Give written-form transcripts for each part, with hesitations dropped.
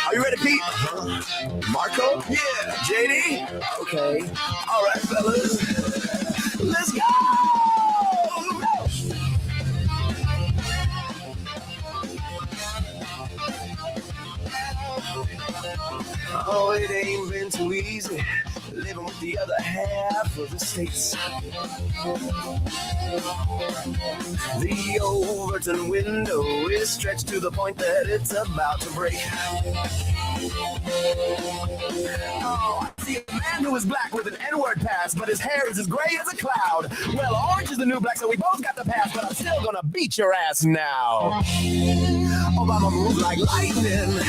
Are you ready, Pete? Marco? Yeah. JD? Okay. All right, fellas. Let's go! Oh, it ain't been too easy living with the other half of the states. The Overton window is stretched to the point that it's about to break. Oh, I see a man who is black with an N-word pass, but his hair is as gray as a cloud. Well, orange is the new black, so we both got the pass, but I'm still gonna beat your ass now. Obama moved like lightning.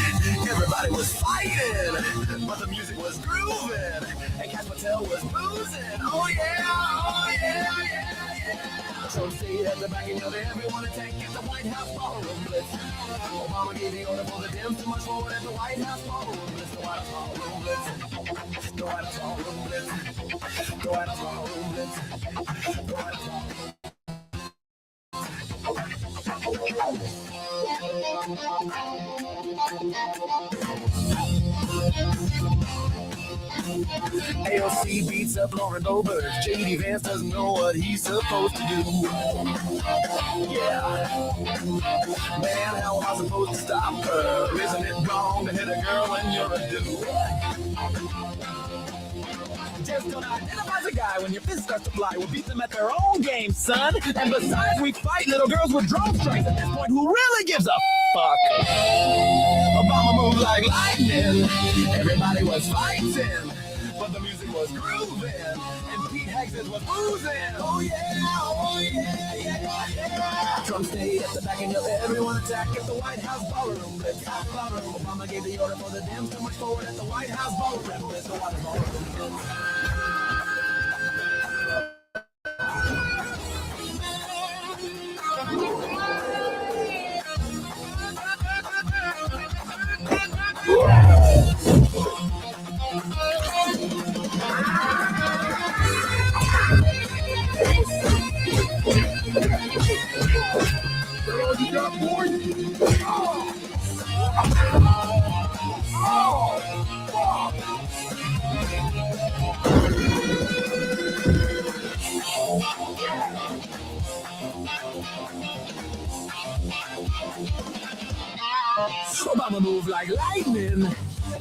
Everybody was fighting, but the music was grooving, and Cash Patel was boozing. Oh yeah, oh yeah, yeah, yeah. So stay at the back and yell to everyone attack at the White House ballroom blitz. Obama gave the order for the Dems to march forward at the White House ballroom blitz. The White House ballroom blitz. The White House ballroom blitz. The White House ballroom blitz. The White House ballroom blitz. AOC beats up Lauren Boebert. JD Vance doesn't know what he's supposed to do. Yeah. Man, how am I supposed to stop her? Isn't it wrong to hit a girl when you're a dude? Just don't identify as a guy when your fist starts to fly. We'll beat them at their own game, son. And besides, we fight little girls with drone strikes. At this point, who really gives a fuck? Obama moved like lightning. Everybody was fighting, but the music was grooving, and Pete Hexes was boozing. Oh yeah, oh yeah, yeah, yeah. Trump stayed at the back and yelled, everyone attack at the White House ballroom blitz. Obama gave the order for the Dems to march forward at the White House ballroom blitz. The White House ballroom blitz. Obama moved like lightning.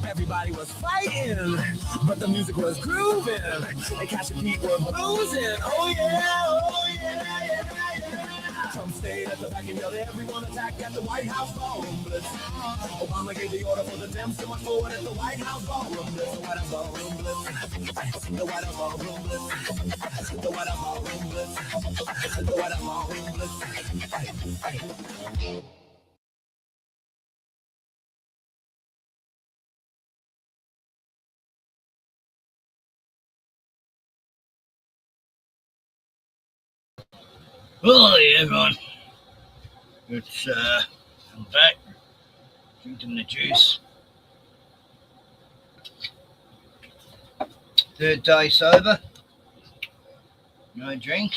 Everybody was fighting, but the music was grooving, and Cash and Pete were boozing. Oh yeah, oh yeah, yeah, yeah. Trump stayed at the back and yelled, everyone attack at the White House ballroom blitz. Obama gave the order for the Dems to march forward at the White House ballroom blitz. The White House ballroom blitz. The White House ballroom blitz. The White House ballroom blitz. The White House ballroom blitz. Well, hey everyone, it's I'm back drinking the juice. Third day sober, no drink,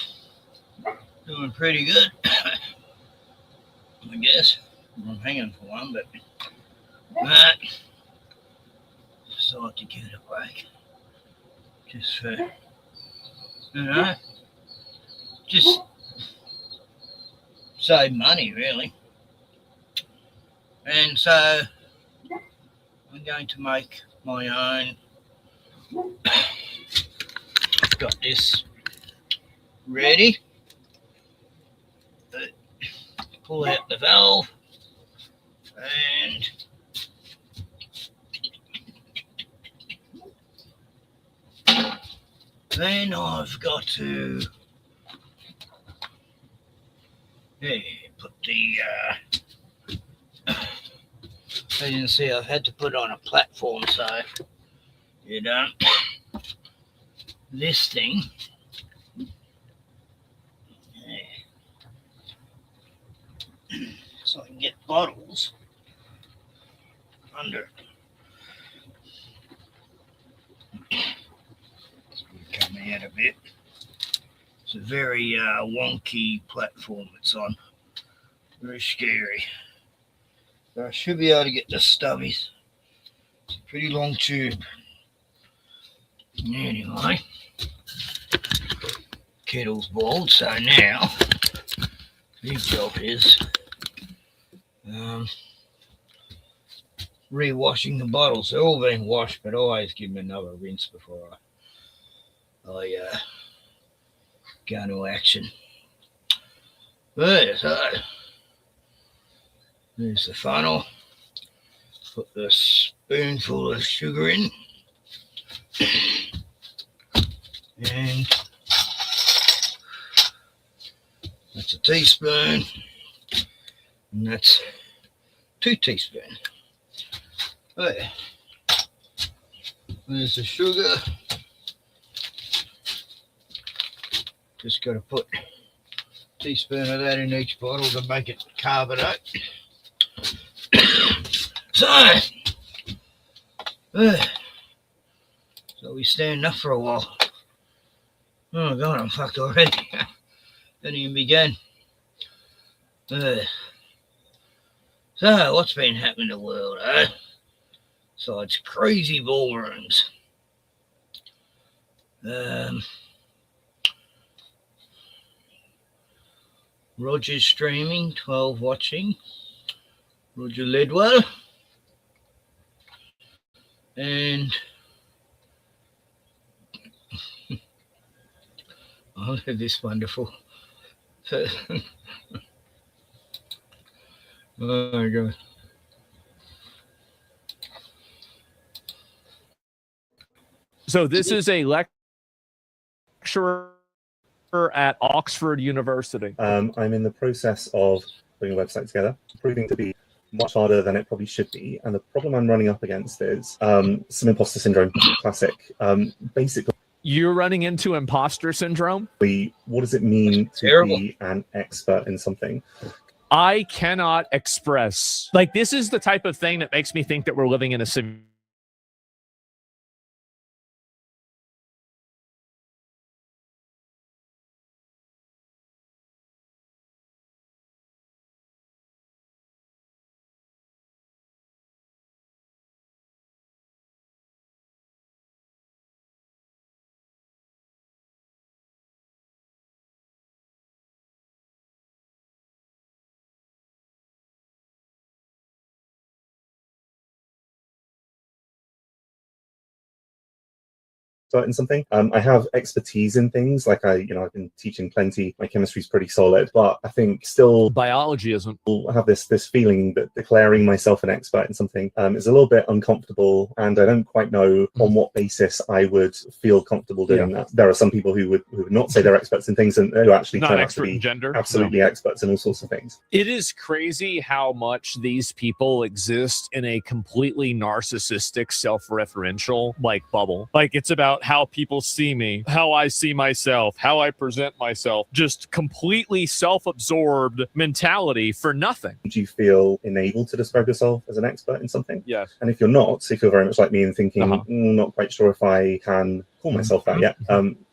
doing pretty good. I guess I'm hanging for one, but decided to give it a break, just for just save money, really. And so I'm going to make my own. I've got this ready. Pull out the valve and then I've got to put the as you can see, I've had to put it on a platform so you don't this thing so I can get bottles under it. Come out a bit It's a very wonky platform it's on. Very scary. So I should be able to get the stubbies. It's a pretty long tube. Anyway, kettle's boiled, so now the job is re-washing the bottles. They're all being washed, but always give them another rinse before I go into action. There, so there's the funnel. Put the spoonful of sugar in. And that's a teaspoon. And that's 2 teaspoons. There. There's the sugar. Just got to put a teaspoon of that in each bottle to make it carbonate. So we stand up for a while. Oh God, I'm fucked already. Didn't even begin. So what's been happening in the world, eh? So it's crazy ballrooms. Roger's streaming, 12 watching. Roger Ledwell. And oh, look at this wonderful. Oh my God. So this is a lecturer at Oxford University. I'm in the process of putting a website together, proving to be much harder than it probably should be. And the problem I'm running up against is some imposter syndrome, classic. Basically, you're running into imposter syndrome? What does it mean to be an expert in something? I cannot express. Like, this is the type of thing that makes me think that we're living in a In something. I have expertise in things, like I've been teaching plenty. My chemistry's pretty solid, but I think still biology isn't. I have this feeling that declaring myself an expert in something is a little bit uncomfortable, and I don't quite know on what basis I would feel comfortable doing that. There are some people who would not say they're experts in things and who actually Not turn out expert to be in gender. absolutely experts in all sorts of things. It is crazy how much these people exist in a completely narcissistic, self-referential bubble. Like, it's about how people see me, how I see myself, how I present myself. Just completely self-absorbed mentality for nothing. Do you feel enabled to describe yourself as an expert in something? Yes. And if you're not, so you feel very much like me and thinking, not quite sure if I can call myself that yet.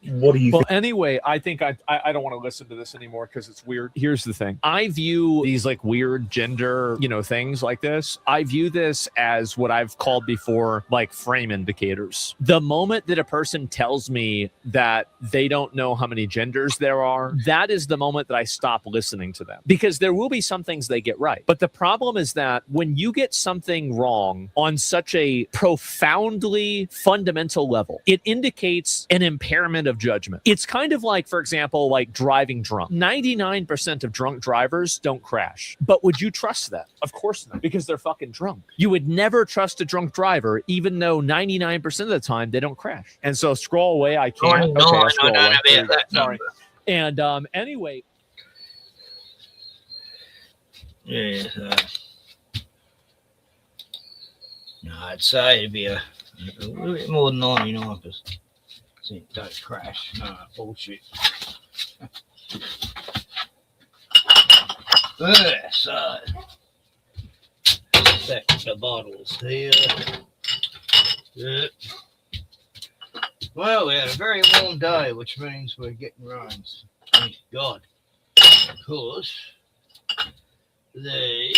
What do you think? Well, anyway, I think I don't want to listen to this anymore because it's weird. Here's the thing. I view these weird gender, things like this. I view this as what I've called before, frame indicators. The moment that a person tells me that they don't know how many genders there are, that is the moment that I stop listening to them, because there will be some things they get right. But the problem is that when you get something wrong on such a profoundly fundamental level, it indicates an impairment of judgment. It's kind of like, for example, driving drunk. 99% of drunk drivers don't crash. But would you trust that? Of course not, because they're fucking drunk. You would never trust a drunk driver, even though 99% of the time they don't crash. And so scroll away. I can't. No, Sorry. And anyway. Yeah. No, I'd say it'd be a little bit more than 99%. Don't crash. No, bullshit. There, so stack the bottles here. Well, we had a very warm day, which means we're getting rains. Thank God. Because the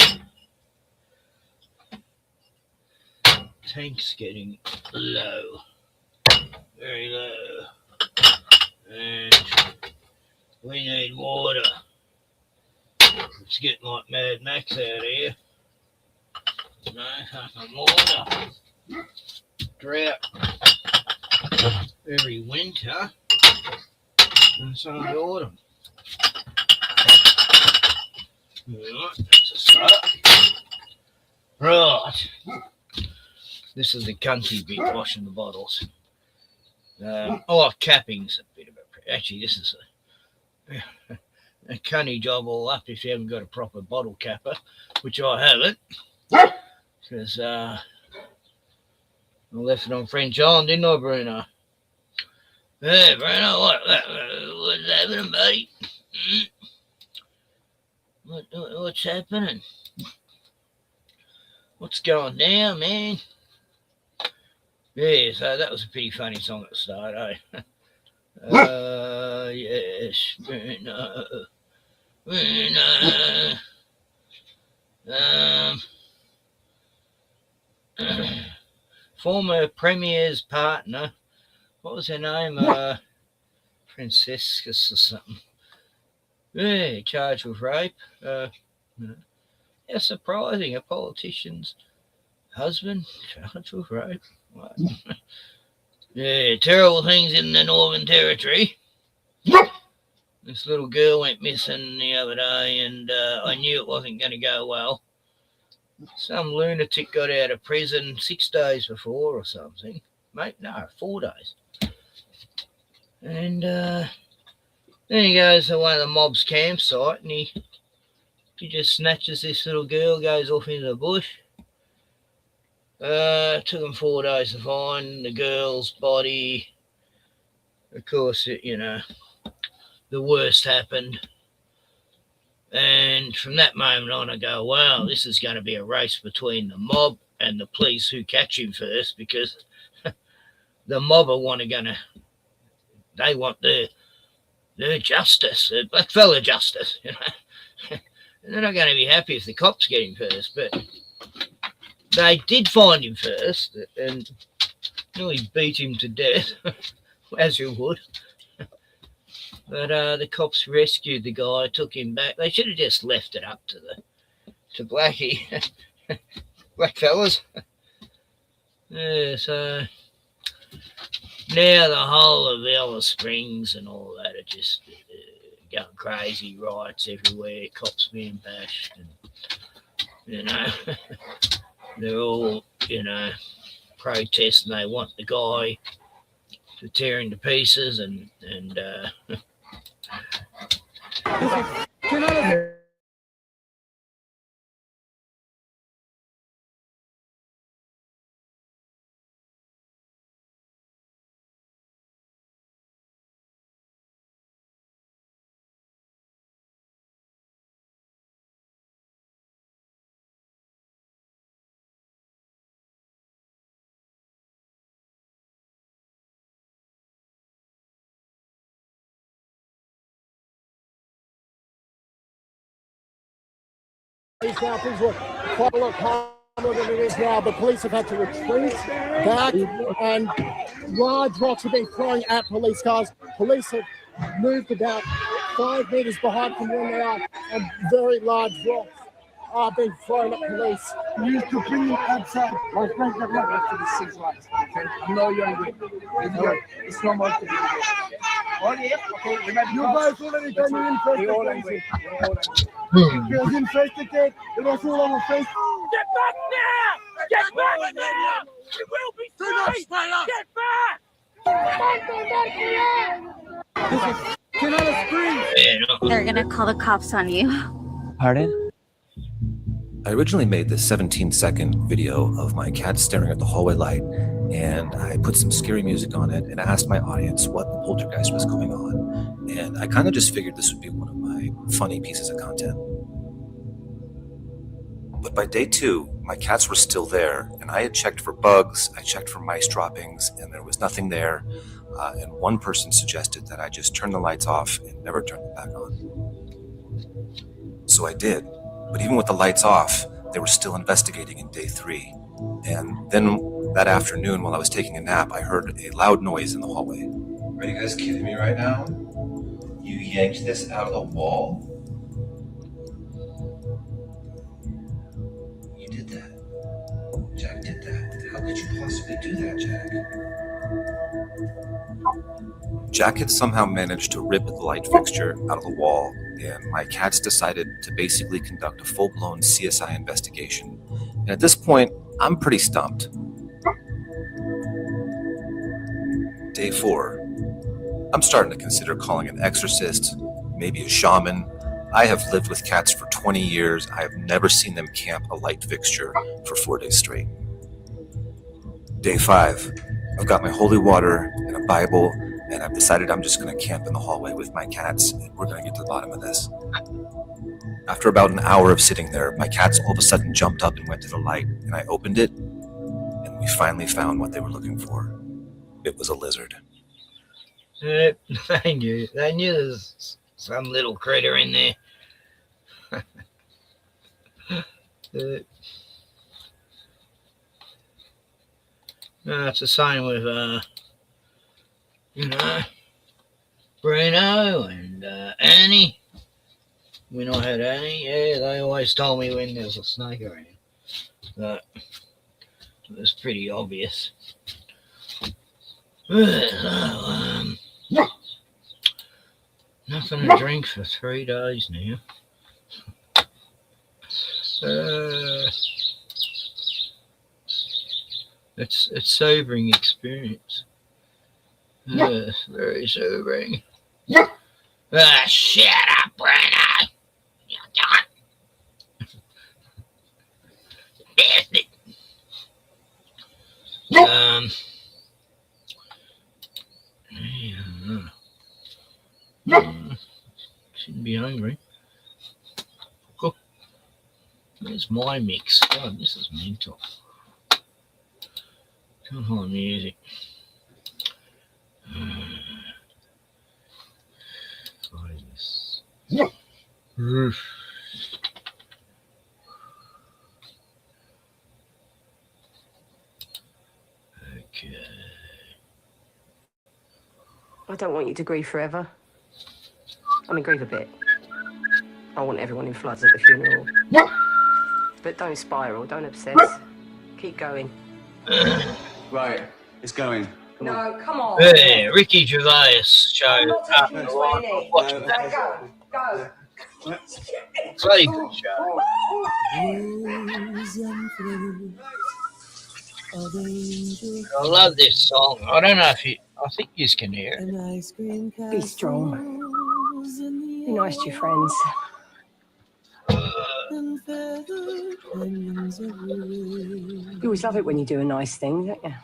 tank's getting low. Very low. And we need water. It's getting like Mad Max out here. No fucking water. Drought every winter and some autumn. Right, that's a start. Right. This is the cunty bit, washing the bottles. Capping's a bit of a... Actually, this is a cunny job all up if you haven't got a proper bottle capper, which I haven't. Because I left it on French Island, didn't I, Bruno? Hey, Bruno, what's happening, buddy? What's happening? What's going down, man? Yeah, so that was a pretty funny song at the start, eh? Yes, Bruno. Former Premier's partner, what was her name? Franciscus or something. Yeah, charged with rape. Yeah, surprising. A politician's husband charged with rape. What? Yeah, terrible things in the Northern Territory. This little girl went missing the other day, and I knew it wasn't going to go well. Some lunatic got out of prison 6 days before or something. Mate, no, 4 days. And then he goes to one of the mob's campsite, and he just snatches this little girl, goes off into the bush. It took him 4 days to find the girl's body. Of course, the worst happened. And from that moment on, I go, wow, this is going to be a race between the mob and the police who catch him first, because the mob they want their justice, their blackfella justice, And they're not going to be happy if the cops get him first, but they did find him first and nearly beat him to death, as you would. But the cops rescued the guy, took him back. They should have just left it up to Blackie, blackfellas. Yeah, so now the whole of Alice Springs and all that are just going crazy, riots everywhere, cops being bashed, and they're all protesting. They want the guy to tear into pieces and Now things look quite a lot calmer than it is now. The police have had to retreat back, and large rocks have been thrown at police cars. Police have moved about 5 meters behind from where they are, and very large rocks are being thrown at police. You to bring it outside. My friend got right after the 6 lights. Okay, I know you're angry. It's no more to be. Oh yeah, okay. You guys already done your investigation. You guys investigated. It was all on the face. Get back now! Get back now! You will be free! Get back! They're gonna call the cops on you. Pardon? I originally made this 17-second video of my cat staring at the hallway light, and I put some scary music on it and asked my audience what the poltergeist was going on. And I kind of just figured this would be one of my funny pieces of content. But by day 2, my cats were still there, and I had checked for bugs, I checked for mice droppings, and there was nothing there. And one person suggested that I just turn the lights off and never turn them back on. So I did. But even with the lights off, they were still investigating in day 3. And then that afternoon, while I was taking a nap, I heard a loud noise in the hallway. Are you guys kidding me right now? You yanked this out of the wall? You did that. Jack did that. How could you possibly do that, Jack? Jack had somehow managed to rip the light fixture out of the wall, and my cats decided to basically conduct a full-blown CSI investigation. And at this point, I'm pretty stumped. Day 4. I'm starting to consider calling an exorcist, maybe a shaman. I have lived with cats for 20 years. I have never seen them camp a light fixture for 4 days straight. Day 5. I've got my holy water and a Bible, and I've decided I'm just going to camp in the hallway with my cats, and we're going to get to the bottom of this. After about an hour of sitting there, my cats all of a sudden jumped up and went to the light, and I opened it, and we finally found what they were looking for. It was a lizard. I knew there's some little critter in there. It's the same with, Bruno and Annie. When I had Annie, yeah, they always told me when there's a snake around. But it was pretty obvious. Nothing to drink for 3 days now. It's a sobering experience. Very sobering. Shut up, Bruno! Shouldn't be hungry. Cool. Where's my mix? God, this is mental. Can't hold music. What is this? Roof. Okay. I don't want you to grieve forever. I mean, grieve a bit. I want everyone in floods at the funeral. But don't spiral, don't obsess. Keep going. Right, it's going. No, come on. Hey, Ricky Gervais show. I'm not taking you to any. Watching that. Right, go. Very good show. I love this song. I don't know if you. I think you can hear it. Be strong. Be nice to your friends. You always love it when you do a nice thing, don't you?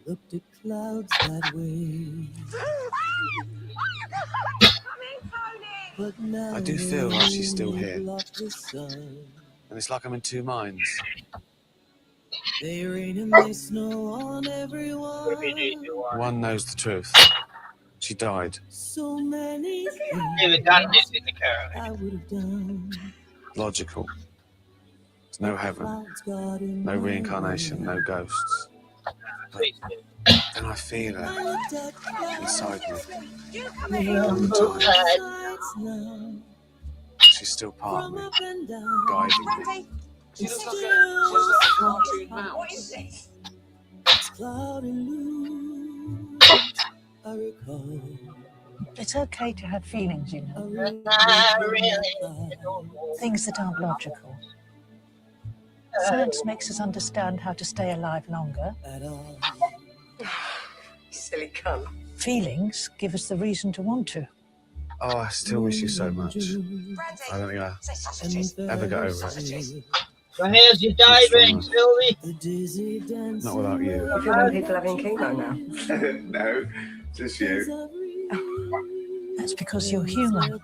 Looked at clouds that way. I do feel like she's still here. And it's like I'm in two minds. They rain and they snow on everyone. One knows the truth. She died. So many Never done this in the caravan. I would have done. Logical. There's no heaven, no reincarnation, no ghosts. And I feel her inside me. She's still part of me, guiding me. She looks like a cartoon mouse. What is this? It's okay to have feelings, you know. Things that aren't logical. Science makes us understand how to stay alive longer. Silly cunt. Feelings give us the reason to want to. Oh, I still miss you so much. I don't think I'll ever get over it. So how's your day been, Sylvie? Not without you. You feel when people having chemo now? No, just you. That's because you're human.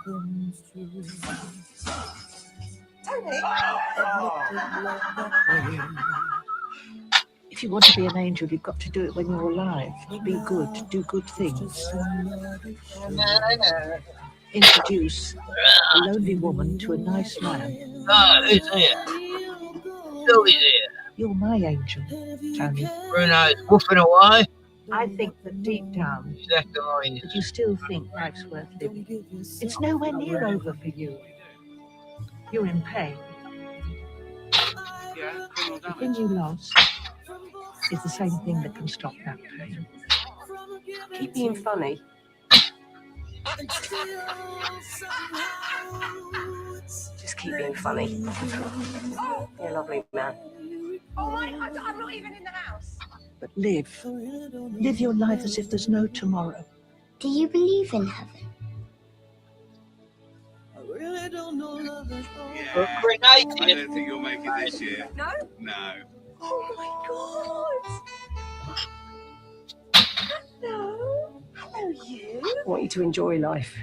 If you want to be an angel, you've got to do it when you're alive. Be good, do good things. Introduce a lonely woman to a nice man. Oh, who's here? Who is here? You're my angel, Tony. Bruno's woofing away. I think that deep down, That's the line. that you still think life's worth living. It's nowhere near over for you. You're in pain. The thing you lost is the same thing that can stop that pain. Keep being funny. Just keep being funny. You're a lovely man. Oh my, I'm not even in the house. But live. Live your life as if there's no tomorrow. Do you believe in heaven? really don't know love at all. Yeah. I don't think you'll make it this year. No? No. Oh my God. Hello. Hello, you. I want you to enjoy life.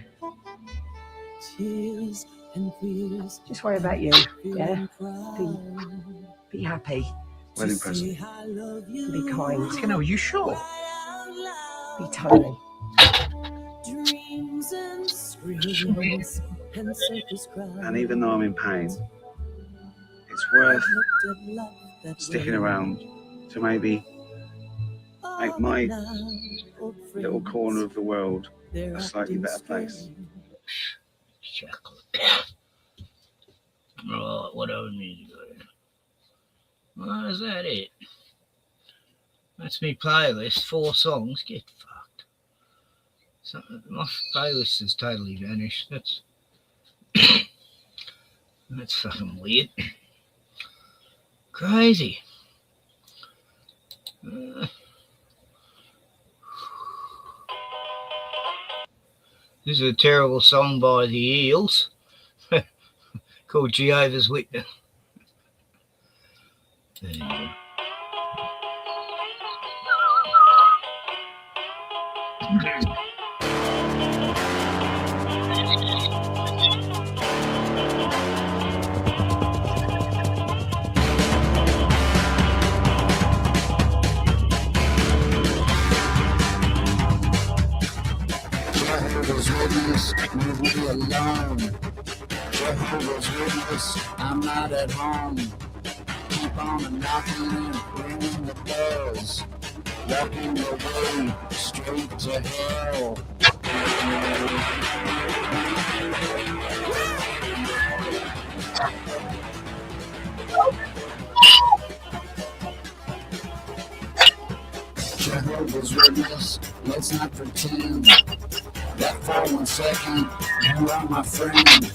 Tears and fears. Just worry about you, yeah? Be happy. Wedding present. Be kind. Are you sure? Be Tony. Dreams and screams and circus cries. And even though I'm in pain, it's worth sticking around to maybe make my little corner of the world a slightly better place. Chocolate. Right, what do I need to go? Well, is that it? That's me playlist. 4 songs. Get fucked. So, my playlist has totally vanished. That's fucking weird. Crazy. This is a terrible song by the Eels called Jehovah's Witness. There you go. Jehovah's Witness, leave me alone. Jehovah's Witness, I'm not at home. Keep on knocking and ringing the bells. Walking the way straight to hell. Jehovah's Witness, let's not pretend that for 1 second you are my friend.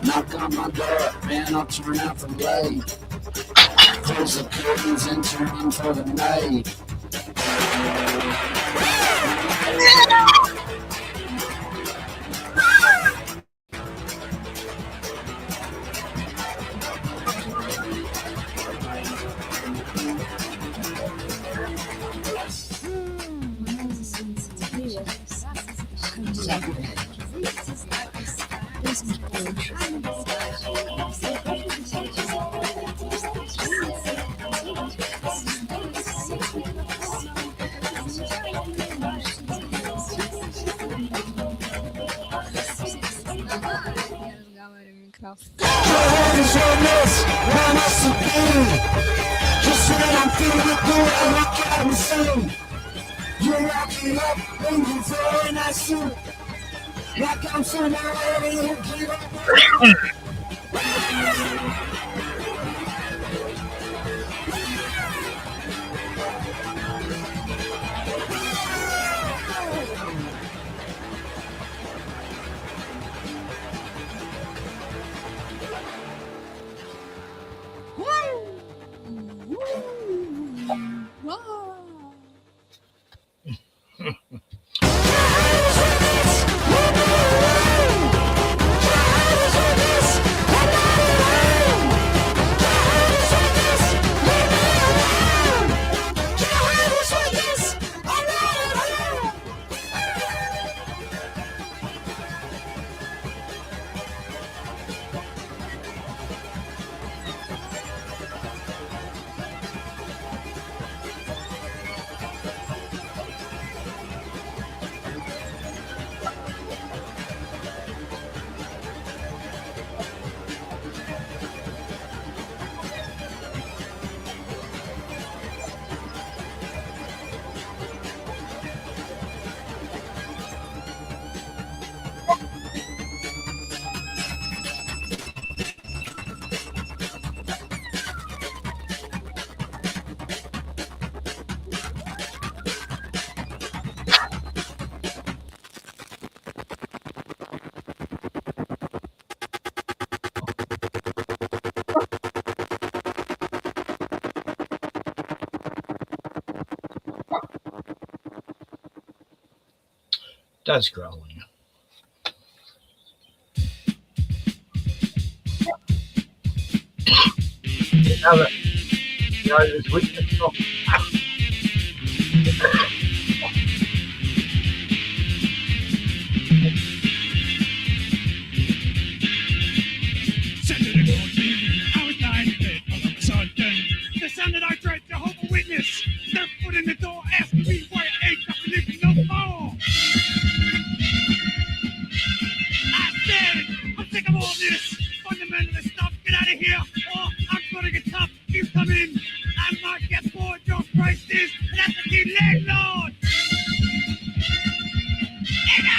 Knock on my door, man, I'll turn out for late. Close the curtains and turn in for the night. Jehovah's Witness, want us to be. Just when I'm feeling good, I look out and see. You're rocking up in your very nice suit. Like I'm somebody who give up. does grow on you. There's weakness from I was lying in bed all of a sudden. The sound that I dread, Jehovah Witness, step foot in the door, asking me why I ain't got to live no more. I said, I'm sick of all this fundamentalist stuff. Get out of here, or I'm gonna get tough. You come in, I might get bored. Your price is, and that's the key landlord. And I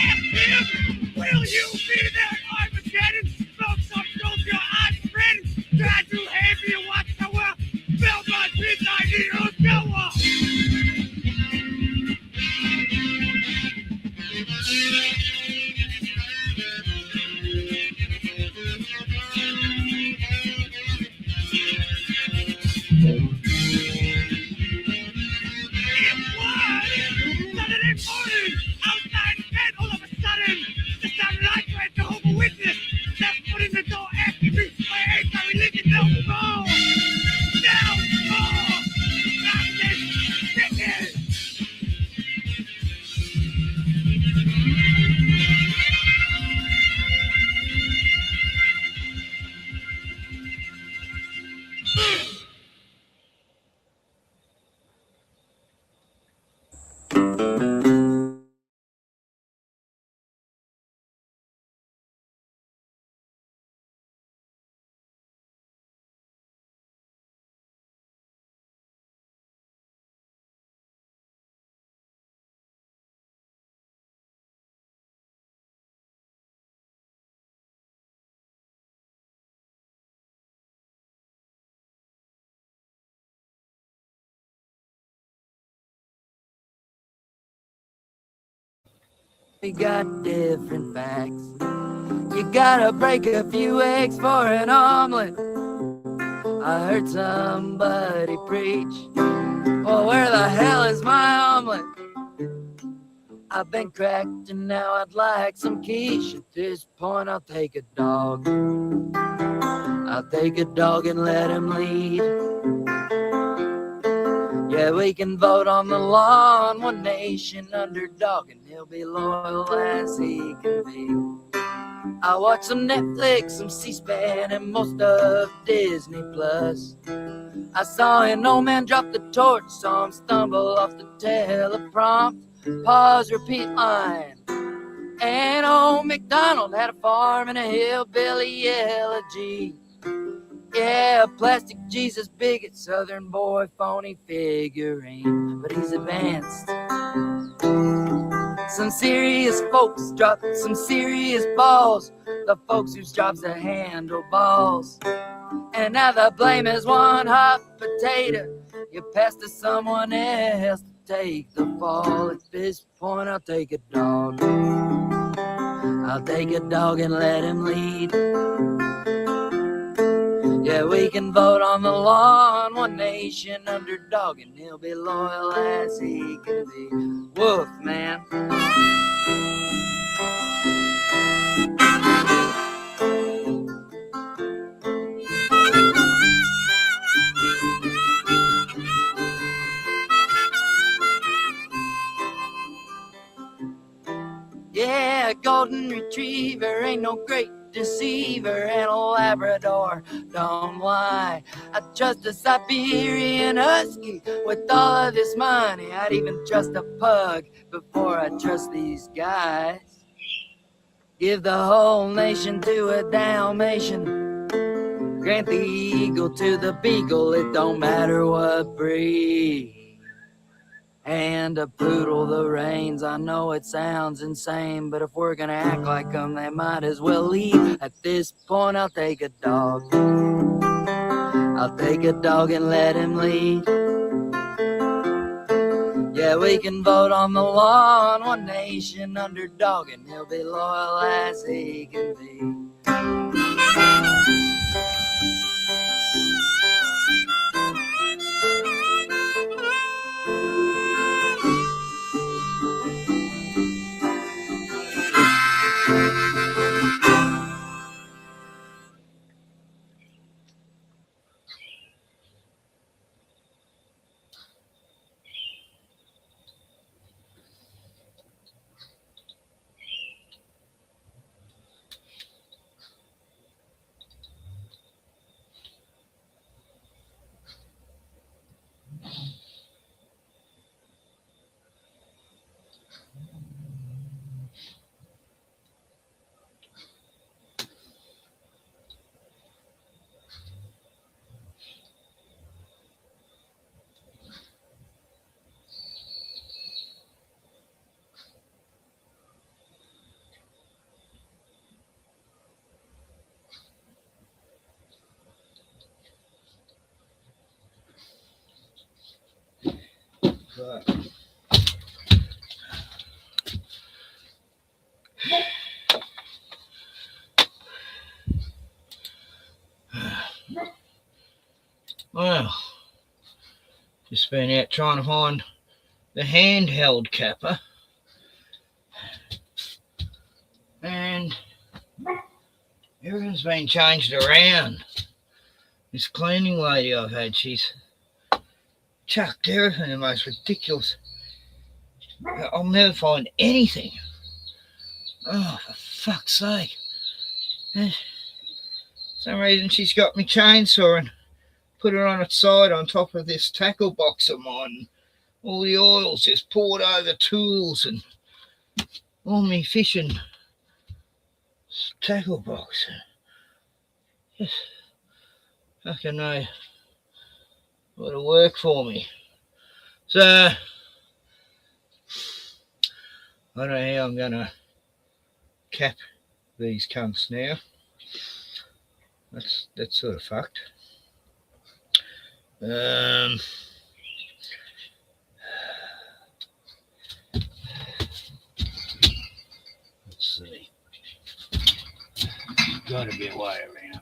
asked him, will you be there at Armageddon? Smoke some dope, your eyes friend. Try to have you watch the world. Fill my pits, I need a goer. We got different facts. You gotta break a few eggs for an omelet. I heard somebody preach. Well, where the hell is my omelet? I've been cracked and now I'd like some quiche. At this point I'll take a dog. I'll take a dog and let him lead. Yeah, we can vote on the lawn, one nation underdog, and he'll be loyal as he can be. I watch some Netflix, some C-SPAN, and most of Disney Plus. I saw an old man drop the torch, saw him stumble off the teleprompt. Pause, repeat line. And old MacDonald had a farm and a hillbilly elegy. Yeah, a plastic Jesus bigot, southern boy, phony figurine, but he's advanced. Some serious folks dropped some serious balls, the folks whose jobs to handle balls. And now the blame is one hot potato. You pass to someone else to take the fall. At this point, I'll take a dog. I'll take a dog and let him lead. Yeah, we can vote on the lawn, one nation underdog, and he'll be loyal as he can be. Woof, man. Yeah, a golden retriever ain't no great deceiver, and a Labrador don't lie. I trust a Siberian husky with all of this money. I'd even trust a pug before I trust these guys. Give the whole nation to a Dalmatian. Grant the eagle to the beagle, it don't matter what breed. And a poodle the reins. I know it sounds insane, but if we're gonna act like them, they might as well leave. At this point, I'll take a dog. I'll take a dog and let him lead. Yeah, we can vote on the lawn, one nation underdog, and he'll be loyal as he can be. Fuck. Well, just been out trying to find the handheld capper, and everything's been changed around. This cleaning lady I've had, she's chucked everything in the most ridiculous. I'll never find anything. Oh, for fuck's sake. For some reason she's got me chainsaw and put it on its side on top of this tackle box of mine. All the oil's just poured over tools and all me fishing tackle box. Just fucking know what'll work for me. So I don't know how I'm gonna cap these cunts now. That's sort of fucked. Let's see. Gotta be a way around.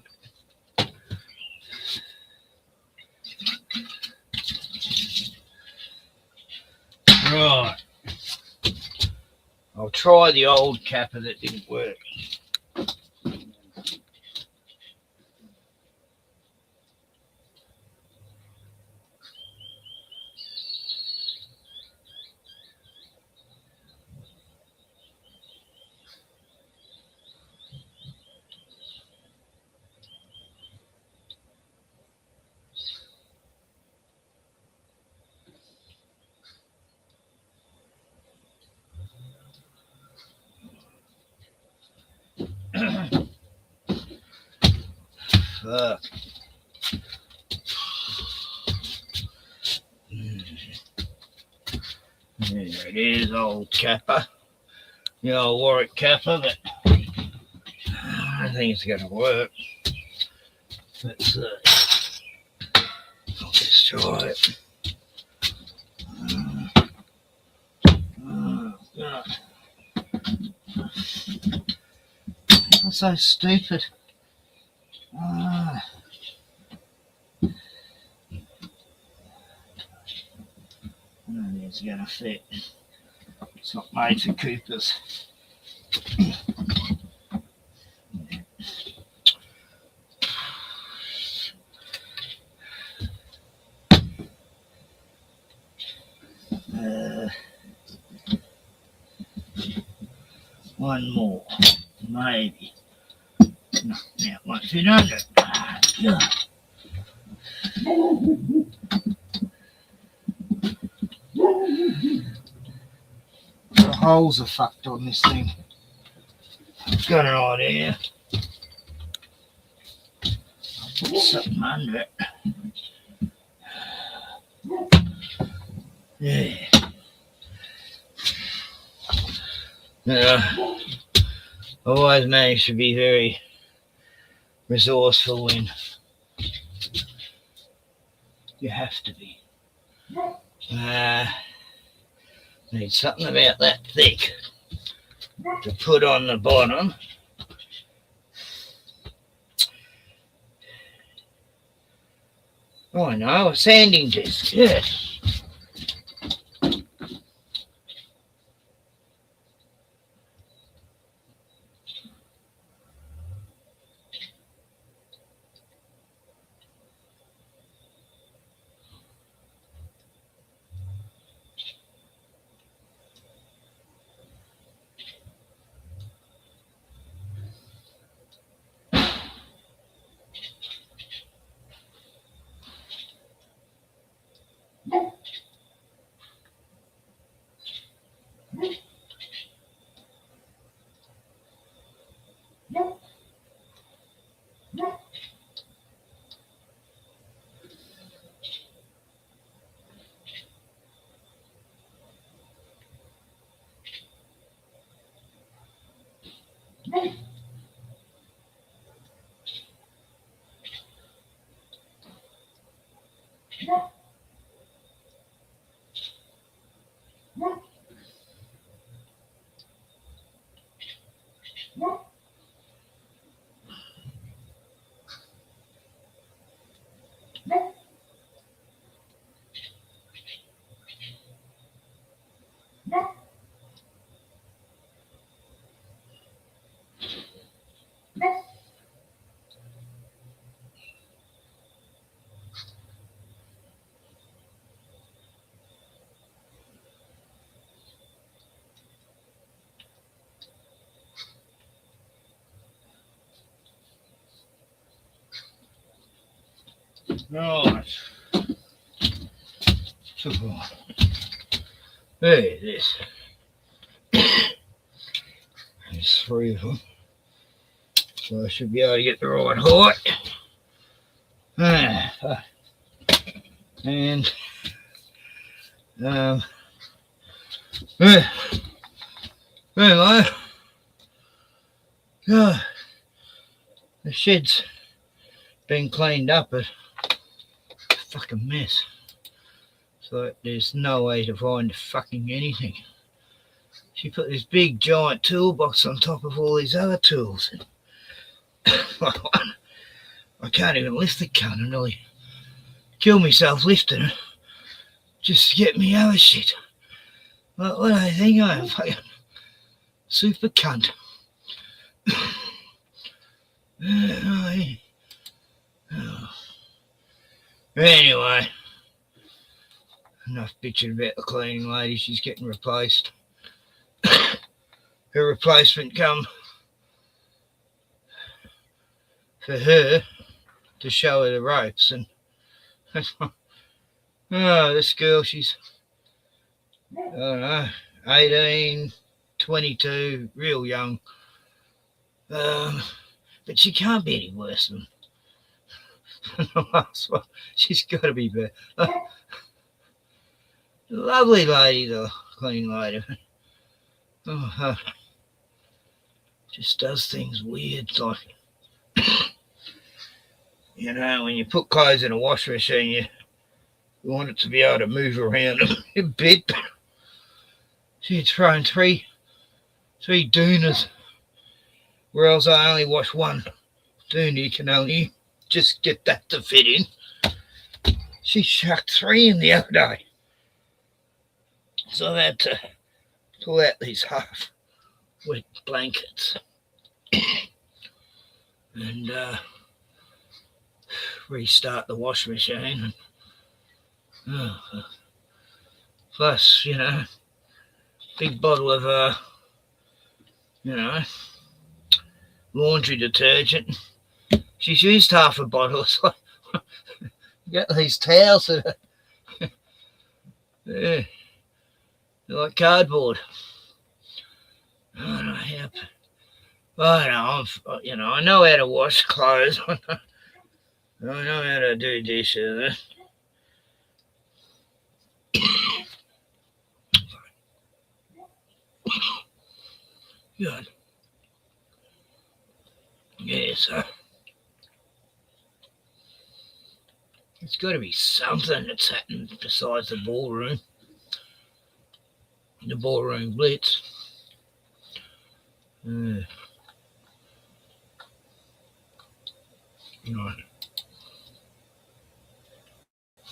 Right. I'll try the old capper that didn't work. Fuck. There it is, old capper. The old Warwick capper, but I don't think it's going to work. Let's see. I'll just try it. Oh, God. I'm so stupid. It's going to fit. It's not made for Coopers. One more, maybe. No, now it won't fit under. The holes are fucked on this thing. I've got an idea. I'll put something under it. Yeah. I always manage to be very resourceful when you have to be. Need something about that thick to put on the bottom. Oh, I know, a sanding disc. Yes. Right. There it is. There's 3 of them. So I should be able to get the right height. And anyway, the shed's been cleaned up, but it's a fucking mess. So there's no way to find fucking anything. She put this big giant toolbox on top of all these other tools. I can't even lift the cunt. I nearly kill myself lifting it just to get me other shit. What do I think I am? Fucking super cunt. Anyway, enough bitching about the cleaning lady. She's getting replaced. Her replacement come for her to show her the ropes, and this girl, she's, I don't know, 18, 22, real young, but she can't be any worse than the last one. She's got to be better. Lovely lady, the cleaning lady. Just does things weird, like, you know, when you put clothes in a washing machine, you want it to be able to move around a bit. She'd thrown three doonas, whereas I only wash one doona. You can only just get that to fit in. She chucked 3 in the other day. So I had to pull out these half wet blankets and restart the washing machine. Plus, you know, big bottle of, you know, laundry detergent. She's used half a bottle. It's like, you got these towels that are, yeah, they're like cardboard. I don't know how. I know, I know how to wash clothes. I know how to do dishes. Good. Yeah, so it's got to be something that's happened besides the ballroom. The ballroom blitz. Right.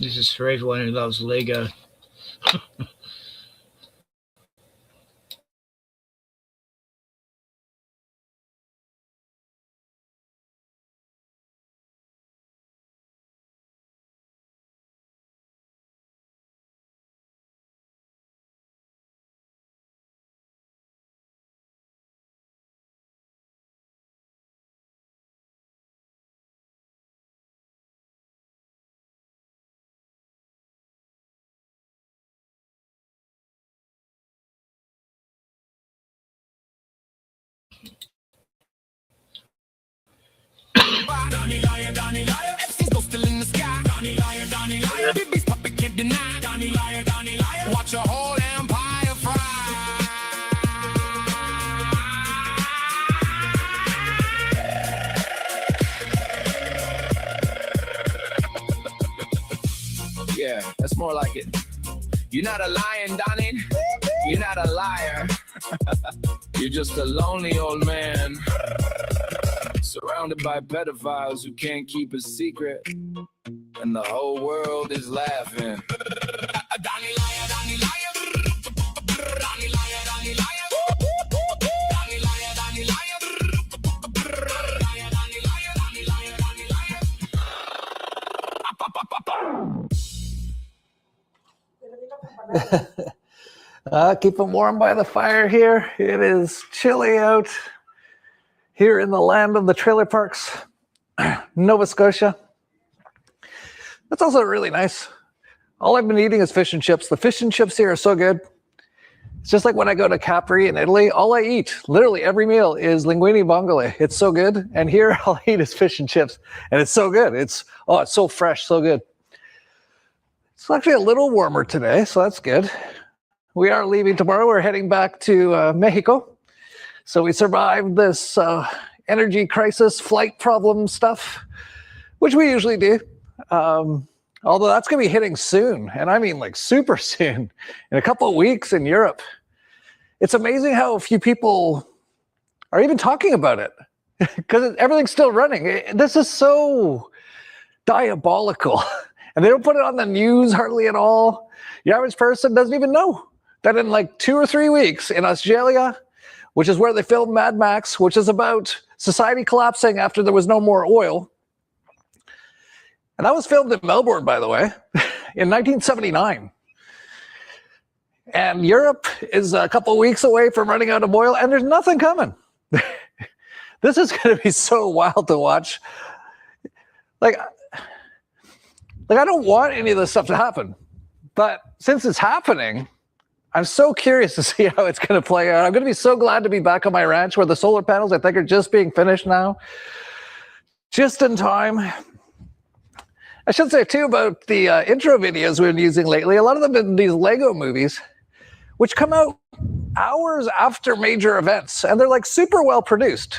This is for everyone who loves Lego. Donnie liar, FC's go still in the sky. Donnie liar, Bibi's puppet can't deny. Donnie liar, watch your whole empire fry. Yeah, that's more like it. You're not a lion, Donnie. You're not a liar. You're just a lonely old man, surrounded by pedophiles who can't keep a secret, and the whole world is laughing. Donnie liar, Donnie liar. Donnie liar, Donnie liar. Donnie liar, Donnie liar. Donnie liar, Donnie liar, Donnie liar. Keep them warm by the fire here. It is chilly out here in the land of the trailer parks, Nova Scotia. That's also really nice. All I've been eating is fish and chips. The fish and chips here are so good. It's just like when I go to Capri in Italy, all I eat, literally every meal, is linguine vongole. It's so good. And here all I eat is fish and chips. And it's so good. It's so fresh, so good. It's actually a little warmer today, so that's good. We are leaving tomorrow. We're heading back to Mexico. So we survived this energy crisis, flight problem stuff, which we usually do. Although that's going to be hitting soon, and I mean like super soon, in a couple of weeks in Europe. It's amazing how few people are even talking about it because everything's still running. This is so diabolical, and they don't put it on the news hardly at all. The average person doesn't even know that in like 2 or 3 weeks in Australia, which is where they filmed Mad Max, which is about society collapsing after there was no more oil. And that was filmed in Melbourne, by the way, in 1979. And Europe is a couple of weeks away from running out of oil, and there's nothing coming. This is going to be so wild to watch. Like I don't want any of this stuff to happen. But since it's happening, I'm so curious to see how it's going to play out. I'm going to be so glad to be back on my ranch where the solar panels, I think, are just being finished now. Just in time. I should say, too, about the intro videos we've been using lately. A lot of them have been these Lego movies, which come out hours after major events, and they're like super well produced.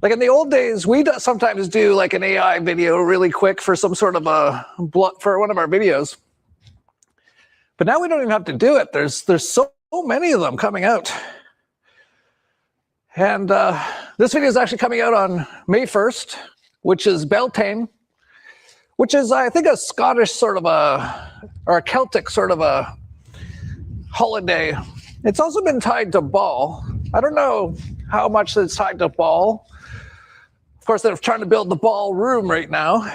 Like in the old days, we sometimes do like an AI video really quick for some sort of for one of our videos. But now we don't even have to do it. There's so many of them coming out. And this video is actually coming out on May 1st, which is Beltane, which is, I think, a Scottish sort of or a Celtic sort of a holiday. It's also been tied to Ball. I don't know how much it's tied to Ball. Of course, they're trying to build the ballroom right now.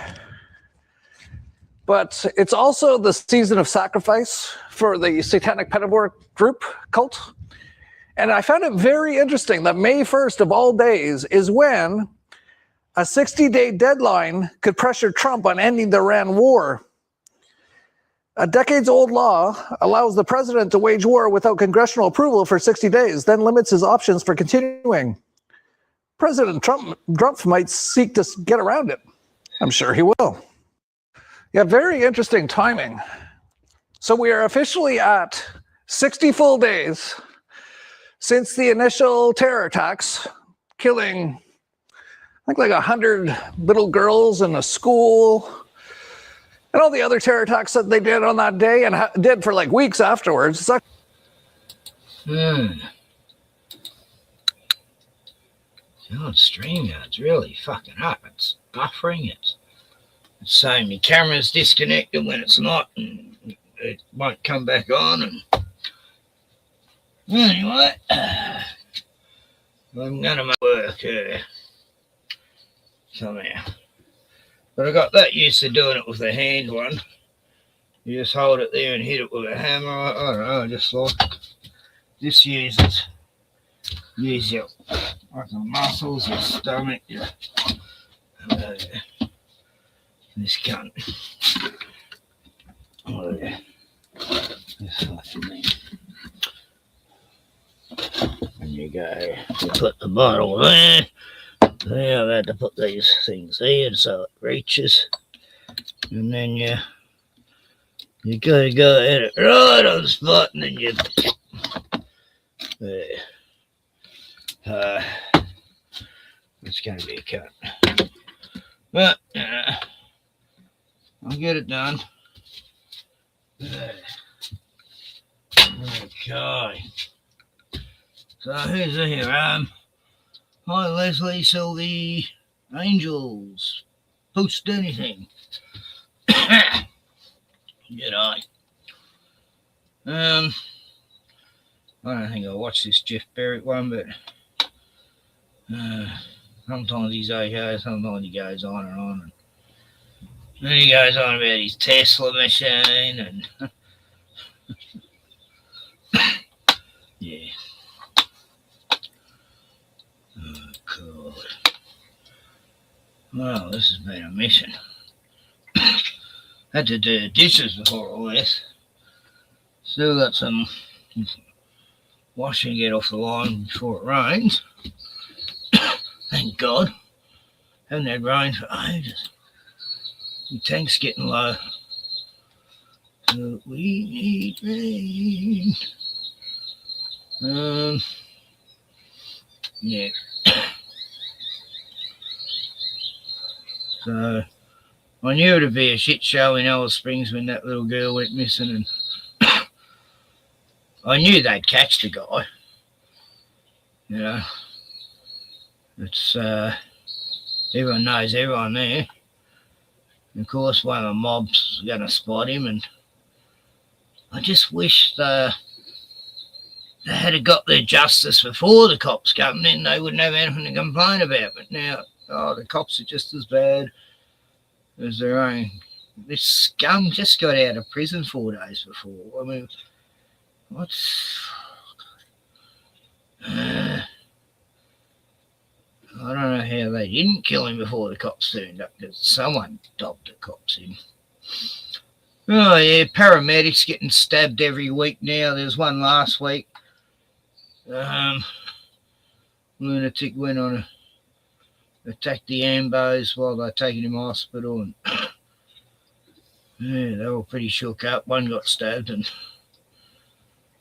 But it's also the season of sacrifice for the Satanic Penivore group cult. And I found it very interesting that May 1st of all days is when a 60-day deadline could pressure Trump on ending the Iran war. A decades-old law allows the president to wage war without congressional approval for 60 days, then limits his options for continuing. President Trump might seek to get around it. I'm sure he will. Yeah, very interesting timing. So we are officially at 60 full days since the initial terror attacks, killing, I think, like 100 little girls in a school, and all the other terror attacks that they did on that day and did for like weeks afterwards. It's Oh, StreamYard's really fucking up. It's buffering. It's saying my camera's disconnected when it's not, and it won't come back on. And anyway, I'm gonna make work somehow. But I got that used to doing it with the hand one. You just hold it there and hit it with a hammer. I don't know, just like just use your muscles, your stomach, this cunt. Oh yeah. This fucking thing. And you go, you put the bottle there. There, I've had to put these things in so it reaches. And then you gotta go at it right on the spot, and then you there. It's gonna be a cut. But I'll get it done. Okay. So who's here? Hi Leslie, so the Angels post anything. G'day. I don't think I'll watch this Jeff Barrett one, but sometimes he's okay, sometimes he goes on and on. And then he goes on about his Tesla machine and yeah. Oh, God. Well, this has been a mission. Had to do dishes before all this. Still got some washing to get off the line before it rains. Thank God. Haven't had rain for ages. The tank's getting low. So we need rain. Yeah. So I knew it'd be a shit show in Alice Springs when that little girl went missing, and I knew they'd catch the guy. You know, it's everyone knows everyone there. And of course, one of the mob's going to spot him, and I just wish they had got their justice before the cops come in. They wouldn't have anything to complain about. But now, the cops are just as bad as their own. This scum just got out of prison 4 days before. I mean, what's... I don't know how they didn't kill him before the cops turned up, because someone dobbed the cops in. Oh, yeah, paramedics getting stabbed every week now. There's one last week. Lunatic went on attacked the ambos while they're taking him to hospital, and yeah, they were pretty shook up. One got stabbed, and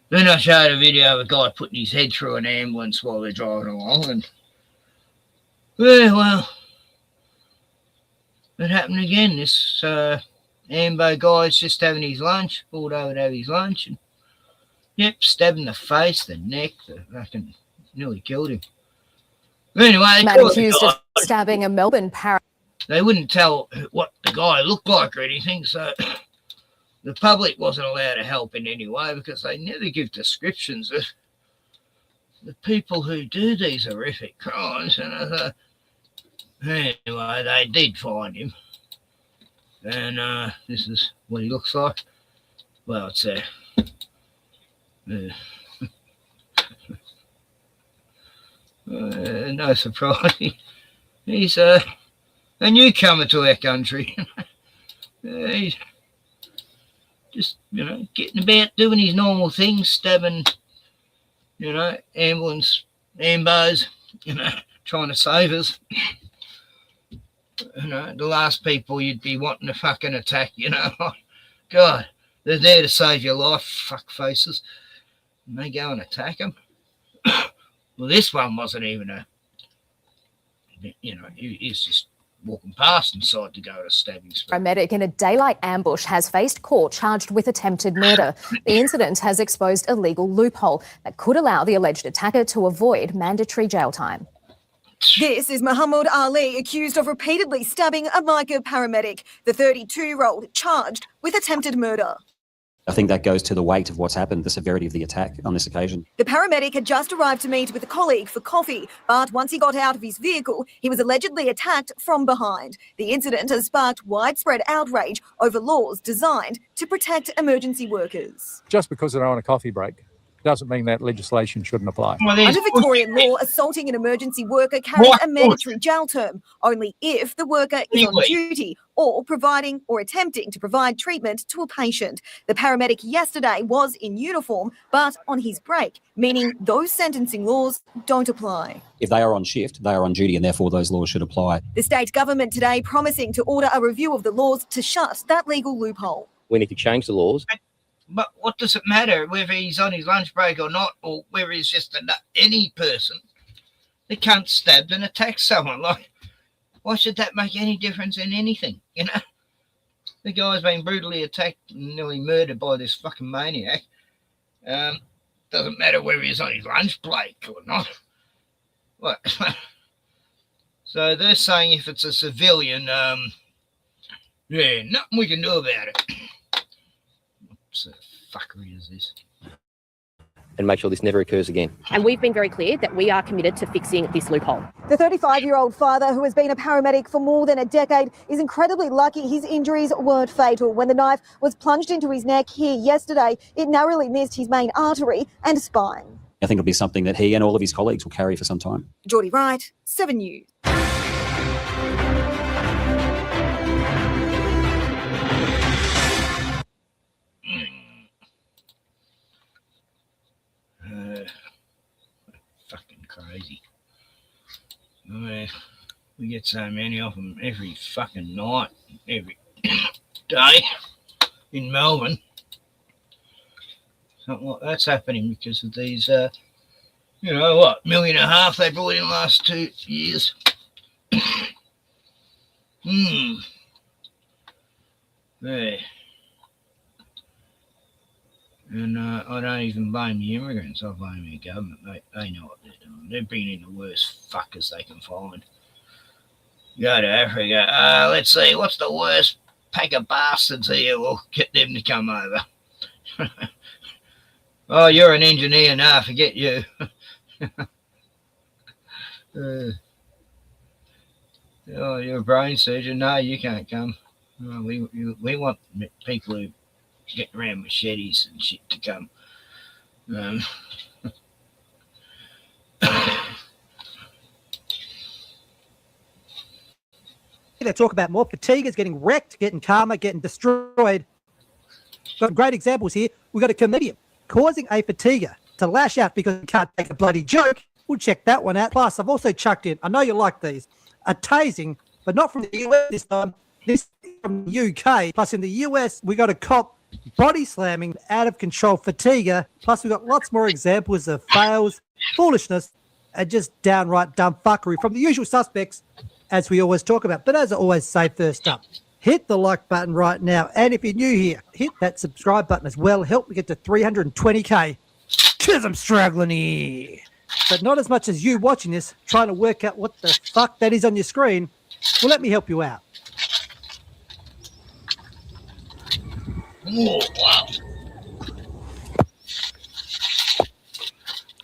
then I showed a video of a guy putting his head through an ambulance while they're driving along, and yeah, well, it happened again. This ambo guy's just having his lunch, pulled over to have his lunch, and yep, stabbed in the face, the neck, the fucking nearly killed him. Anyway, man accused of stabbing a Melbourne parrot. They wouldn't tell what the guy looked like or anything, so the public wasn't allowed to help in any way because they never give descriptions of the people who do these horrific crimes. And I thought, anyway, they did find him, and this is what he looks like. Well, it's no surprise. He's a newcomer to our country. He's just, getting about doing his normal things, stabbing, ambos, trying to save us. The last people you'd be wanting to fucking attack, God, they're there to save your life, fuck faces. And they go and attack them. Well, this one wasn't even he's just walking past and decided to go to stabbing spree. A medic in a daylight ambush has faced court charged with attempted murder. The incident has exposed a legal loophole that could allow the alleged attacker to avoid mandatory jail time. This is Muhammad Ali, accused of repeatedly stabbing a Micah paramedic, the 32-year-old charged with attempted murder. I think that goes to the weight of what's happened, the severity of the attack on this occasion. The paramedic had just arrived to meet with a colleague for coffee, but once he got out of his vehicle, he was allegedly attacked from behind. The incident has sparked widespread outrage over laws designed to protect emergency workers. Just because they're on a coffee break doesn't mean that legislation shouldn't apply. Under Victorian law, assaulting an emergency worker carries a mandatory jail term, only if the worker is on duty or providing or attempting to provide treatment to a patient. The paramedic yesterday was in uniform, but on his break, meaning those sentencing laws don't apply. If they are on shift, they are on duty, and therefore those laws should apply. The state government today promising to order a review of the laws to shut that legal loophole. We need to change the laws. But what does it matter whether he's on his lunch break or not, or whether he's just any person that can't stab and attack someone? Like, why should that make any difference in anything? The guy's been brutally attacked and nearly murdered by this fucking maniac. Doesn't matter whether he's on his lunch break or not. What? So they're saying if it's a civilian, nothing we can do about it. What fuckery is this? And make sure this never occurs again. And we've been very clear that we are committed to fixing this loophole. The 35-year-old father, who has been a paramedic for more than a decade, is incredibly lucky his injuries weren't fatal. When the knife was plunged into his neck here yesterday, it narrowly missed his main artery and spine. I think it'll be something that he and all of his colleagues will carry for some time. Geordie Wright, 7 News. crazy. I mean, we get so many of them every fucking night, every day in Melbourne. Something like that's happening because of these, you know, what, 1.5 million they brought in the last 2 years. Yeah. And I don't even blame the immigrants. I blame the government. They know what they're doing. They're bringing in the worst fuckers they can find. Go to Africa. Let's see, what's the worst pack of bastards here? We'll get them to come over. Oh, you're an engineer. Nah, forget you. Oh, you're a brain surgeon. No, you can't come. We want people who get around machetes and shit to come. They talk about more fatiguers getting wrecked, getting karma, getting destroyed. Got great examples here. We've got a comedian causing a fatiguer to lash out because he can't take a bloody joke. We'll check that one out. Plus, I've also chucked in, I know you like these, a tasing, but not from the US this time. This is from the UK. Plus, in the US, we got a cop body slamming out of control fatiguer. Plus, we've got lots more examples of fails, foolishness, and just downright dumb fuckery from the usual suspects, as we always talk about. But as I always say first up, hit the like button right now. And if you're new here, hit that subscribe button as well. Help me get to 320K, because I'm struggling here. But not as much as you watching this, trying to work out what the fuck that is on your screen. Well, let me help you out. Oh, wow.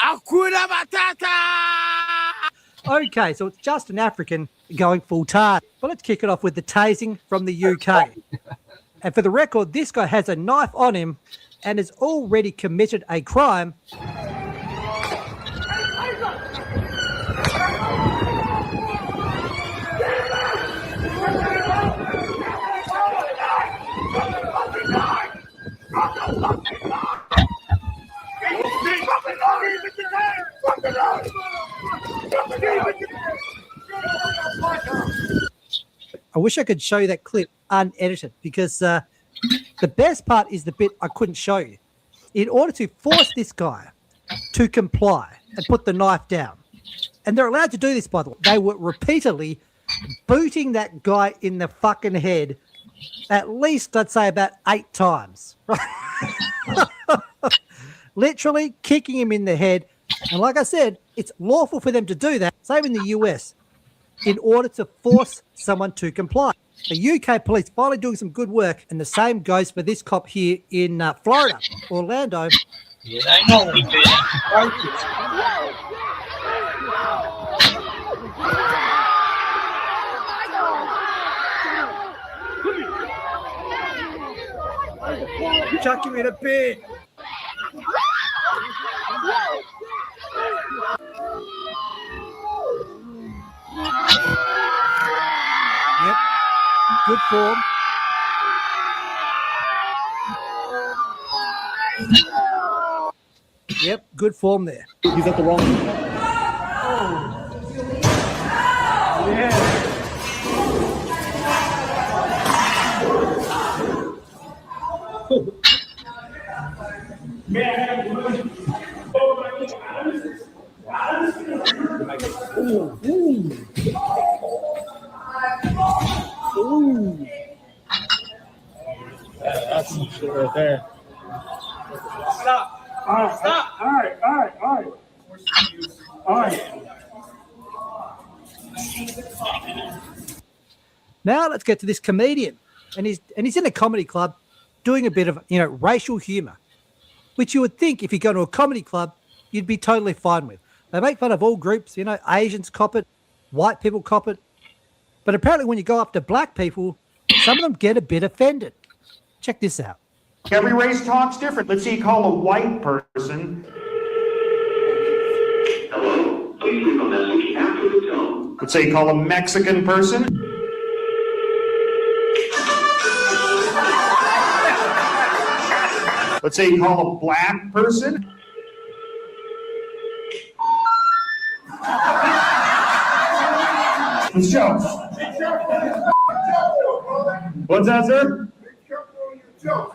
Hakuna Matata! Okay, so it's just an African going full tard. But let's kick it off with the tasing from the UK. And for the record, this guy has a knife on him and has already committed a crime. I wish I could show you that clip unedited because the best part is the bit I couldn't show you. In order to force this guy to comply and put the knife down, and they're allowed to do this, by the way, they were repeatedly booting that guy in the fucking head at least, I'd say, about 8 times. Literally kicking him in the head. And like I said, it's lawful for them to do that, same in the US, in order to force someone to comply. The UK police finally doing some good work, and the same goes for this cop here in Florida, Orlando. Yeah, they normally do that. Chuck him in a bit. Yep, good form. Yep, good form there. You got the wrong one. Yeah. Ooh. That's some shit right there. Stop. All right. Stop. All right. Now let's get to this comedian, and he's in a comedy club doing a bit of racial humor, which you would think if you go to a comedy club you'd be totally fine with. They make fun of all groups, Asians cop it, white people cop it, but apparently when you go up to black people, some of them get a bit offended. Check this out. Every race talks different. Let's say you call a white person. Hello, please leave a message after the tone. Let's say you call a Mexican person. Let's say you call a black person. Let's go. What's that, sir? No,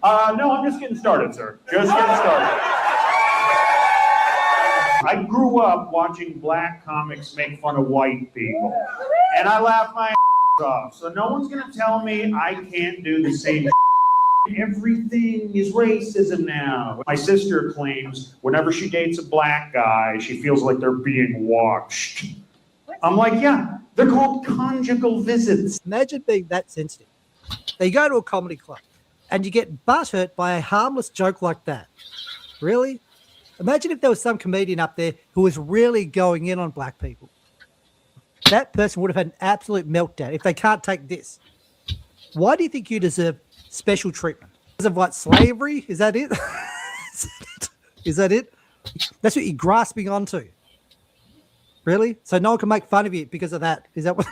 I'm just getting started, sir. Just getting started. I grew up watching black comics make fun of white people, and I laugh my ass off. So no one's gonna tell me I can't do the same. Everything is racism now. My sister claims whenever she dates a black guy, she feels like they're being watched. I'm like, yeah, they're called conjugal visits. Imagine being that sensitive. They go to a comedy club and you get butthurt by a harmless joke like that. Really? Imagine if there was some comedian up there who was really going in on black people. That person would have had an absolute meltdown if they can't take this. Why do you think you deserve special treatment? Because of what, slavery? Is that it? Is that it? That's what you're grasping onto. Really? So no one can make fun of you because of that? Is that what?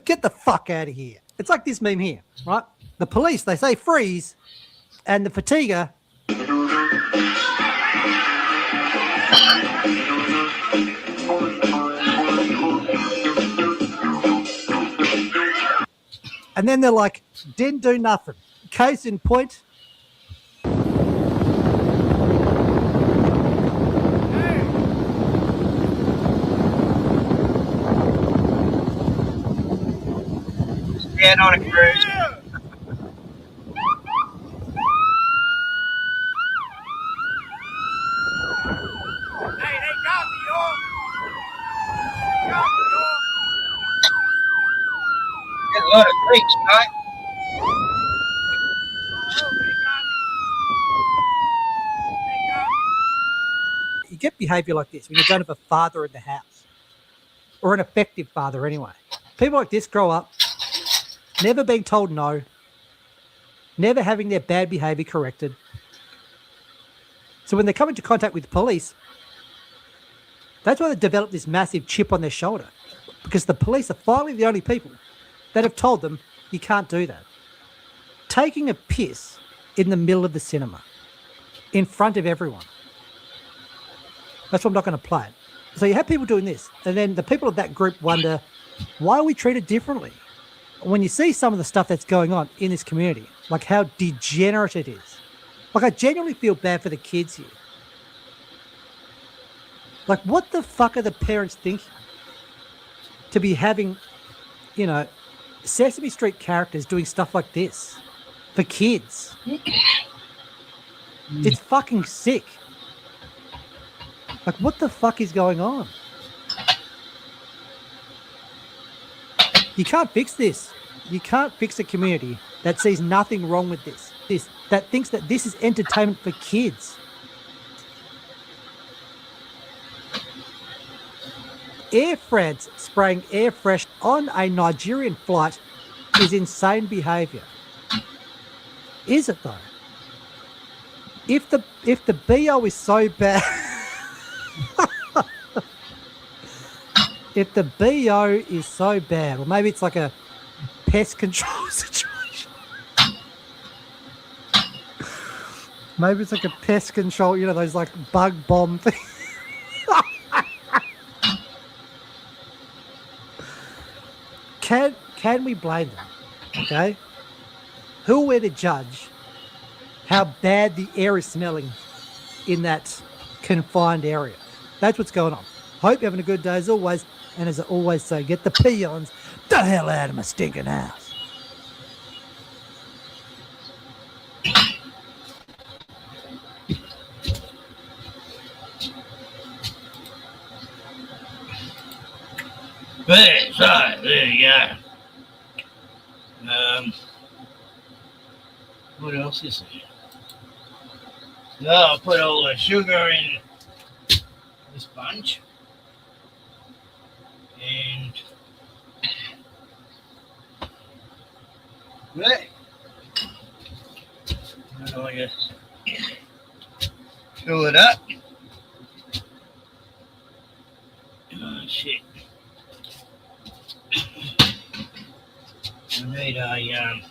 Get the fuck out of here. It's like this meme here, right? The police, they say freeze, and the fatiguer. And then they're like, didn't do nothing. Case in point. Stand on a cruise. Hey, they got me, y'all. Got me, y'all. Get a lot of creeks, right? You get behavior like this when you don't have a father in the house, or an effective father anyway. People like this grow up never being told no, never having their bad behavior corrected. So when they come into contact with the police, that's why they develop this massive chip on their shoulder, because the police are finally the only people that have told them you can't do that. Taking a piss in the middle of the cinema, in front of everyone. That's why I'm not going to play it. So you have people doing this, and then the people of that group wonder, why are we treated differently? When you see some of the stuff that's going on in this community, like how degenerate it is, like I genuinely feel bad for the kids here. Like, what the fuck are the parents thinking? To be having, you know, Sesame Street characters doing stuff like this for kids. It's fucking sick. Like, what the fuck is going on? You can't fix this. You can't fix a community that sees nothing wrong with this. That thinks that this is entertainment for kids. Air France spraying air fresh on a Nigerian flight is insane behaviour. Is it though? If the BO is so bad, if the BO is so bad, or maybe it's like a pest control situation. Maybe it's like a pest control, you know, those like bug bomb things. Can we blame them? Okay. Who are we to judge how bad the air is smelling in that confined area? That's what's going on. Hope you're having a good day as always. And as I always say, get the peons the hell out of my stinking house. There you go. What else is there? No, I'll put all the sugar in the sponge. And right. Now I just fill it up. Oh shit. I made a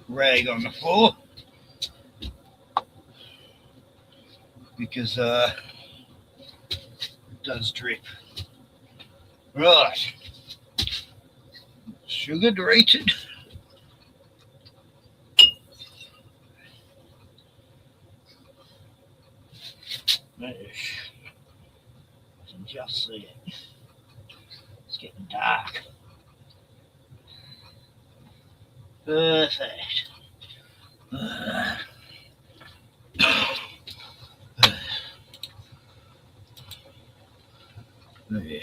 rag on the floor because it does drip. Right. Sugar grated. There. You can just see it. It's getting dark. Perfect. There.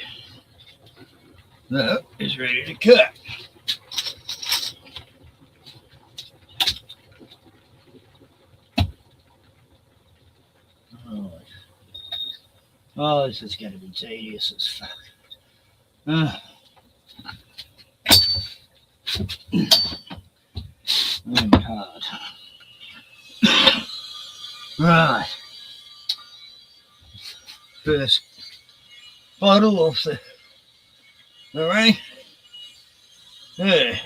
That is ready to cut. Oh, this is going to be tedious as fuck. And hard. Right. First bottle off the rain. There.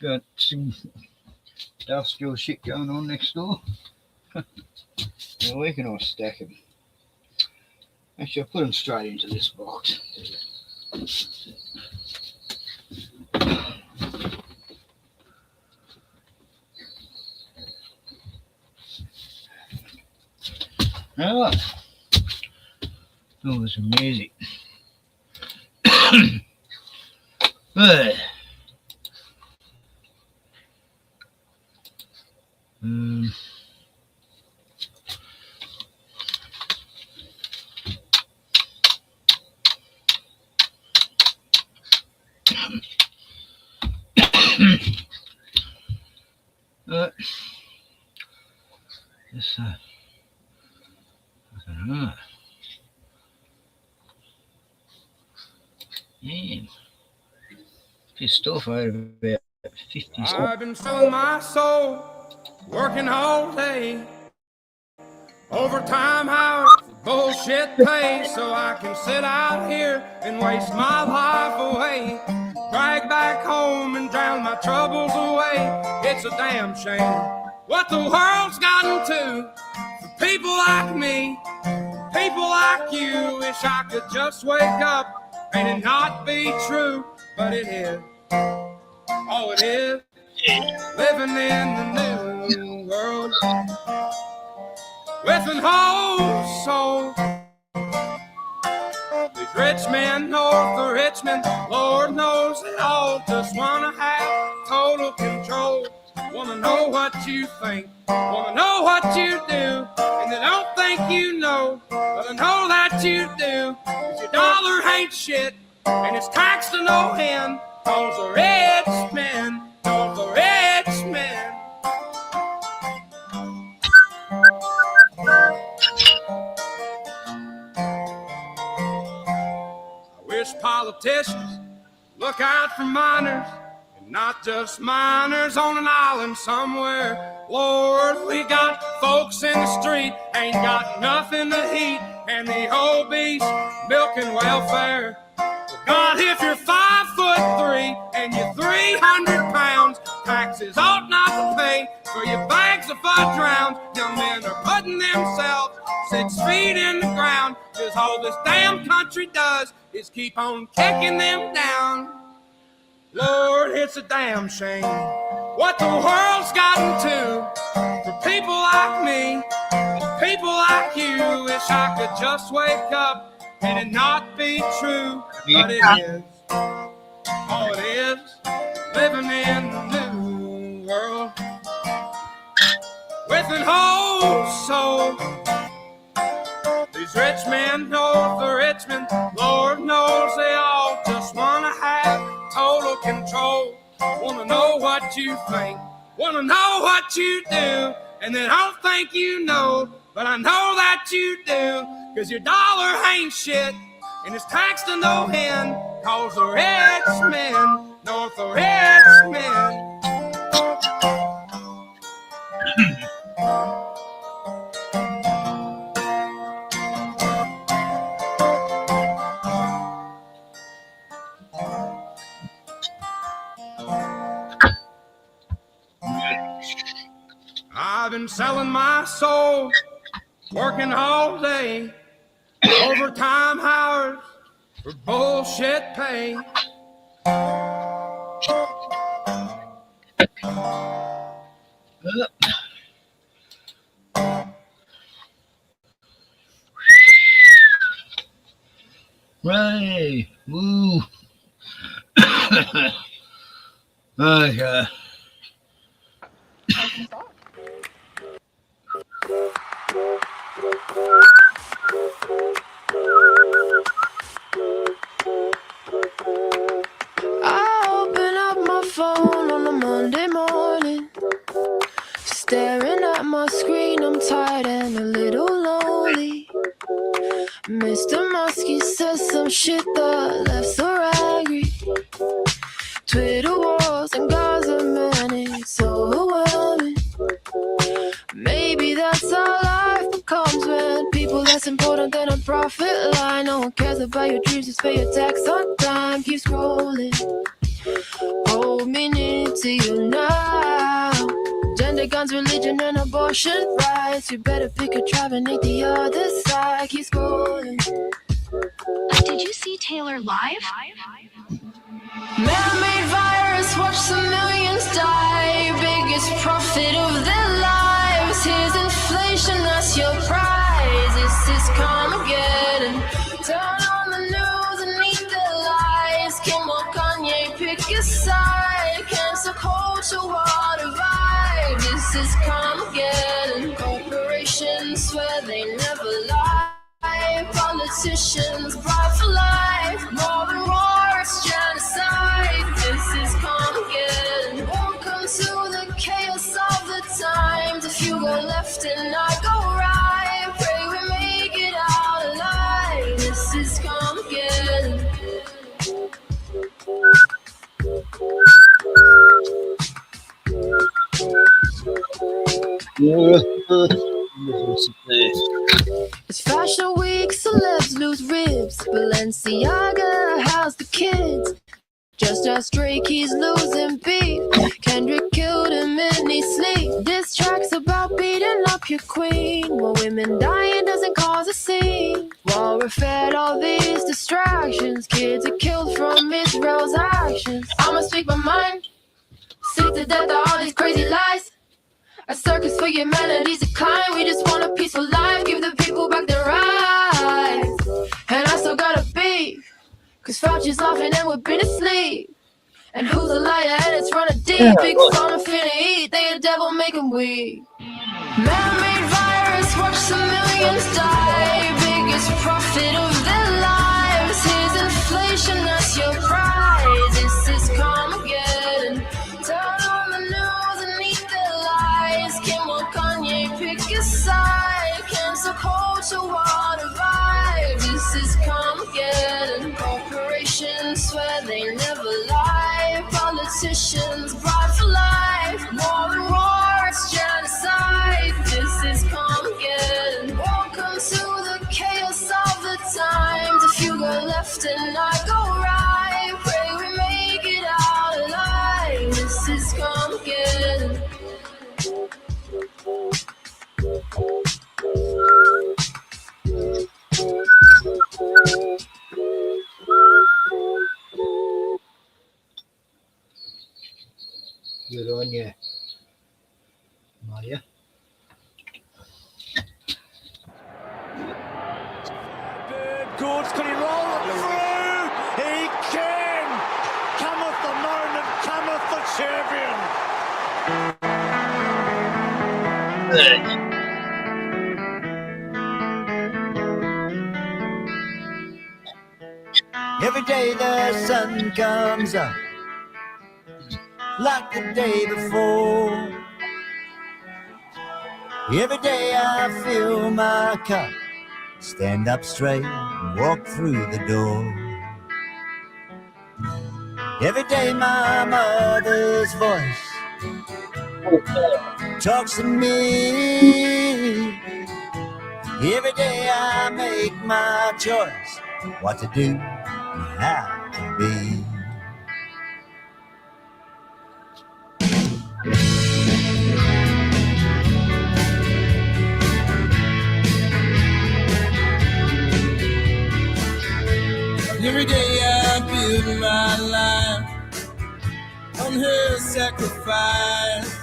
Got some industrial shit going on next door. Where can I stack them? Actually, I'll put them straight into this box. All right. Oh, there's some music. But, this, I don't know. Yeah. Pissed off over about 50 cents. I've been selling my soul, working all day, overtime hours, bullshit pay, so I can sit out here and waste my life away, drag back home and drown my troubles away. It's a damn shame what the world's gotten to for people like me, people like you. Wish I could just wake up and it not be true, but it is. Oh, it is living in the new world with an whole soul. These rich men north of Richmond, Lord knows they all just wanna have total control. Wanna know what you think, wanna know what you do, and they don't think you know, but I know that you do. 'Cause your dollar ain't shit, and it's taxed to no end. Cause the rich men, cause the rich men. I wish politicians look out for miners, and not just miners on an island somewhere. Lord, we got folks in the street, ain't got nothing to eat, and the obese milking welfare. God, if you're 5'3" and you're 300 pounds, taxes ought not to pay for your bags of fudge rounds. Young men are putting themselves 6 feet in the ground, 'cause all this damn country does is keep on kicking them down. Lord, it's a damn shame what the world's gotten to for people like me, people like you. Wish I could just wake up and it not be true, but it is. Oh, it is living in the new world with an whole soul. These rich men north of Richmond, Lord knows they all just wanna have total control. Wanna know what you think, wanna know what you do, and they don't think you know, but I know that you do. 'Cause your dollar ain't shit, and it's taxed to no end. Cause the rich men, north of rich men. I've been selling my soul, working all day, overtime hours for bullshit pay. Right. Woo. Okay. I open up my phone on a Monday morning, staring at my screen. I'm tired and a little lonely. Mr. Muskie says some shit that left so angry. Twitter wars and Gaza, man, it's overwhelming. Maybe that's how life becomes when people less important than a profit line. No one cares about your dreams, just pay your tax on time. Keep scrolling, hold me near to you now. Gender, guns, religion, and abortion rights. You better pick a tribe and ain't the other side. Keep scrolling. Did you see Taylor live? Man-made virus, watch some millions die. Biggest profit of their lives. Here's inflation, that's your prize. This is Carmageddon. Turn on the news and eat the lies. Kim or Kanye, pick a side. Cancel culture, what a vibe. This is Carmageddon. Corporations swear they never lie. Politicians bribe for life. More and war, it's genocide. This is Carmageddon. Welcome to the chaos of the times. If you go left and I go right, pray we make it out alive. This is Carmageddon. It's Fashion Week, celebs lose ribs. Balenciaga, how's the kids? Just as Drake, he's losing beat. Kendrick killed him in his sleep. This track's about beating up your queen. While women dying doesn't cause a scene. While we're fed all these distractions, kids are killed from Israel's actions. I'ma speak my mind, sick to death of all these crazy lies. A circus for humanity's decline. We just want a peaceful life, give the people back their rights. And I still gotta be, cause Fauci's laughing and we've been asleep. And who's a liar and it's running deep. Big pharma finna eat, they a devil make 'em weak. Man-made virus, watch some millions die. Biggest profit of their lives. Here's inflation, that's your prize. This is Carmageddon. Turn on the news and eat the lies. Kim or Kanye, pick a side. Cancel culture, what a vibe. This is Carmageddon. Corporations swear they never lie. Politicians bribe for life. More and war, it's genocide. This is Carmageddon. Welcome to the chaos of the times. If you go left and I go right, pray we make it out alive. This is Carmageddon. Good on you, Maya. Gord's could he roll it through? He can! Cometh the moment, cometh the champion! Every day the sun comes up like the day before. Every day I fill my cup, stand up straight and walk through the door. Every day my mother's voice talks to me. Every day I make my choice, what to do and how to be. put my life on her sacrifice.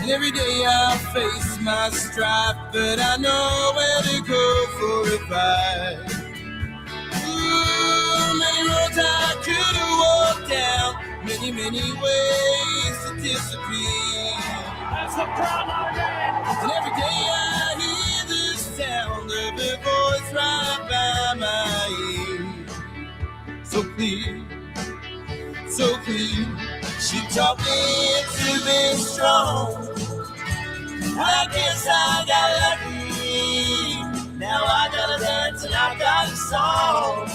And every day I face my strife, but I know where to go for advice. Ooh, many roads I could have walked down, many, many ways to disappear. That's the problem, and every day I hear the sound of her voice right by my ear. So clear, so clear. She taught me to be strong. I guess I got lucky. Now I gotta dance and I got a song.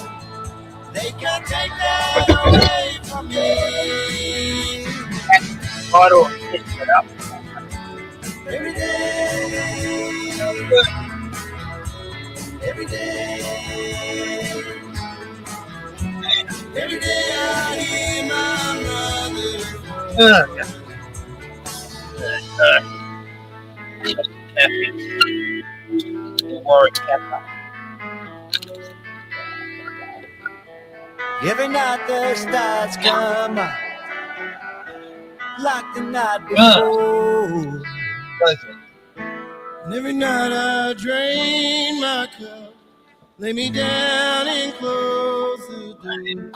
They can't take that away from me. Every day, every day, every day I hear my mother. Every night the stars come out like the night before. And every night I drain my cup, lay me down and close the door.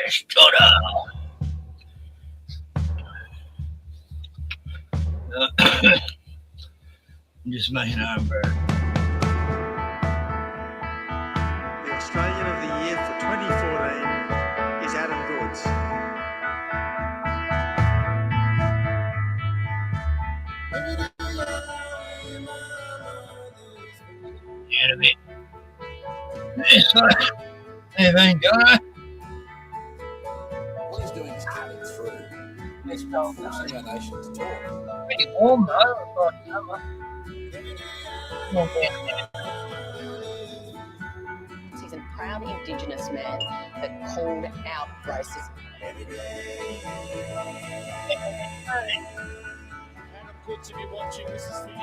Shut up. I'm just making our bird. The Australian of the Year for 2014 is Adam Goods. Enemy. This one. Anything going? What he's doing is cutting through. He's forcing our nation to talk. Pretty warm though. He's a proud Indigenous man that called out racism. Adam, good to be watching. This is for you.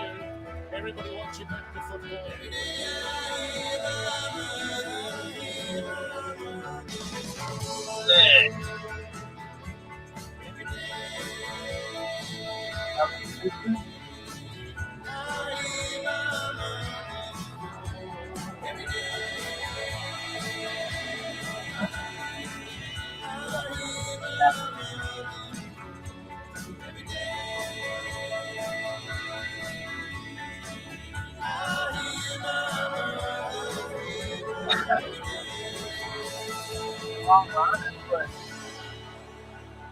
Everybody watching back the football.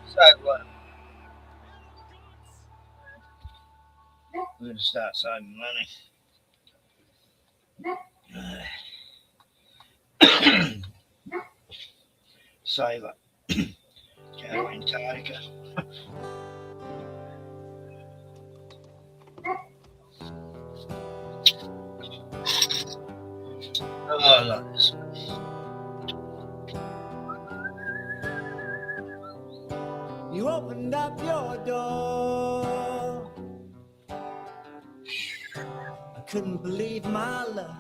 So what? I'm going to start saving money. Saver. Go to Antarctica. Oh, I like this. You opened up your door. I couldn't believe my luck.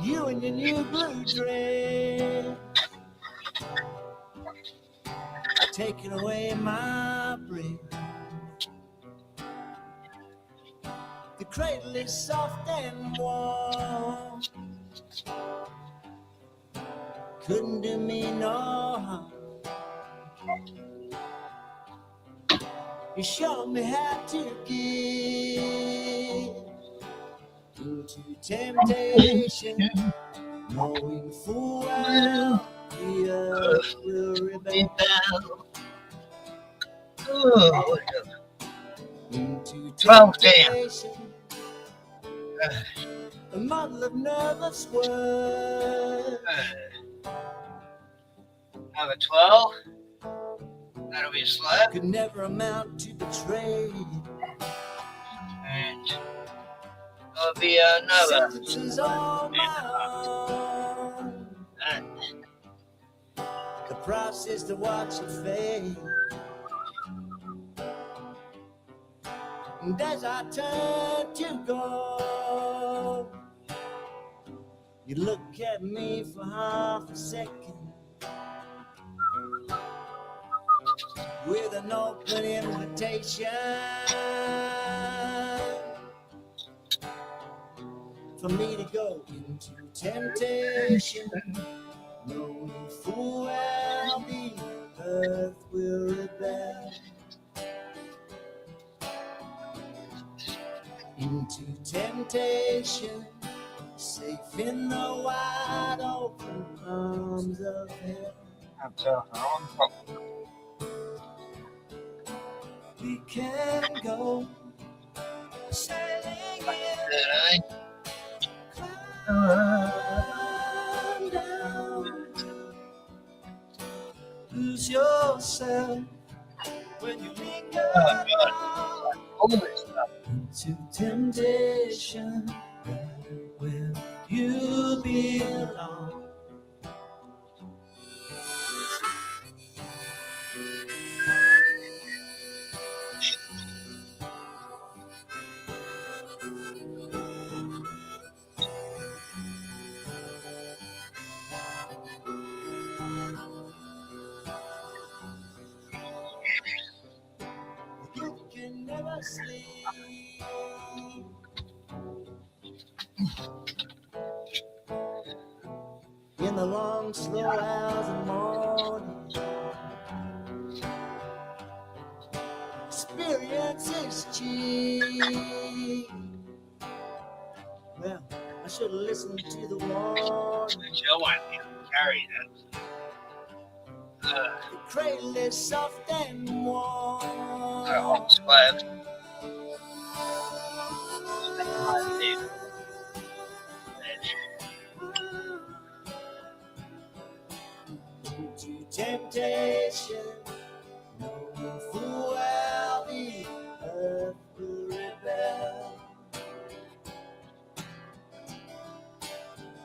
You and your new blue dress, taking away my breath. The cradle is soft and warm. Couldn't do me no harm. You showed me how to give into temptation, knowing full well the earth will rebel. Into temptation, a muddle of nervous words. Number 12. That'll be a slap. Could never amount to betrayal. And there'll be another. Sentences all my own. The price is to watch it fade. And as I turn to go, You look at me for half a second with an open invitation for me to go into temptation, knowing full well the earth will rebel into temptation, safe in the wide open arms of hell. We can go sailing in, climb down, lose yourself when you linger into temptation. Where you belong. You can never sleep. In the long, slow hours of morning, experience is cheap. Well, I should have listened to the warning. Joe, I need to carry that. The cradle is soft and warm. I'm glad. Into temptation, knowing full well the earth will rebel.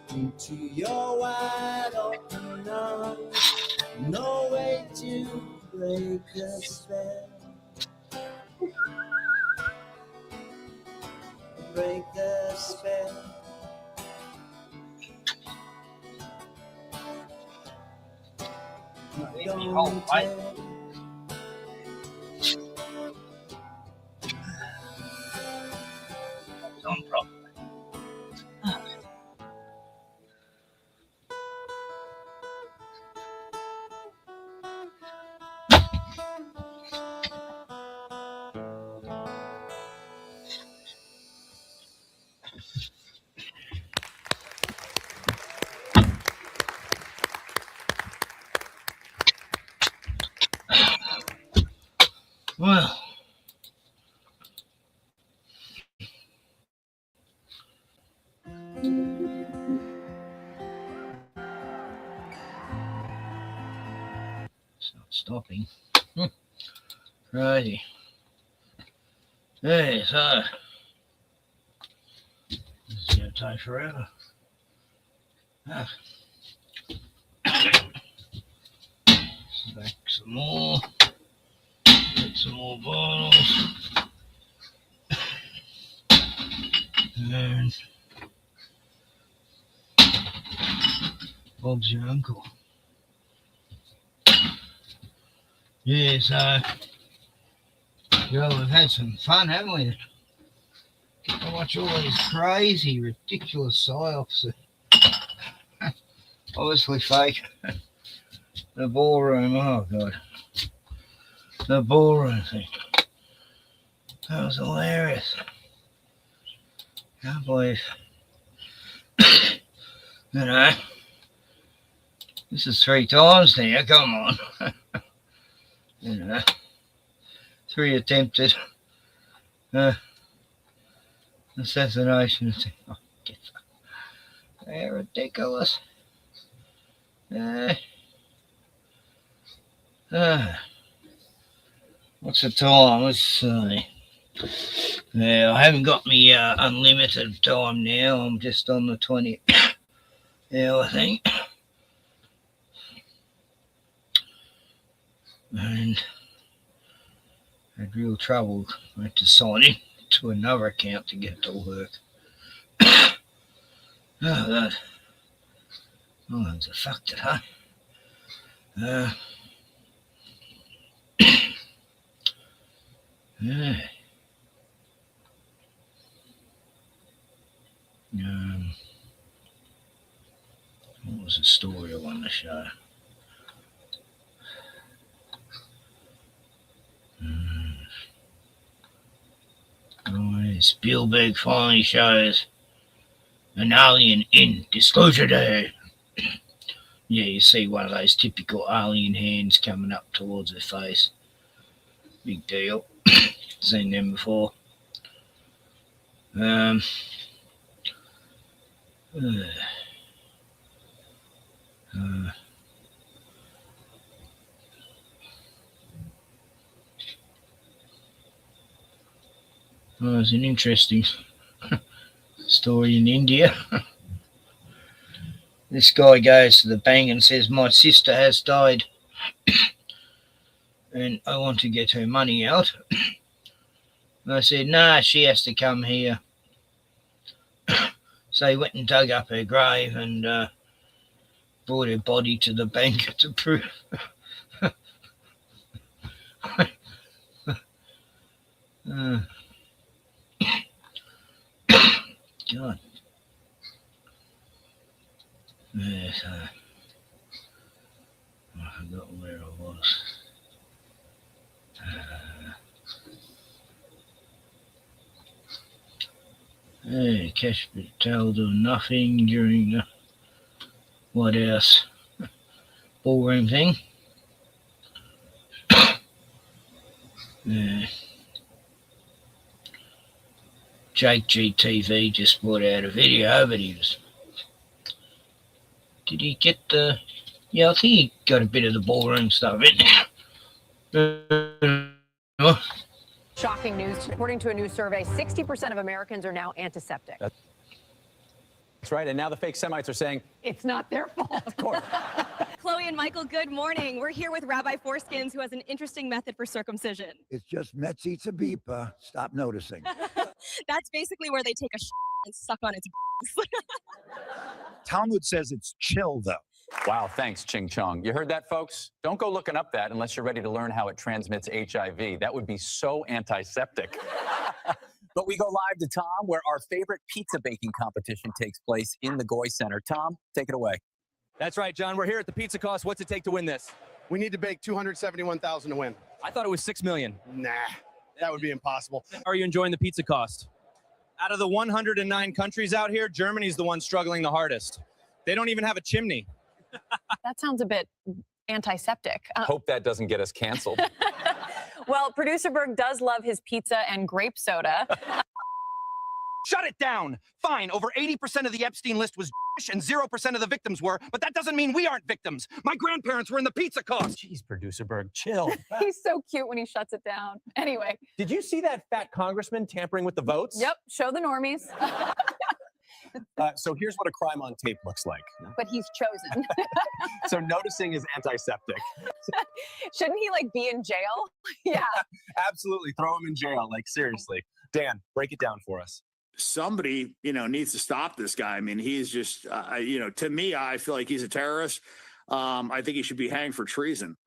Into your wide open arms, no way to break a spell. Break the spell. Don't tell. No problem. Well, it's not stopping. Righty. Hey, so this is going to take forever. Ah. Back some more. Get some more bottles. And Bob's your uncle. Yeah, so we've had some fun, haven't we? Get to watch all these crazy, ridiculous psyops. Obviously fake. The ballroom, oh god. The ballroom thing. That was hilarious. Can't believe. You know, this is 3 times now, come on. You know, 3 attempted assassinations. Oh, they're ridiculous. What's the time? Let's see. Yeah, I haven't got me unlimited time now. I'm just on the 20 hour thing. And had real trouble. I had to sign in to another account to get it to work. Oh, God. Oh, there's a factor, huh? Yeah. What was the story I wanted to show? Oh, Spielberg finally shows an alien in Disclosure Day. Yeah, you see one of those typical alien hands coming up towards her face. Big deal. Seen them before. Well, there's an interesting story in India. This guy goes to the bank and says, my sister has died and I want to get her money out. And I said, nah, she has to come here. So he went and dug up her grave and brought her body to the bank to prove. God. Yes, I forgot where I was. Cash Patel doing nothing during the White House ballroom thing. Jake GTV just brought out a video, but he was. Did he get the? Yeah, I think he got a bit of the ballroom stuff in there. Shocking news. According to a new survey, 60% of Americans are now antiseptic. That's right. And now the fake Semites are saying It's not their fault. Of course. Chloe and Michael, good morning. We're here with Rabbi Foreskins, who has an interesting method for circumcision. It's just Metz eats a beeper. Stop noticing. That's basically where they take a and suck on its Talmud says it's chill, though. Wow, thanks, Ching Chong. You heard that, folks? Don't go looking up that unless you're ready to learn how it transmits HIV. That would be so antiseptic. But we go live to Tom, where our favorite pizza baking competition takes place in the Goy Center. Tom, take it away. That's right, John. We're here at the Pizza Cost. What's it take to win this? We need to bake 271,000 to win. I thought it was 6 million. Nah, that would be impossible. How are you enjoying the Pizza Cost? Out of the 109 countries out here, Germany's the one struggling the hardest. They don't even have a chimney. That sounds a bit antiseptic. Hope that doesn't get us canceled. Well, Producer Berg does love his pizza and grape soda. Shut it down. Fine, over 80% of the Epstein list was and 0% of the victims were, but that doesn't mean we aren't victims. My grandparents were in the Pizza Cost. Jeez, Producer Berg, chill. He's so cute when he shuts it down. Anyway. Did you see that fat congressman tampering with the votes? Yep, show the normies. So here's what a crime on tape looks like. But he's chosen. So noticing is antiseptic. Shouldn't he be in jail? Yeah. Absolutely, throw him in jail, seriously. Dan, break it down for us. Somebody, needs to stop this guy. I mean, he's just, to me, I feel like he's a terrorist. I think he should be hanged for treason.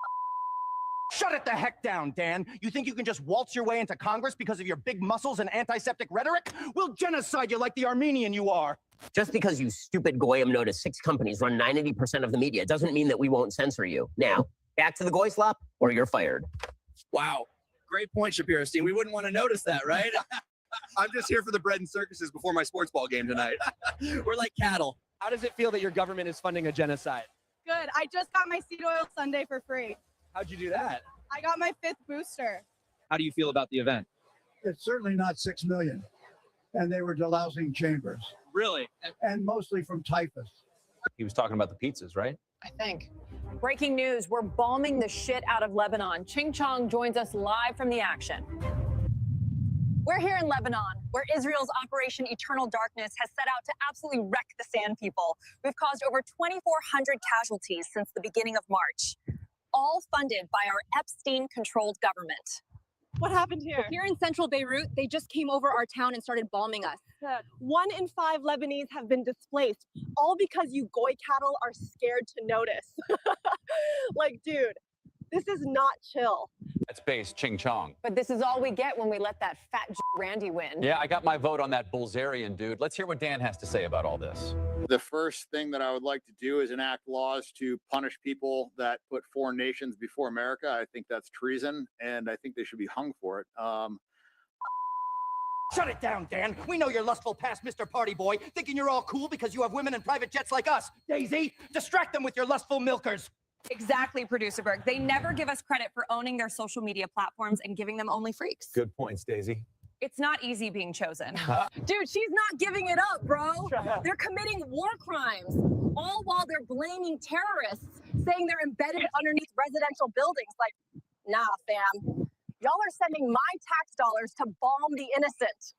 Shut it the heck down, Dan. You think you can just waltz your way into Congress because of your big muscles and antiseptic rhetoric? We'll genocide you like the Armenian you are. Just because you stupid goyim notice 6 companies run 90% of the media doesn't mean that we won't censor you. Now, back to the goy slop, or you're fired. Wow. Great point, Shapiro-Stein. We wouldn't want to notice that, right? I'm just here for the bread and circuses before my sports ball game tonight. We're like cattle. How does it feel that your government is funding a genocide? Good. I just got my seed oil sundae for free. How'd you do that? I got my 5th booster. How do you feel about the event? It's certainly not 6 million. And they were delousing chambers. Really? And mostly from typhus. He was talking about the pizzas, right? I think. Breaking news, we're bombing the shit out of Lebanon. Ching Chong joins us live from the action. We're here in Lebanon, where Israel's Operation Eternal Darkness has set out to absolutely wreck the Sand People. We've caused over 2,400 casualties since the beginning of March, all funded by our Epstein-controlled government. What happened here? Here in central Beirut, they just came over our town and started bombing us. 1 in 5 Lebanese have been displaced, all because you goy cattle are scared to notice. Like, dude, this is not chill. That's base, Ching Chong. But this is all we get when we let that fat Randy win. Yeah, I got my vote on that Bulgarian dude. Let's hear what Dan has to say about all this. The first thing that I would like to do is enact laws to punish people that put foreign nations before America. I think that's treason, and I think they should be hung for it. Shut it down, Dan. We know you're lustful past Mr. Party Boy, thinking you're all cool because you have women in private jets like us. Daisy, distract them with your lustful milkers. Exactly, Producer Berg. They never give us credit for owning their social media platforms and giving them only freaks. Good points, Daisy. It's not easy being chosen. Dude, she's not giving it up, bro. They're committing war crimes, all while they're blaming terrorists, saying they're embedded underneath residential buildings. Like, nah, fam. Y'all are sending my tax dollars to bomb the innocent.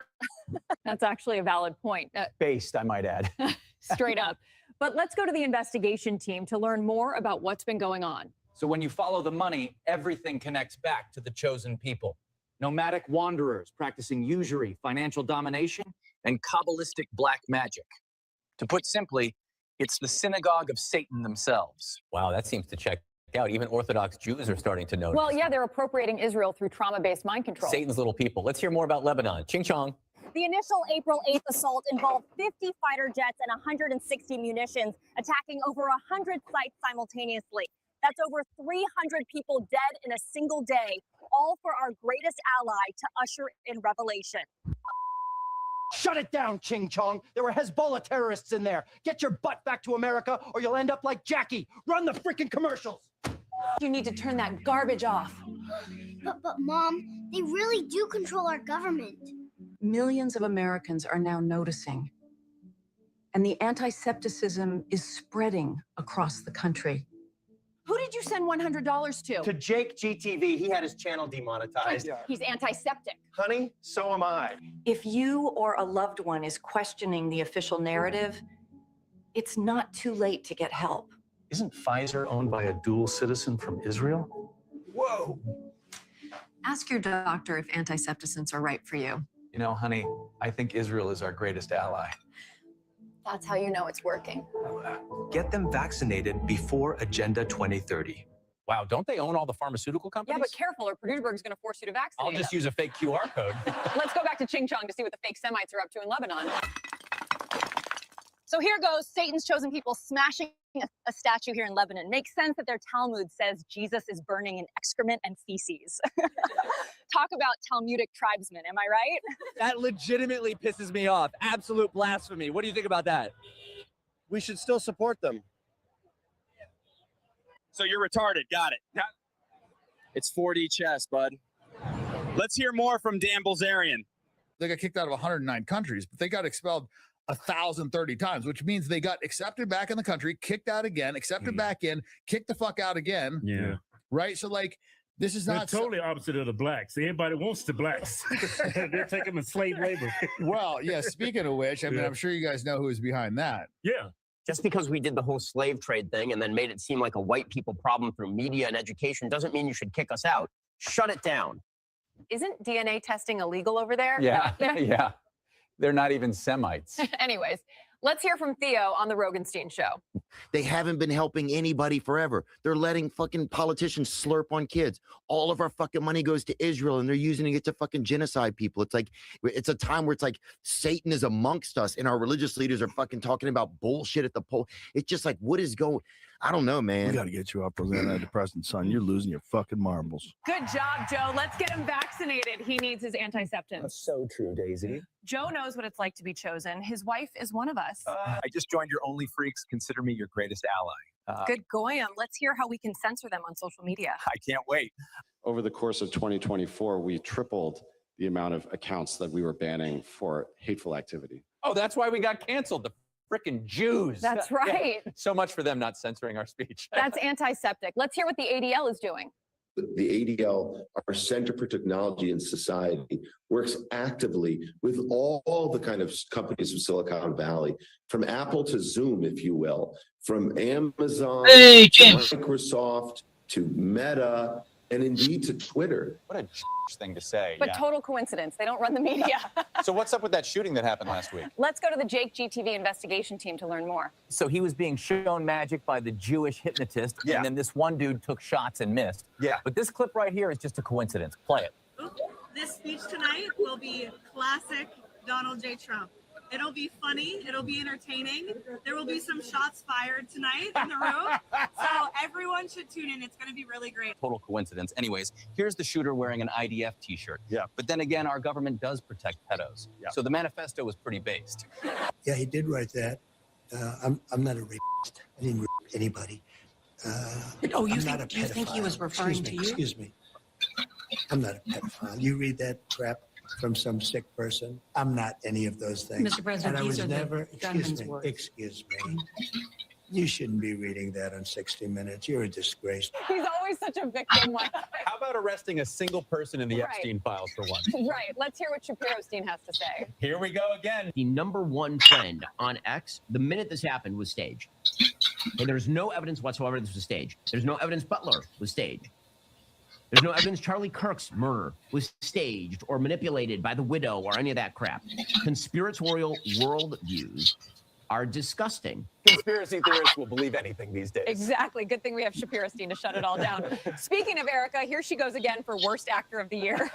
That's actually a valid point. Based, I might add. Straight up. But let's go to the investigation team to learn more about what's been going on. So when you follow the money, everything connects back to the chosen people. Nomadic wanderers practicing usury, financial domination, and Kabbalistic black magic. To put simply, it's the synagogue of Satan themselves. Wow, that seems to check out. Even Orthodox Jews are starting to notice. Well, yeah, they're appropriating Israel through trauma-based mind control. Satan's little people. Let's hear more about Lebanon. Ching Chong. The initial April 8th assault involved 50 fighter jets and 160 munitions, attacking over 100 sites simultaneously. That's over 300 people dead in a single day, all for our greatest ally to usher in revelation. Shut it down, Ching Chong. There were Hezbollah terrorists in there. Get your butt back to America or you'll end up like Jackie. Run the freaking commercials. You need to turn that garbage off. But Mom, they really do control our government. Millions of Americans are now noticing, and the anti-Septicism is spreading across the country. Who did you send $100 to? To Jake GTV. He had his channel demonetized. He's anti-septic. Honey, so am I. If you or a loved one is questioning the official narrative, it's not too late to get help. Isn't Pfizer owned by a dual citizen from Israel? Whoa. Ask your doctor if antisepticants are right for you. You know, honey, I think Israel is our greatest ally. That's how you know it's working. Get them vaccinated before Agenda 2030. Wow, don't they own all the pharmaceutical companies? Yeah, but careful, or Producer Berg's going to force you to vaccinate I'll just them. use a fake QR code. Let's go back to Ching Chong to see what the fake Semites are up to in Lebanon. So here goes Satan's chosen people smashing a statue here in Lebanon. Makes sense that their Talmud says Jesus is burning in excrement and feces. Talk about Talmudic tribesmen, am I right? That legitimately pisses me off. Absolute blasphemy. What do you think about that? We should still support them. So you're retarded. Got it. It's 4D chess, bud. Let's hear more from Dan Bilzerian. They got kicked out of 109 countries, but they got expelled 1,030 times, which means they got accepted back in the country, kicked out again, accepted back in, kicked the fuck out again. Yeah. Right. So like, this is not totally opposite of the blacks. Everybody wants the blacks. They're taking them as slave labor. Well, yeah. Speaking of which, I mean, I'm sure you guys know who is behind that. Yeah. Just because we did the whole slave trade thing and then made it seem like a white people problem through media and education doesn't mean you should kick us out. Shut it down. Isn't DNA testing illegal over there? Yeah, yeah. They're not even Semites. Anyways, let's hear from Theo on the Rogenstein Show. They haven't been helping anybody forever. They're letting fucking politicians slurp on kids. All of our fucking money goes to Israel and they're using it to fucking genocide people. It's like, it's a time where it's like Satan is amongst us and our religious leaders are fucking talking about bullshit at the poll. It's just like, what is going, I don't know, man. We got to get you off those antidepressants, son. You're losing your fucking marbles. Good job, Joe. Let's get him vaccinated. He needs his antiseptic. That's so true, Daisy. Joe knows what it's like to be chosen. His wife is one of us. I just joined your Only Freaks. Consider me your greatest ally. Good goyim. Let's hear how we can censor them on social media. I can't wait. Over the course of 2024, we tripled the amount of accounts that we were banning for hateful activity. Oh, that's why we got canceled. The frickin' Jews. That's right. Yeah. So much for them not censoring our speech. That's antiseptic. Let's hear what the ADL is doing. The ADL, our Center for Technology and Society, works actively with all the kind of companies of Silicon Valley, from Apple to Zoom, if you will, from Amazon, to Microsoft, to Meta, and indeed to Twitter. What a thing to say. But total coincidence. They don't run the media. So what's up with that shooting that happened last week? Let's go to the Jake GTV investigation team to learn more. So he was being shown magic by the Jewish hypnotist, and then this one dude took shots and missed. Yeah. But this clip right here is just a coincidence. Play it. This speech tonight will be classic Donald J. Trump. It'll be funny. It'll be entertaining. There will be some shots fired tonight in the room. So everyone should tune in. It's going to be really great. Total coincidence. Anyways, here's the shooter wearing an IDF t-shirt. Yeah. But then again, our government does protect pedos. Yeah. So the manifesto was pretty based. Yeah, he did write that. I'm not a rapist. I didn't rape anybody. Oh, you I'm think, not a do you think he was pedophile. referring to you? Excuse me. I'm not a pedophile. You read that crap from some sick person. I'm not any of those things. Mr. President, and I these was are the never. gunman's words. Excuse me. You shouldn't be reading that on 60 Minutes. You're a disgrace. He's always such a victim. How about arresting a single person in the Right. Epstein files for once? Right. Let's hear what Shapiro-Stein has to say. Here we go again. The #1 trend on X, the minute this happened, was staged. And there's no evidence whatsoever this was staged. There's no evidence Butler was staged. There's no evidence Charlie Kirk's murder was staged or manipulated by the widow or any of that crap. Conspiratorial worldviews are disgusting. Conspiracy theorists will believe anything these days. Exactly. Good thing we have Shapiro-Stein to shut it all down. Speaking of Erica, here she goes again for Worst Actor of the Year.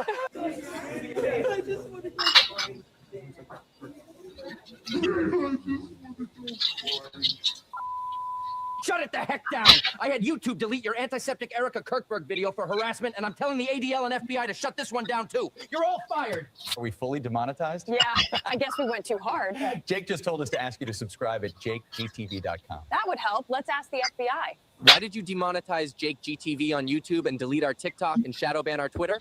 Shut it the heck down! I had YouTube delete your antiseptic Erica Kirkberg video for harassment, and I'm telling the ADL and FBI to shut this one down too. You're all fired. Are we fully demonetized? Yeah, I guess we went too hard. Jake just told us to ask you to subscribe at jakegtv.com. That would help. Let's ask the FBI. Why did you demonetize Jake GTV on YouTube and delete our TikTok and shadow ban our Twitter?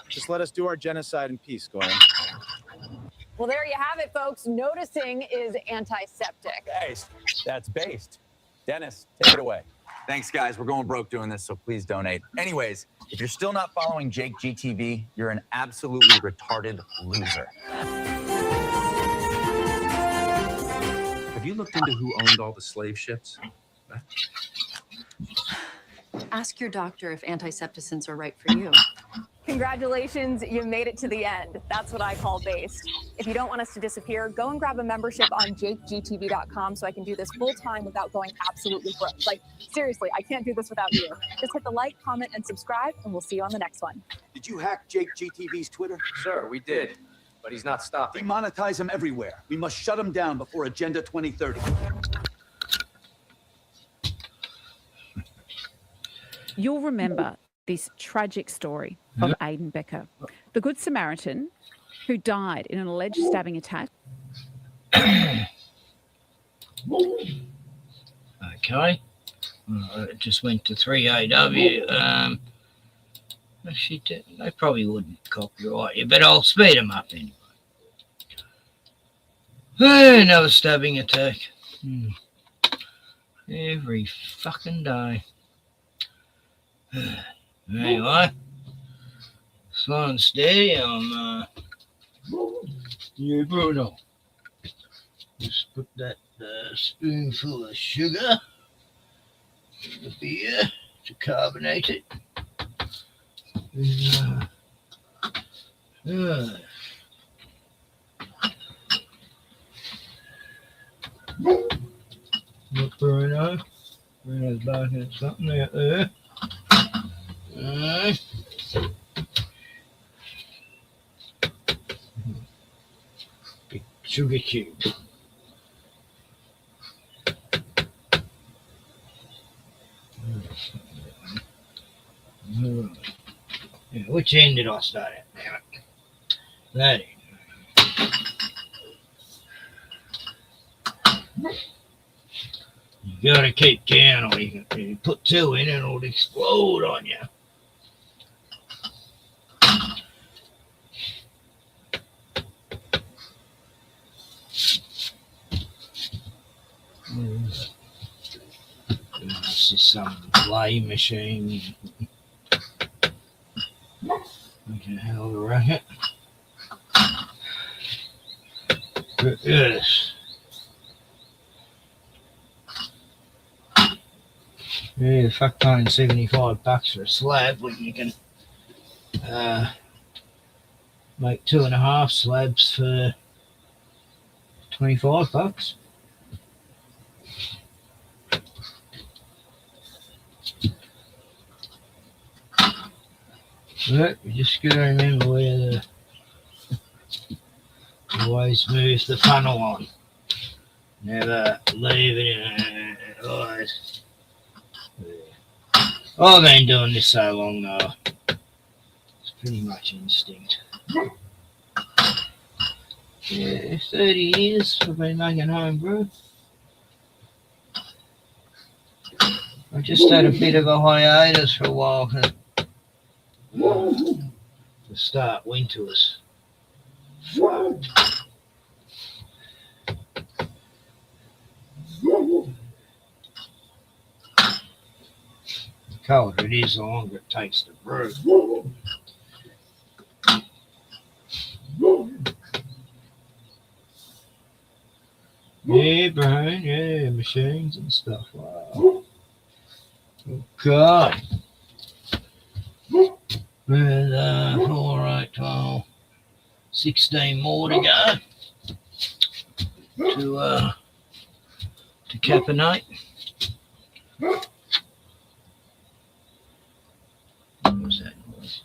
Just let us do our genocide in peace, Glenn. Well, there you have it, folks. Noticing is antiseptic. Based. That's based. Dennis, take it away. Thanks, guys. We're going broke doing this, so please donate. Anyways, if you're still not following Jake GTV, you're an absolutely retarded loser. Have you looked into who owned all the slave ships? Ask your doctor if antisepticants are right for you. Congratulations, you made it to the end. That's what I call based. If you don't want us to disappear, go and grab a membership on jakegtv.com so I can do this full time without going absolutely broke. Like, seriously, I can't do this without you. Just hit the like, comment, and subscribe, and we'll see you on the next one. Did you hack Jake GTV's Twitter? Sure, we did. But he's not stopping. Demonetize him everywhere. We must shut him down before Agenda 2030. You'll remember this tragic story of Aidan Becker, the Good Samaritan who died in an alleged stabbing attack. Okay. It just went to 3AW. Actually, they probably wouldn't copyright you, but I'll speed them up anyway. Another stabbing attack. Every fucking day. Anyway, slow and steady. Yeah, Bruno. Just put that spoonful of sugar in the beer to carbonate it. Look, Bruno. Bruno's barking at something out there. Big sugar cube. Yeah, which end did I start at? Damn it. That end. You gotta keep count, or you can put two in and it'll explode on you. This is some play machine. Make a hell of a racket. Yes. Yeah, fuck paying $75 for a slab when you can make 2.5 slabs for $25. But you just gotta remember where the always move the funnel on. Never leave it in. Always. I've been doing this so long now. It's pretty much instinct. Yeah, 30 years I've been making home brew. I just had a bit of a hiatus for a while to start winters. The colder it is, the longer it takes to brew. Yeah, Brian, yeah, machines and stuff. Wow. Okay. With 4, 8, 12, 16 more to go to caponate. What was that noise?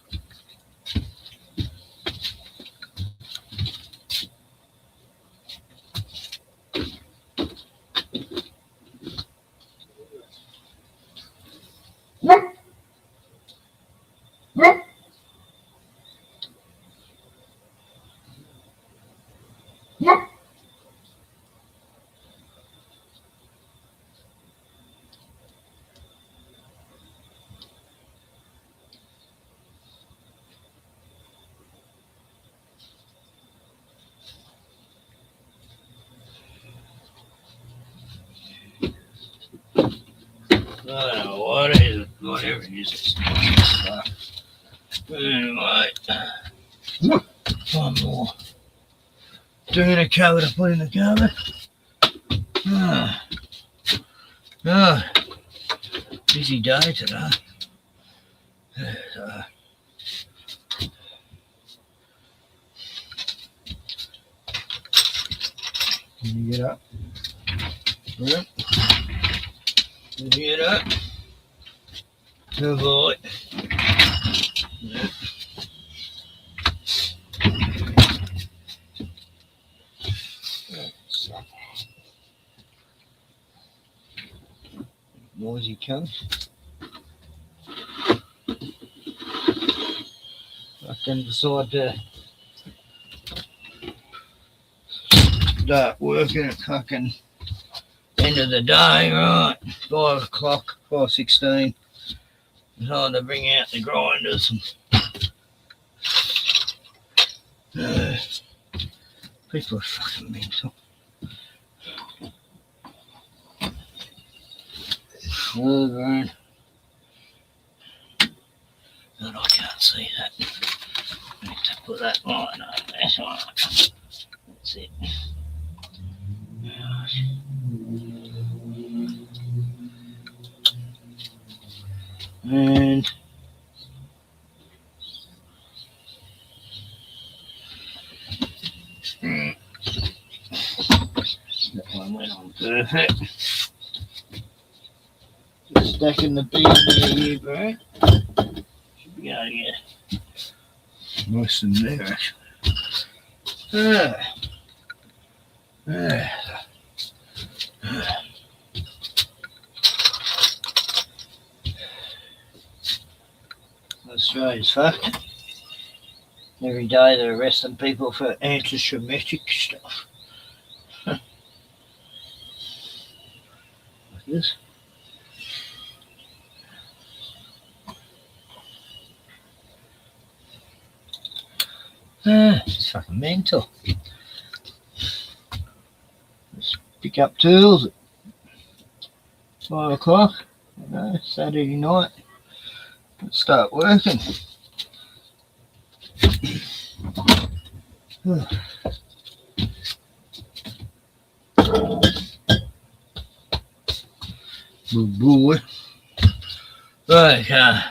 I don't know what it is, whatever it is, it's stuff. Anyway, one more. Doing a cover to put in the cover. Busy day today. Can you get up? Yep. Can you get up? Good boy. Yep. Noisy cunt. I can decide to start working at fucking end of the day, right? 5 o'clock, 5:16. Time to bring out the grinders. People are fucking mental. Over. But I can't see that. I need to put that line over there. That's it. And that one went on perfect. Just stacking the beer here, bro. Should be going here. Nice and there, actually. Australia's fucked. Every day they're arresting people for anti-Semitic stuff. Like this. It's fucking mental. Just pick up tools at 5 o'clock, Saturday night. Let's start working. Good boy. Right,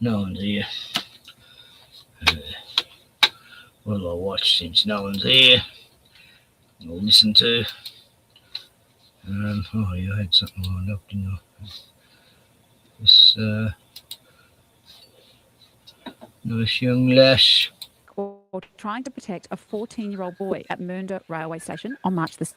no one's here. What'll I watch since no one's here? Or listen to? Oh yeah, I had something lined up, didn't I? This nice young lass. Or trying to protect a 14-year-old boy at Mernda railway station on March the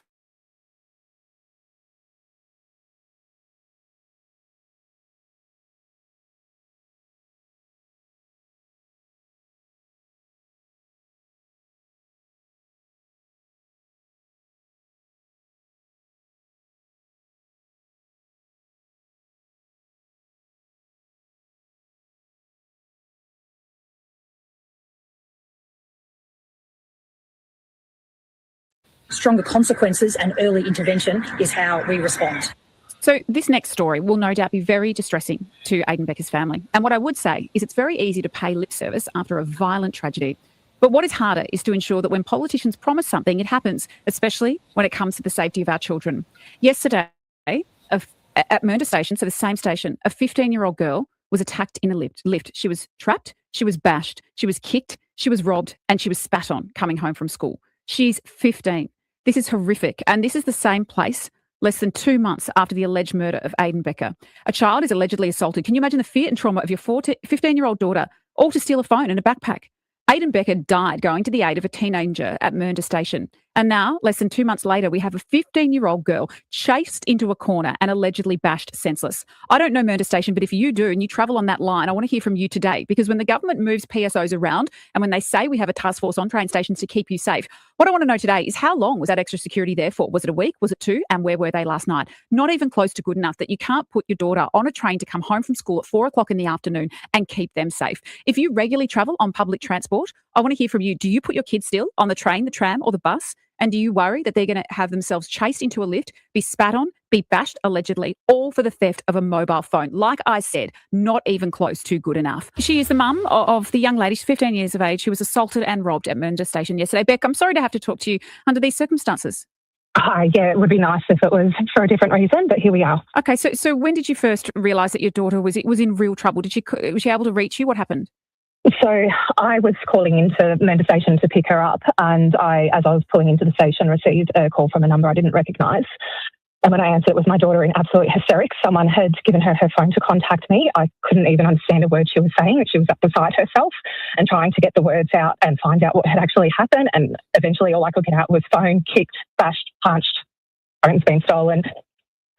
Stronger consequences and early intervention is how we respond. So this next story will no doubt be very distressing to Aiden Becker's family. And what I would say is it's very easy to pay lip service after a violent tragedy. But what is harder is to ensure that when politicians promise something, it happens, especially when it comes to the safety of our children. Yesterday, at Mernda Station, so the same station, a 15-year-old girl was attacked in a lift. She was trapped, she was bashed, she was kicked, she was robbed, and she was spat on coming home from school. She's 15. This is horrific. And this is the same place less than 2 months after the alleged murder of Aiden Becker. A child is allegedly assaulted. Can you imagine the fear and trauma of your 15-year-old daughter, all to steal a phone and a backpack? Aiden Becker died going to the aid of a teenager at Mernda Station. And now, less than 2 months later, we have a 15-year-old girl chased into a corner and allegedly bashed senseless. I don't know Mernda Station, but if you do and you travel on that line, I want to hear from you today, because when the government moves PSOs around and when they say we have a task force on train stations to keep you safe, what I want to know today is how long was that extra security there for? Was it a week? Was it 2? And where were they last night? Not even close to good enough that you can't put your daughter on a train to come home from school at 4 o'clock in the afternoon and keep them safe. If you regularly travel on public transport, I want to hear from you. Do you put your kids still on the train, the tram, or the bus? And do you worry that they're going to have themselves chased into a lift, be spat on, be bashed, allegedly, all for the theft of a mobile phone? Like I said, not even close to good enough. She is the mum of the young lady, she's 15 years of age, who was assaulted and robbed at Mernda Station yesterday. Beck, I'm sorry to have to talk to you under these circumstances. Hi, yeah, it would be nice if it was for a different reason, but here we are. Okay, so when did you first realise that your daughter was in real trouble? Was she able to reach you? What happened? So I was calling into Mernda Station to pick her up, and as I was pulling into the station, received a call from a number I didn't recognise. And when I answered, it was my daughter in absolute hysterics. Someone had given her phone to contact me. I couldn't even understand a word she was saying. She was up beside herself and trying to get the words out and find out what had actually happened. And eventually all I could get out was phone kicked, bashed, punched, phone's been stolen.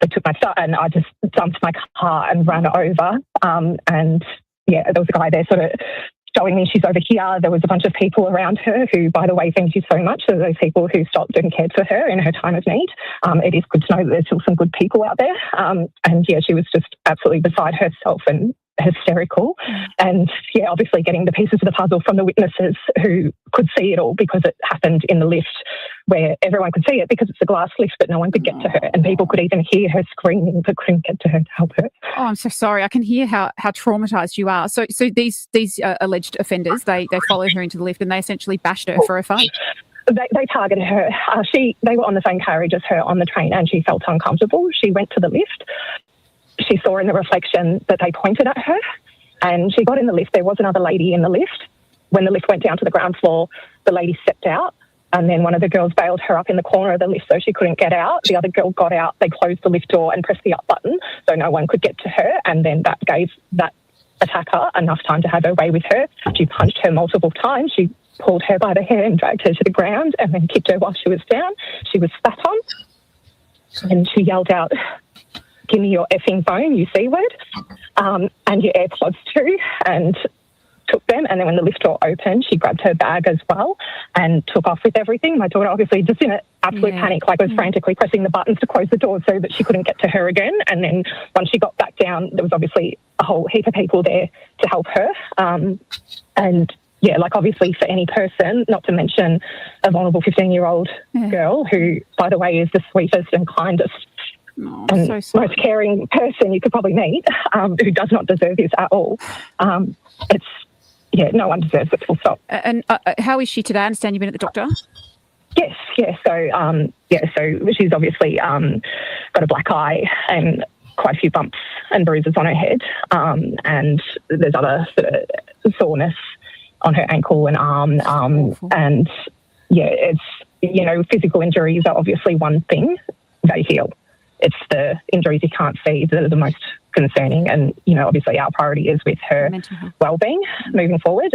They took my stuff and I just dumped my car and ran over. And yeah, there was a guy there sort of showing me she's over here. There was a bunch of people around her who, by the way, thank you so much to those people who stopped and cared for her in her time of need. It is good to know that there's still some good people out there. And yeah, she was just absolutely beside herself and hysterical. And yeah, obviously getting the pieces of the puzzle from the witnesses who could see it all, because it happened in the lift where everyone could see it because it's a glass lift, but no one could get to her. And people could even hear her screaming but couldn't get to her to help her. Oh, I'm so sorry. I can hear how traumatised you are. So these alleged offenders, they followed her into the lift and they essentially bashed her for her phone. They targeted her. They were on the same carriage as her on the train and she felt uncomfortable. She went to the lift. She saw in the reflection that they pointed at her and she got in the lift. There was another lady in the lift. When the lift went down to the ground floor, the lady stepped out and then one of the girls bailed her up in the corner of the lift so she couldn't get out. The other girl got out. They closed the lift door and pressed the up button so no one could get to her, and then that gave that attacker enough time to have her way with her. She punched her multiple times. She pulled her by the hair and dragged her to the ground and then kicked her while she was down. She was spat on and she yelled out, "Give me your effing phone, you C word, and your AirPods too," and took them. And then when the lift door opened, she grabbed her bag as well and took off with everything. My daughter obviously just in an absolute panic, like was frantically pressing the buttons to close the door so that she couldn't get to her again. And then once she got back down, there was obviously a whole heap of people there to help her. And yeah, like obviously for any person, not to mention a vulnerable 15-year-old girl who, by the way, is the sweetest and kindest and most caring person you could probably meet, who does not deserve this at all. No one deserves it, full stop. And how is she today? I understand you've been at the doctor? Yes. So she's obviously got a black eye and quite a few bumps and bruises on her head, and there's other sort of soreness on her ankle and arm, and yeah, it's, you know, physical injuries are obviously one thing, they heal. It's the injuries you can't see that are the most concerning, and, you know, obviously our priority is with her well-being moving forward.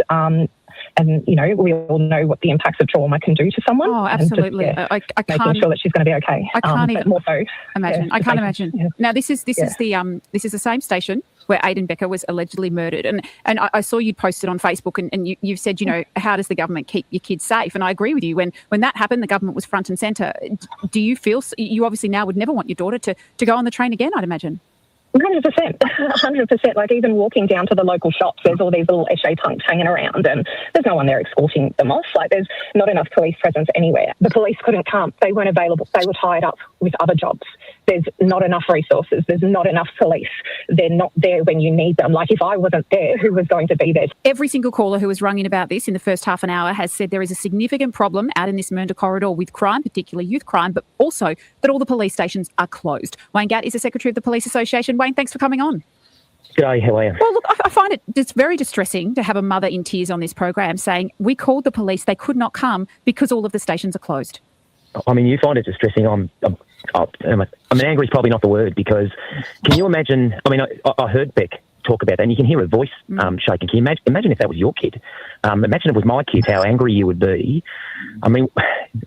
And, you know, we all know what the impacts of trauma can do to someone. Oh, absolutely. And just, I can't, making sure that she's going to be okay. I can't even but more so imagine. yeah, I can't making- imagine. Now, this is the same station where Aidan Becker was allegedly murdered, and I saw you posted on Facebook, and you've said, you know, how does the government keep your kids safe? And I agree with you. When that happened, the government was front and centre. Do you feel you obviously now would never want your daughter to go on the train again? I'd imagine. 100%, 100%. Like, even walking down to the local shops, there's all these little echet punks hanging around, and there's no one there escorting them off. Like, there's not enough police presence anywhere. The police couldn't come. They weren't available. They were tied up with other jobs. There's not enough resources. There's not enough police. They're not there when you need them. Like, if I wasn't there, who was going to be there? Every single caller who has rung in about this in the first half an hour has said there is a significant problem out in this Mernda corridor with crime, particularly youth crime, but also that all the police stations are closed. Wayne Gatt is the Secretary of the Police Association. Wayne, thanks for coming on. G'day, how are you? Well, look, I find it just very distressing to have a mother in tears on this program saying, we called the police, they could not come because all of the stations are closed. I mean, you find it distressing. I mean, angry is probably not the word, because can you imagine? I mean, I heard Beck talk about that, and you can hear her voice shaking. Can you imagine if that was your kid? Imagine if it was my kid, how angry you would be. I mean,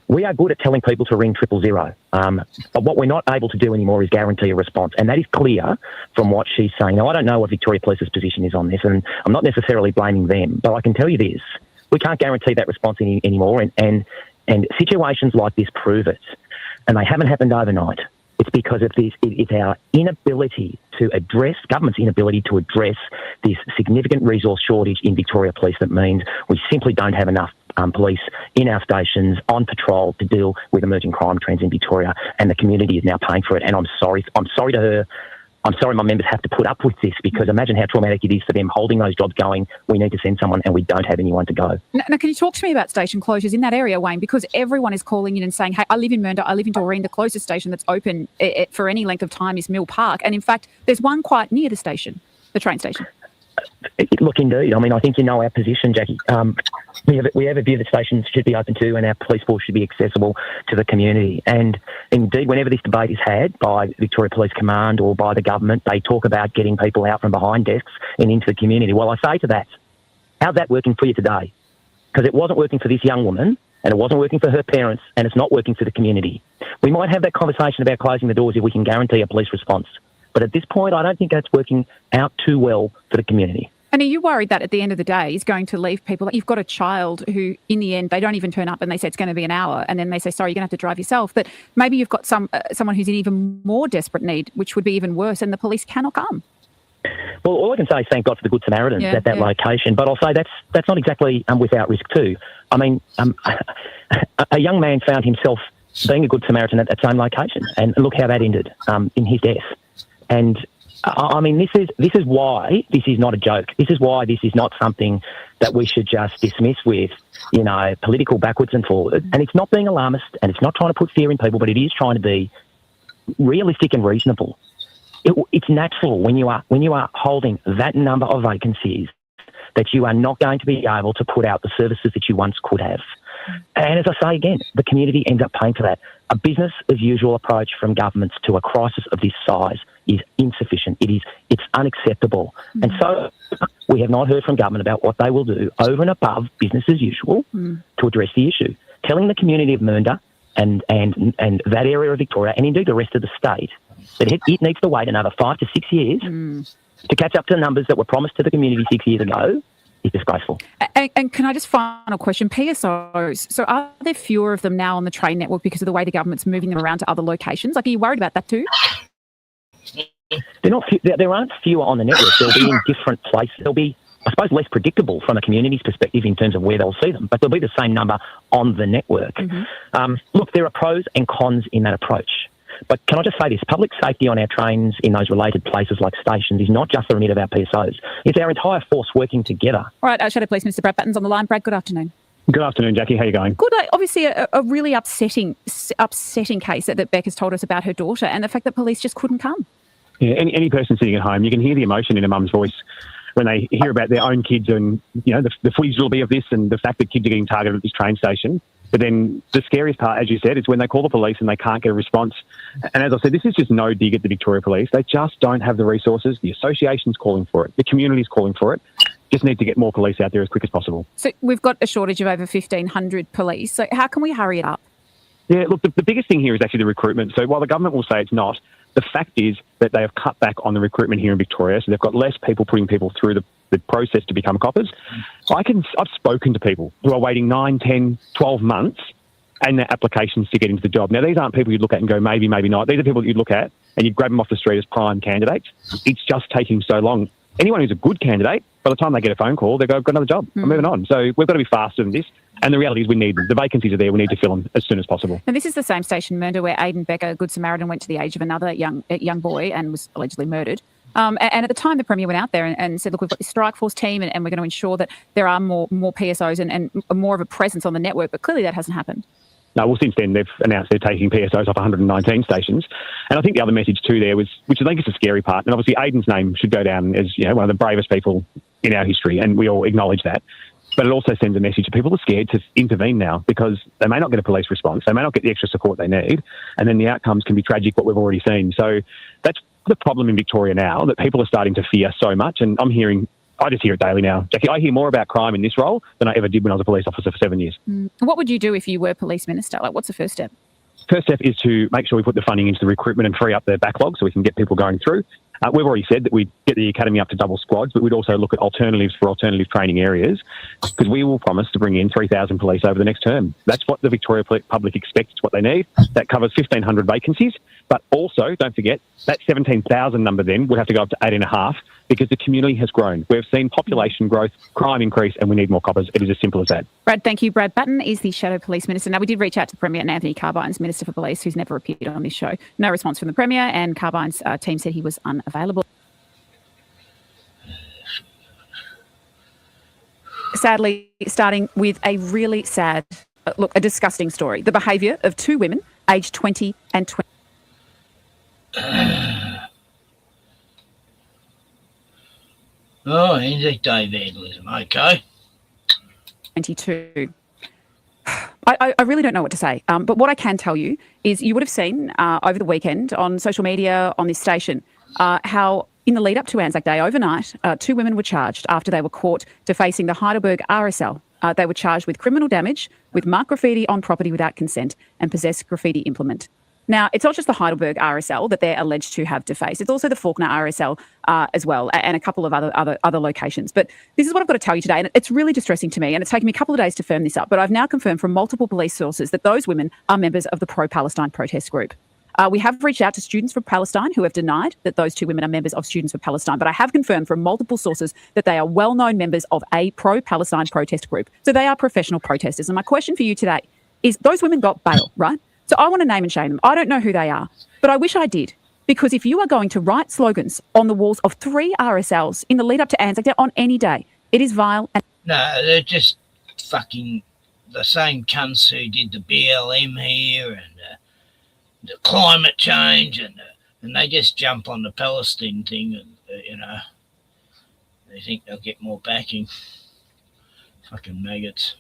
we are good at telling people to ring 000, but what we're not able to do anymore is guarantee a response, and that is clear from what she's saying. Now, I don't know what Victoria Police's position is on this, and I'm not necessarily blaming them, but I can tell you this: we can't guarantee that response anymore, and situations like this prove it. And they haven't happened overnight. It's because of this. It's our inability to address, government's inability to address this significant resource shortage in Victoria Police that means we simply don't have enough police in our stations on patrol to deal with emerging crime trends in Victoria, and the community is now paying for it. And I'm sorry to her. I'm sorry my members have to put up with this, because imagine how traumatic it is for them holding those jobs going. We need to send someone and we don't have anyone to go. Now, can you talk to me about station closures in that area, Wayne? Because everyone is calling in and saying, hey, I live in Mernda, I live in Doreen. The closest station that's open for any length of time is Mill Park. And in fact, there's one quite near the station, the train station. Look, indeed. I mean, I think you know our position, Jackie. We have a view that stations should be open too, and our police force should be accessible to the community. And indeed, whenever this debate is had by Victoria Police Command or by the government, they talk about getting people out from behind desks and into the community. Well, I say to that, how's that working for you today? Because it wasn't working for this young woman, and it wasn't working for her parents, and it's not working for the community. We might have that conversation about closing the doors if we can guarantee a police response. But at this point, I don't think that's working out too well for the community. And are you worried that at the end of the day is going to leave people? Like, you've got a child who, in the end, they don't even turn up and they say it's going to be an hour, and then they say, sorry, you're going to have to drive yourself. But maybe you've got someone who's in even more desperate need, which would be even worse, and the police cannot come. Well, all I can say is thank God for the Good Samaritans at that location. But I'll say that's not exactly without risk too. I mean, a young man found himself being a Good Samaritan at that same location, and look how that ended in his death. And I mean, this is why this is not a joke. This is why this is not something that we should just dismiss with, you know, political backwards and forward. And it's not being alarmist, and it's not trying to put fear in people, but it is trying to be realistic and reasonable. It's natural when you are holding that number of vacancies that you are not going to be able to put out the services that you once could have. And as I say again, the community ends up paying for that. A business as usual approach from governments to a crisis of this size is insufficient. It's unacceptable. And so we have not heard from government about what they will do over and above business as usual to address the issue. Telling the community of Mernda and that area of Victoria, and indeed the rest of the state, that it needs to wait another 5 to 6 years to catch up to the numbers that were promised to the community 6 years ago is disgraceful. And can I just, final question, PSOs, so are there fewer of them now on the train network because of the way the government's moving them around to other locations? Like, are you worried about that too? There aren't fewer on the network. They'll be in different places. They'll be, I suppose, less predictable from a community's perspective in terms of where they'll see them, but there'll be the same number on the network. Look, there are pros and cons in that approach. But can I just say this? Public safety on our trains in those related places like stations is not just the remit of our PSOs. It's our entire force working together. All right, Shadow Police Minister Brad Batten's on the line. Brad, good afternoon. Good afternoon, Jackie. How are you going? Good. Obviously, a really upsetting case that Beck has told us about her daughter, and the fact that police just couldn't come. Yeah, any person sitting at home, you can hear the emotion in a mum's voice when they hear about their own kids and, the footage will be of this and the fact that kids are getting targeted at this train station. But then the scariest part, as you said, is when they call the police and they can't get a response. And as I said, this is just no dig at the Victoria Police. They just don't have the resources. The association's calling for it. The community's calling for it. Just need to get more police out there as quick as possible. So we've got a shortage of over 1,500 police. So how can we hurry it up? Yeah, look, the biggest thing here is actually the recruitment. So while the government will say it's not, the fact is that they have cut back on the recruitment here in Victoria. So they've got less people putting people through the process to become coppers. I've spoken to people who are waiting 9, 10, 12 months and their applications to get into the job. Now, these aren't people you'd look at and go, maybe, maybe not. These are people that you'd look at and you'd grab them off the street as prime candidates. It's just taking so long. Anyone who's a good candidate, by the time they get a phone call, they go, I've got another job. I'm moving on. So we've got to be faster than this. And the reality is we need them. The vacancies are there. We need to fill them as soon as possible. Now, this is the same station, Mernda, where Aidan Becker, Good Samaritan, went to the age of another young boy and was allegedly murdered. And at the time, the Premier went out there and said, look, we've got this strike force team and we're going to ensure that there are more PSOs and more of a presence on the network. But clearly that hasn't happened. No, well, since then, they've announced they're taking PSOs off 119 stations. And I think the other message too there was, which I think is the scary part, and obviously Aidan's name should go down as one of the bravest people in our history, and we all acknowledge that. But it also sends a message to people who are scared to intervene now because they may not get a police response, they may not get the extra support they need, and then the outcomes can be tragic, what we've already seen. So that's the problem in Victoria now, that people are starting to fear so much, and I just hear it daily now. Jackie, I hear more about crime in this role than I ever did when I was a police officer for 7 years. What would you do if you were police minister? Like, what's the first step? First step is to make sure we put the funding into the recruitment and free up the backlog so we can get people going through. We've already said that we'd get the academy up to double squads, but we'd also look at alternatives for alternative training areas because we will promise to bring in 3,000 police over the next term. That's what the Victoria public expects, it's what they need. That covers 1,500 vacancies, but also, don't forget, that 17,000 number then would have to go up to 8.5 because the community has grown. We've seen population growth, crime increase, and we need more coppers. It is as simple as that. Brad, thank you. Brad Button is the Shadow Police Minister. Now, we did reach out to the Premier and Anthony Carbine's Minister for Police, who's never appeared on this show. No response from the Premier, and Carbine's team said he was unavailable. Sadly, starting with a really sad, a disgusting story. The behaviour of two women, aged 20 and 20. Oh, he's Dave vandalism. Okay. 22. I really don't know what to say. But what I can tell you is you would have seen over the weekend on social media, on this station, how in the lead up to Anzac Day overnight, two women were charged after they were caught defacing the Heidelberg RSL. They were charged with criminal damage, with marked graffiti on property without consent, and possessed graffiti implement. Now, it's not just the Heidelberg RSL that they're alleged to have defaced. It's also the Faulkner RSL as well, and a couple of other locations. But this is what I've got to tell you today, and it's really distressing to me, and it's taken me a couple of days to firm this up, but I've now confirmed from multiple police sources that those women are members of the pro-Palestine protest group. We have reached out to Students for Palestine who have denied that those two women are members of Students for Palestine, but I have confirmed from multiple sources that they are well-known members of a pro-Palestine protest group. So they are professional protesters. And my question for you today is, those women got bail, right? So I want to name and shame them. I don't know who they are, but I wish I did. Because if you are going to write slogans on the walls of 3 RSLs in the lead up to Anzac Day on any day, it is vile. No, they're just fucking the same cunts who did the BLM here and the climate change, and they just jump on the Palestine thing and, they think they'll get more backing. Fucking maggots.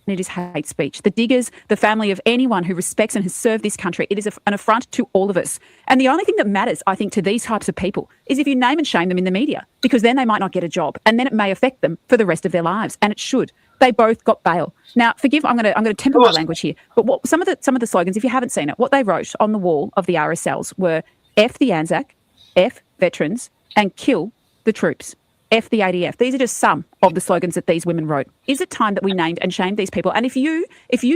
It is hate speech. The Diggers, the family of anyone who respects and has served this country, it is an affront to all of us. And the only thing that matters, I think, to these types of people is if you name and shame them in the media, because then they might not get a job, and then it may affect them for the rest of their lives, and it should. They both got bail. Now, forgive, I'm going to temper my language here, but some of the slogans, if you haven't seen it, what they wrote on the wall of the RSLs were F the Anzac, F veterans, and kill the troops. F the ADF. These are just some of the slogans that these women wrote. Is it time that we named and shamed these people? And if you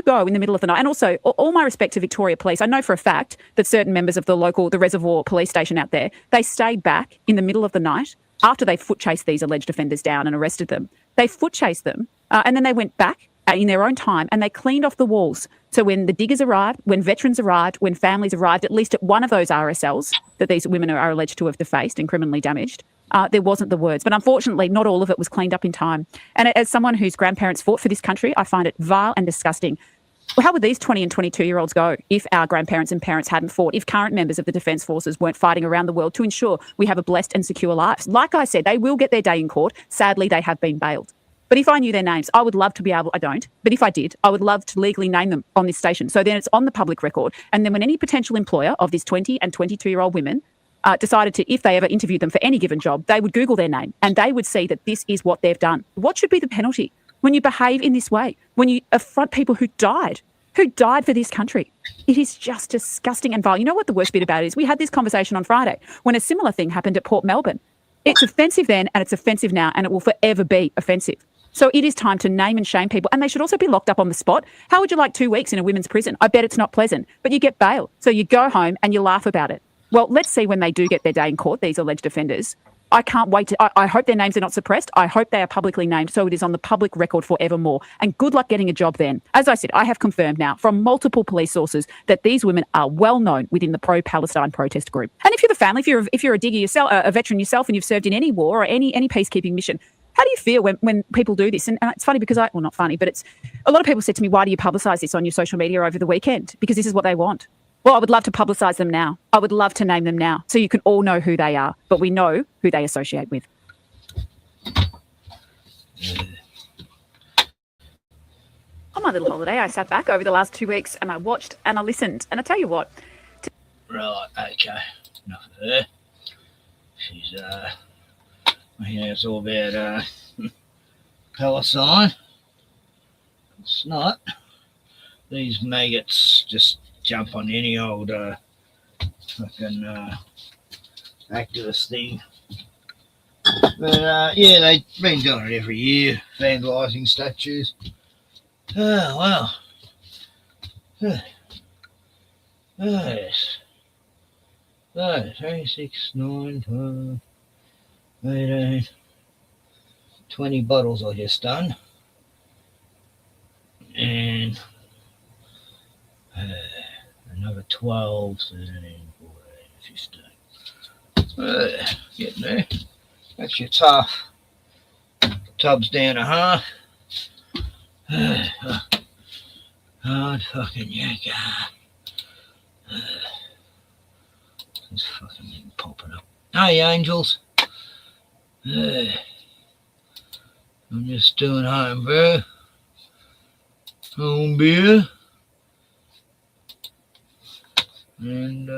go in the middle of the night, and also all my respect to Victoria Police, I know for a fact that certain members of the Reservoir Police Station out there, they stayed back in the middle of the night after they foot chased these alleged offenders down and arrested them. They foot chased them and then they went back in their own time and they cleaned off the walls. So when the Diggers arrived, when veterans arrived, when families arrived, at least at one of those RSLs that these women are alleged to have defaced and criminally damaged, there wasn't the words. But unfortunately, not all of it was cleaned up in time. And as someone whose grandparents fought for this country, I find it vile and disgusting. Well, how would these 20 and 22-year-olds go if our grandparents and parents hadn't fought, if current members of the Defence Forces weren't fighting around the world to ensure we have a blessed and secure life? Like I said, they will get their day in court. Sadly, they have been bailed. But if I knew their names, I would love to be able, I don't, but if I did, I would love to legally name them on this station. So then it's on the public record. And then when any potential employer of these 20 and 22-year-old women decided to, if they ever interviewed them for any given job, they would Google their name and they would see that this is what they've done. What should be the penalty when you behave in this way, when you affront people who died for this country? It is just disgusting and vile. You know what the worst bit about it is? We had this conversation on Friday when a similar thing happened at Port Melbourne. It's offensive then and it's offensive now and it will forever be offensive. So it is time to name and shame people, and they should also be locked up on the spot. How would you like 2 weeks in a women's prison? I bet it's not pleasant, but you get bail. So you go home and you laugh about it. Well, let's see when they do get their day in court, these alleged offenders. I can't wait I hope their names are not suppressed. I hope they are publicly named so it is on the public record forevermore. And good luck getting a job then. As I said, I have confirmed now from multiple police sources that these women are well known within the pro-Palestine protest group. And if you're the family, if you're a digger yourself, a veteran yourself, and you've served in any war or any peacekeeping mission, how do you feel when people do this? And it's funny because not funny, but it's a lot of people said to me, why do you publicise this on your social media over the weekend? Because this is what they want. Well, I would love to publicise them now. I would love to name them now so you can all know who they are, but we know who they associate with. On my little holiday, I sat back over the last 2 weeks and I watched and I listened. And I tell you what. Right, okay. Enough of her. She's, it's all about Palestine. It's not. These maggots just jump on any old fucking activist thing. But yeah, they've been doing it every year, vandalising statues. Oh, wow. Yes. 3, 6, 9, 12, 18, 20 bottles I just done. And another 12, 13, 14, 15. Getting there. That's your tough. Tub's down a half. Hard fucking yakka. This fucking thing popping up. Hey, angels. I'm just doing home brew. Home beer. And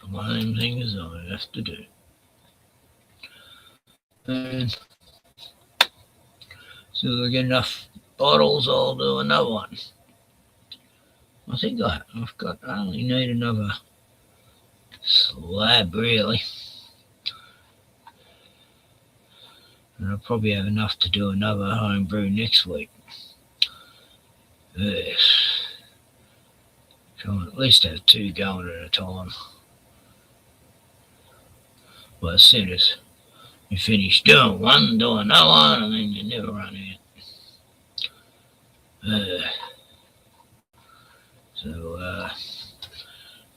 my own things I have to do. And so I get enough bottles, I'll do another one. I think I only need another slab really. And I'll probably have enough to do another home brew next week. Yes. So I'll at least have 2 going at a time. Well, as soon as you finish doing one, do another one, and then you never run out. So,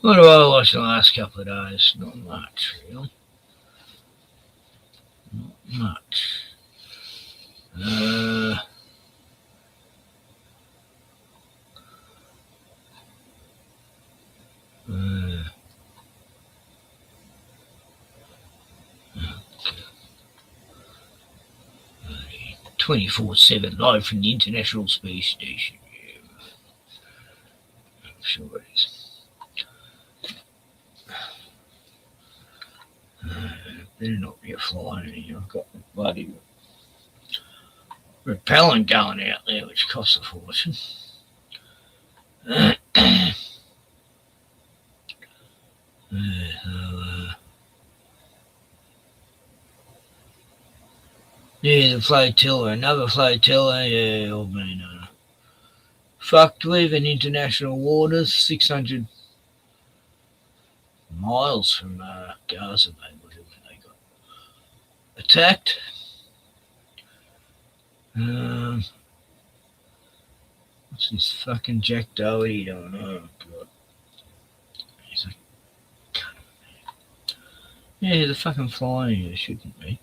what have I watched the last couple of days? Not much, really. Not much. Okay. 24/7 live from the International Space Station. Yeah. I'm sure it is. Better not be a fly in here. I've got the bloody repellent going out there, which costs a fortune. Yeah, the flotilla, another flotilla, yeah, all been fucked with in international waters, 600 miles from Gaza, they got attacked. What's this fucking Jack Doherty doing? Oh, God. He's like, yeah, the fucking flying here, shouldn't be.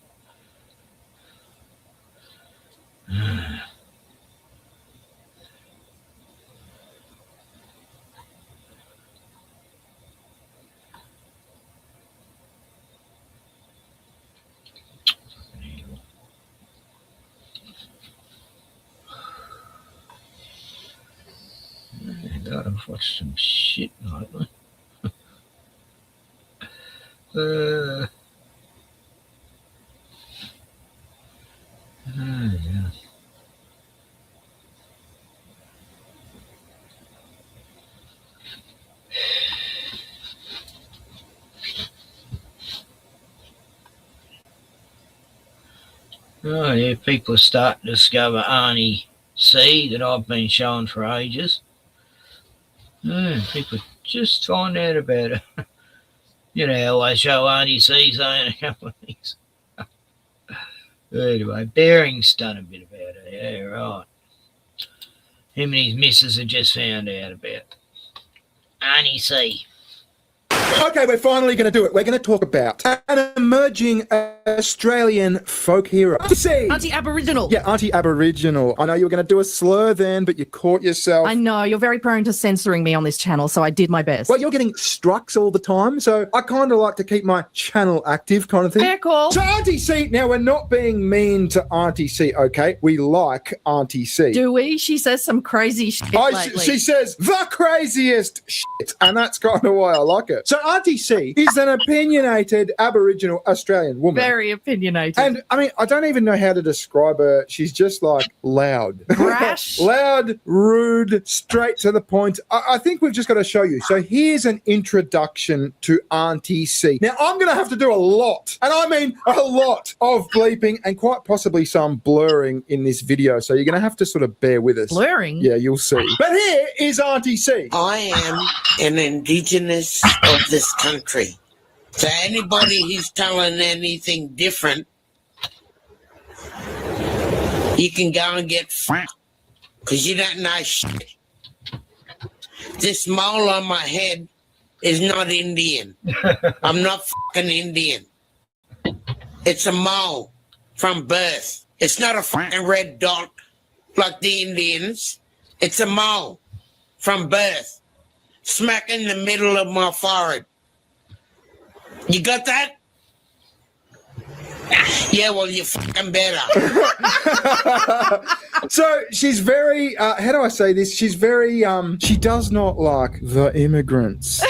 God, I've watched some shit lately. Yeah. Oh, yeah, people are starting to discover Arnie C that I've been showing for ages. Yeah, people just find out about it. You know how I show Arnie C, say, in a couple of things. Anyway, Bearing's done a bit about it. Yeah, right. Him and his missus have just found out about Arnie C. Okay, we're finally going to do it. We're going to talk about an emerging Australian folk hero. Anti-Aboriginal. Yeah, anti-Aboriginal. I know you were going to do a slur then, but you caught yourself. I know, you're very prone to censoring me on this channel, so I did my best. Well, you're getting strucks all the time, so I kind of like to keep my channel active kind of thing. Fair call. So Auntie C, now we're not being mean to Auntie C, okay? We like Auntie C. Do we? She says some crazy shit lately. She says the craziest shit, and that's kind of why I like it. So Auntie C is an opinionated Aboriginal Australian woman. Very opinionated. And I mean, I don't even know how to describe her. She's just like loud. Brash. Loud, rude, straight to the point. I think we've just got to show you. So here's an introduction to Auntie C. Now, I'm going to have to do a lot, and I mean a lot of bleeping and quite possibly some blurring in this video. So you're going to have to sort of bear with us. Blurring? Yeah, you'll see. But here is Auntie C. I am an Indigenous of this country. So anybody who's telling anything different, you can go and get fucked because you don't know shit. This mole on my head is not Indian. I'm not fucking Indian. It's a mole from birth. It's not a fucking red dot like the Indians. It's a mole from birth. Smack in the middle of my forehead. You got that? Yeah, well, you fucking better. So she's very, how do I say this? She's very, she does not like the immigrants.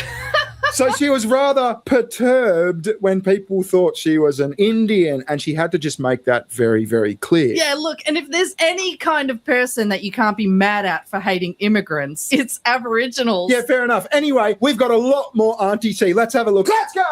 So she was rather perturbed when people thought she was an Indian, and she had to just make that very, very clear. Yeah, look, and if there's any kind of person that you can't be mad at for hating immigrants, it's Aboriginals. Yeah, fair enough. Anyway, we've got a lot more Auntie C. Let's have a look. Let's go!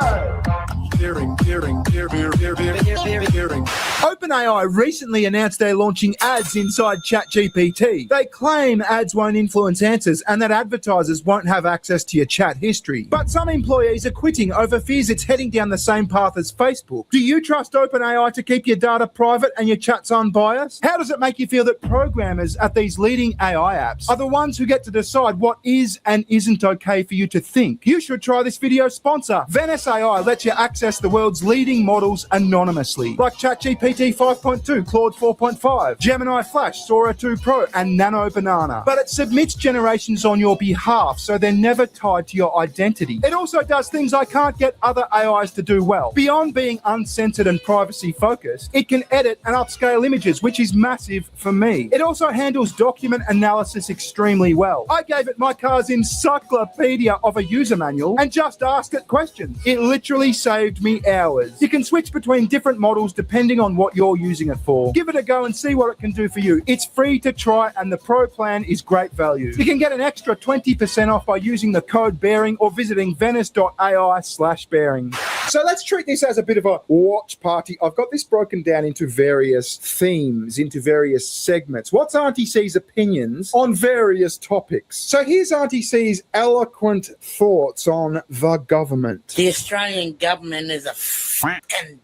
OpenAI recently announced they're launching ads inside ChatGPT. They claim ads won't influence answers and that advertisers won't have access to your chat history. But some employees are quitting over fears it's heading down the same path as Facebook. Do you trust OpenAI to keep your data private and your chats unbiased? How does it make you feel that programmers at these leading AI apps are the ones who get to decide what is and isn't okay for you to think? You should try this video's sponsor. Venice AI lets you access the world's leading models anonymously, like ChatGPT 5.2, Claude 4.5, Gemini Flash, Sora 2 Pro, and Nano Banana. But it submits generations on your behalf, so they're never tied to your identity. It also does things I can't get other AIs to do well. Beyond being uncensored and privacy-focused, it can edit and upscale images, which is massive for me. It also handles document analysis extremely well. I gave it my car's encyclopedia of a user manual and just asked it questions. It literally saved me hours. You can switch between different models depending on what you're using it for. Give it a go and see what it can do for you. It's free to try and the Pro plan is great value. You can get an extra 20% off by using the code BEARING or visiting venice.ai/bearing. So let's treat this as a bit of a watch party. I've got this broken down into various themes, into various segments. What's Auntie C's opinions on various topics? So here's Auntie C's eloquent thoughts on the government. The Australian government is a fucking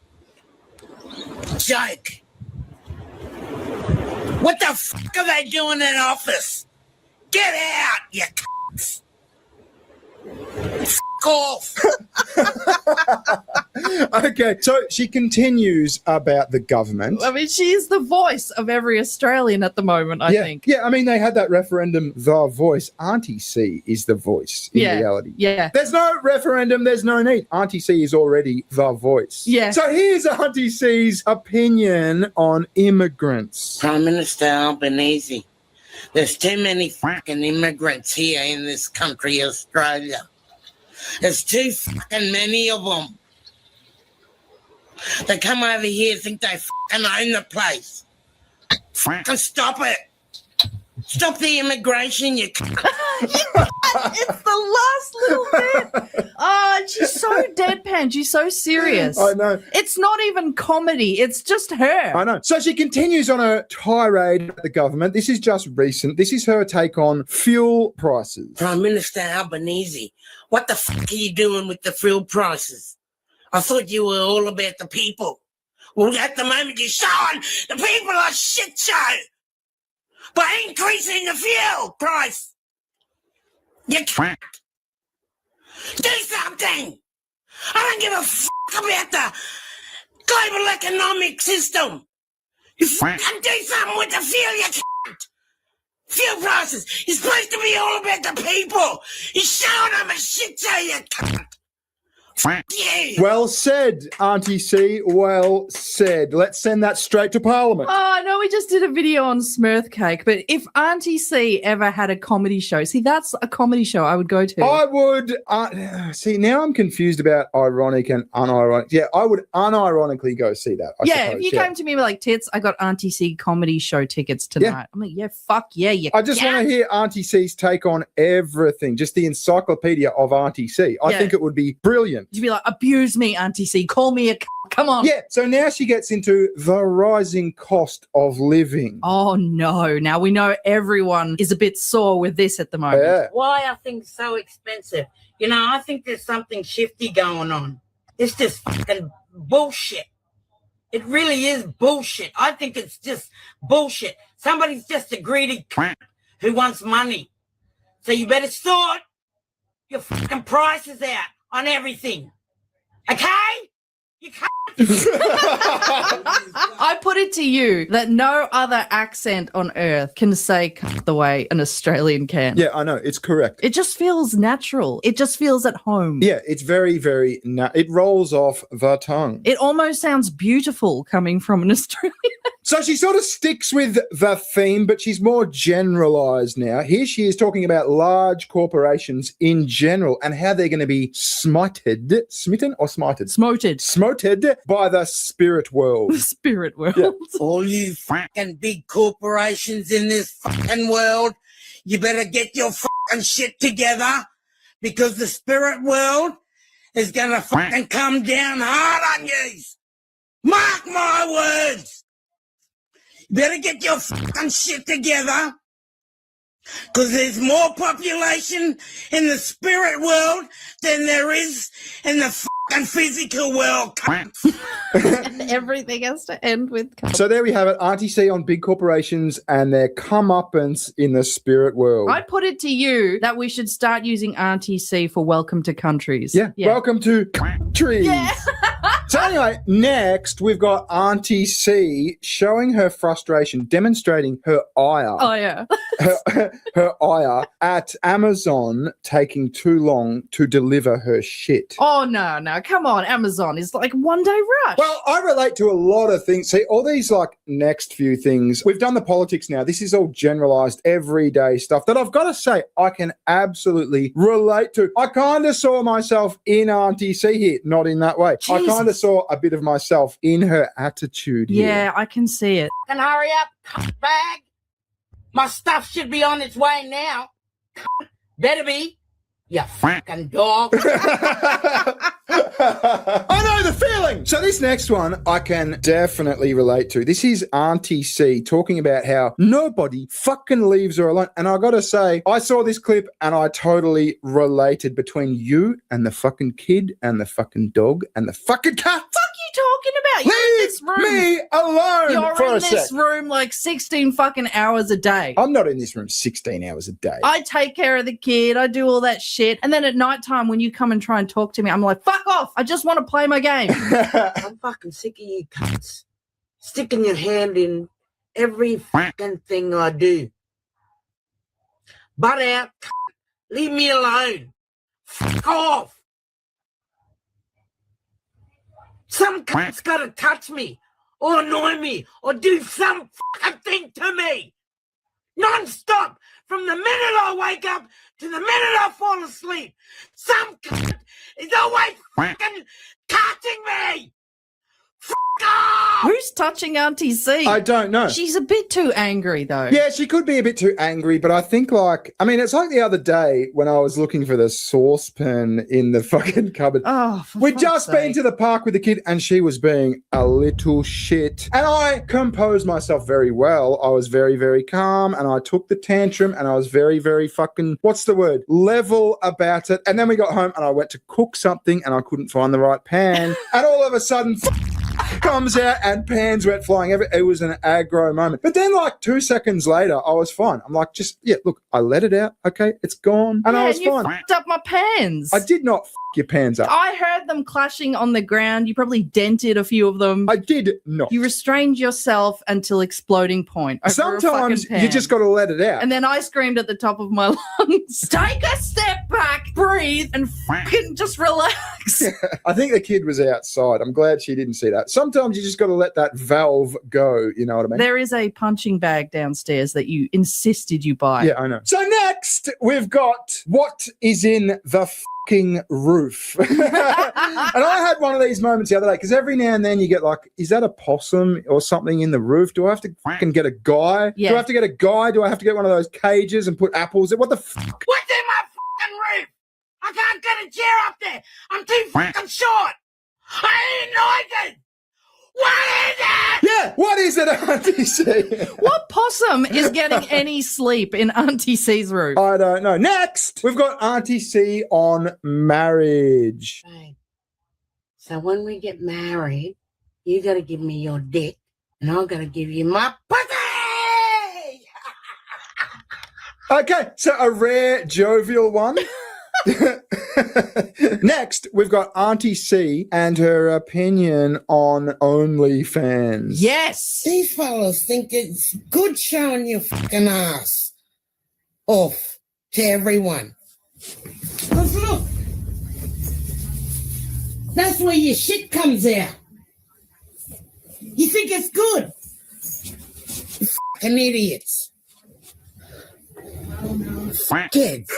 joke. What the fuck are they doing in office? Get out, you cunts. F*** off. Okay, so she continues about the government. I mean, she is the voice of every Australian at the moment, I think. Yeah, I mean, they had that referendum, the voice. Auntie C is the voice in reality. Yeah. There's no referendum, there's no need. Auntie C is already the voice. Yeah. So here's Auntie C's opinion on immigrants. Prime Minister Albanese, There's too many fucking immigrants here in this country, Australia. There's too fucking many of them. They come over here, think they fucking own the place. Fucking stop it. Stop the immigration, you cunt. It's the last little bit. Oh, and she's so deadpan. She's so serious. I know. It's not even comedy. It's just her. I know. So she continues on her tirade at the government. This is just recent. This is her take on fuel prices. Prime Minister Albanese, what the fuck are you doing with the fuel prices? I thought you were all about the people. Well, at the moment you're showing the people are shit show by increasing the fuel price. You can't. Do something. I don't give a fuck about the global economic system. You fucking do something with the fuel, you can't. Fuel prices. You're supposed to be all about the people. You're showing them a shit show, you can't. You. Well said, Auntie C. Well said. Let's send that straight to Parliament. Oh, no, we just did a video on Smurf Cake, but if Auntie C ever had a comedy show, see, that's a comedy show I would go to. I would, see, now I'm confused about ironic and unironic. Yeah, I would unironically go see that, I suppose, if you came to me with like, tits, I got Auntie C comedy show tickets tonight. Yeah. I'm like, yeah, fuck yeah, you I just want to hear Auntie C's take on everything, just the encyclopedia of Auntie C. I think it would be brilliant. You'd be like, abuse me, Auntie C. Call me a come on. Yeah, so now she gets into the rising cost of living. Oh, no. Now we know everyone is a bit sore with this at the moment. Yeah. Why are things so expensive? You know, I think there's something shifty going on. It's just fucking bullshit. It really is bullshit. I think it's just bullshit. Somebody's just a greedy cunt who wants money. So you better sort your fucking prices out on everything. Okay? You can't. I put it to you that no other accent on earth can say cunt the way an Australian can. Yeah, I know. It's correct. It just feels natural. It just feels at home. Yeah, it's very, very, it rolls off the tongue. It almost sounds beautiful coming from an Australian. So she sort of sticks with the theme, but she's more generalized now. Here she is talking about large corporations in general and how they're going to be smitten or smited? Smoted by the spirit world. The spirit world. Yeah. All you fucking big corporations in this fucking world, you better get your fucking shit together because the spirit world is going to fucking come down hard on you. Mark my words. You better get your fucking shit together because there's more population in the spirit world than there is in the fucking physical world. Everything has to end with cunt. So there we have it. Auntie C on big corporations and their comeuppance in the spirit world. I put it to you that we should start using Auntie C for welcome to countries. Yeah. Welcome to countries. Yeah. So anyway, next we've got Auntie C showing her frustration, demonstrating her ire. Oh, yeah. her ire at Amazon taking too long to deliver her shit. Oh, no. Come on. Amazon is like one day rush. Well, I relate to a lot of things. See, all these like next few things, we've done the politics now. This is all generalized everyday stuff that I've got to say I can absolutely relate to. I kind of saw myself in Auntie C here, not in that way. Jesus. I kind of saw a bit of myself in her attitude here. Yeah, I can see it. Fucking hurry up, cunt bag. My stuff should be on its way now. Better be. You fucking dog. I know the feeling. So this next one I can definitely relate to. This is Auntie C talking about how nobody fucking leaves her alone. And I got to say, I saw this clip and I totally related between you and the fucking kid and the fucking dog and the fucking cat. What are you talking about? You're in this room. Me alone You're for in a this sec. room like 16 fucking hours a day. I'm not in this room 16 hours a day. I take care of the kid. I do all that shit. And then at nighttime when you come and try and talk to me, I'm like, fuck off. I just want to play my game. I'm fucking sick of you cunts sticking your hand in every fucking thing I do. Butt out. Leave me alone. Fuck off. Some cunt's got to touch me or annoy me or do some fucking thing to me. non-stop from the minute I wake up to the minute I fall asleep. Some cunt is always fucking touching me. Who's touching Auntie C? I don't know. She's a bit too angry, though. Yeah, she could be a bit too angry, but I think it's like the other day when I was looking for the saucepan in the fucking cupboard. Oh, We'd just been to the park with the kid and she was being a little shit. And I composed myself very well. I was very, very calm and I took the tantrum and I was very, very fucking, level about it. And then we got home and I went to cook something and I couldn't find the right pan. And all of a sudden, comes out and pans went flying everywhere. It was an aggro moment. But then 2 seconds later, I was fine. I'm like, look, I let it out. Okay, it's gone. And I was you fine. Fucked up my pans. I did not your pans up. I heard them clashing on the ground. You probably dented a few of them. I did not. You restrained yourself until exploding point. Over Sometimes a fucking pan. you just got to let it out. And then I screamed at the top of my lungs, take a step back, breathe, and fucking just relax. I think the kid was outside. I'm glad she didn't see that. Sometimes you just got to let that valve go. You know what I mean? There is a punching bag downstairs that you insisted you buy. Yeah, I know. So next, we've got what is in the fucking roof. And I had one of these moments the other day because every now and then you get is that a possum or something in the roof? Do I have to fucking get a guy? Yeah. Do I have to get a guy? Do I have to get one of those cages and put apples in? What the fuck? What's in my fucking roof? I can't get a chair up there. I'm too fucking short. I ain't noises. What is it? Yeah, what is it, Auntie C? What possum is getting any sleep in Auntie C's roof? I don't know. Next, we've got Auntie C on marriage. Right. So when we get married, you got to give me your dick, and I'm going to give you my pussy. Okay, so a rare jovial one. Next, we've got Auntie C and her opinion on OnlyFans. Yes! These fellas think it's good showing your fucking ass off to everyone. Because look, that's where your shit comes out. You think it's good? You fucking idiots. Kids.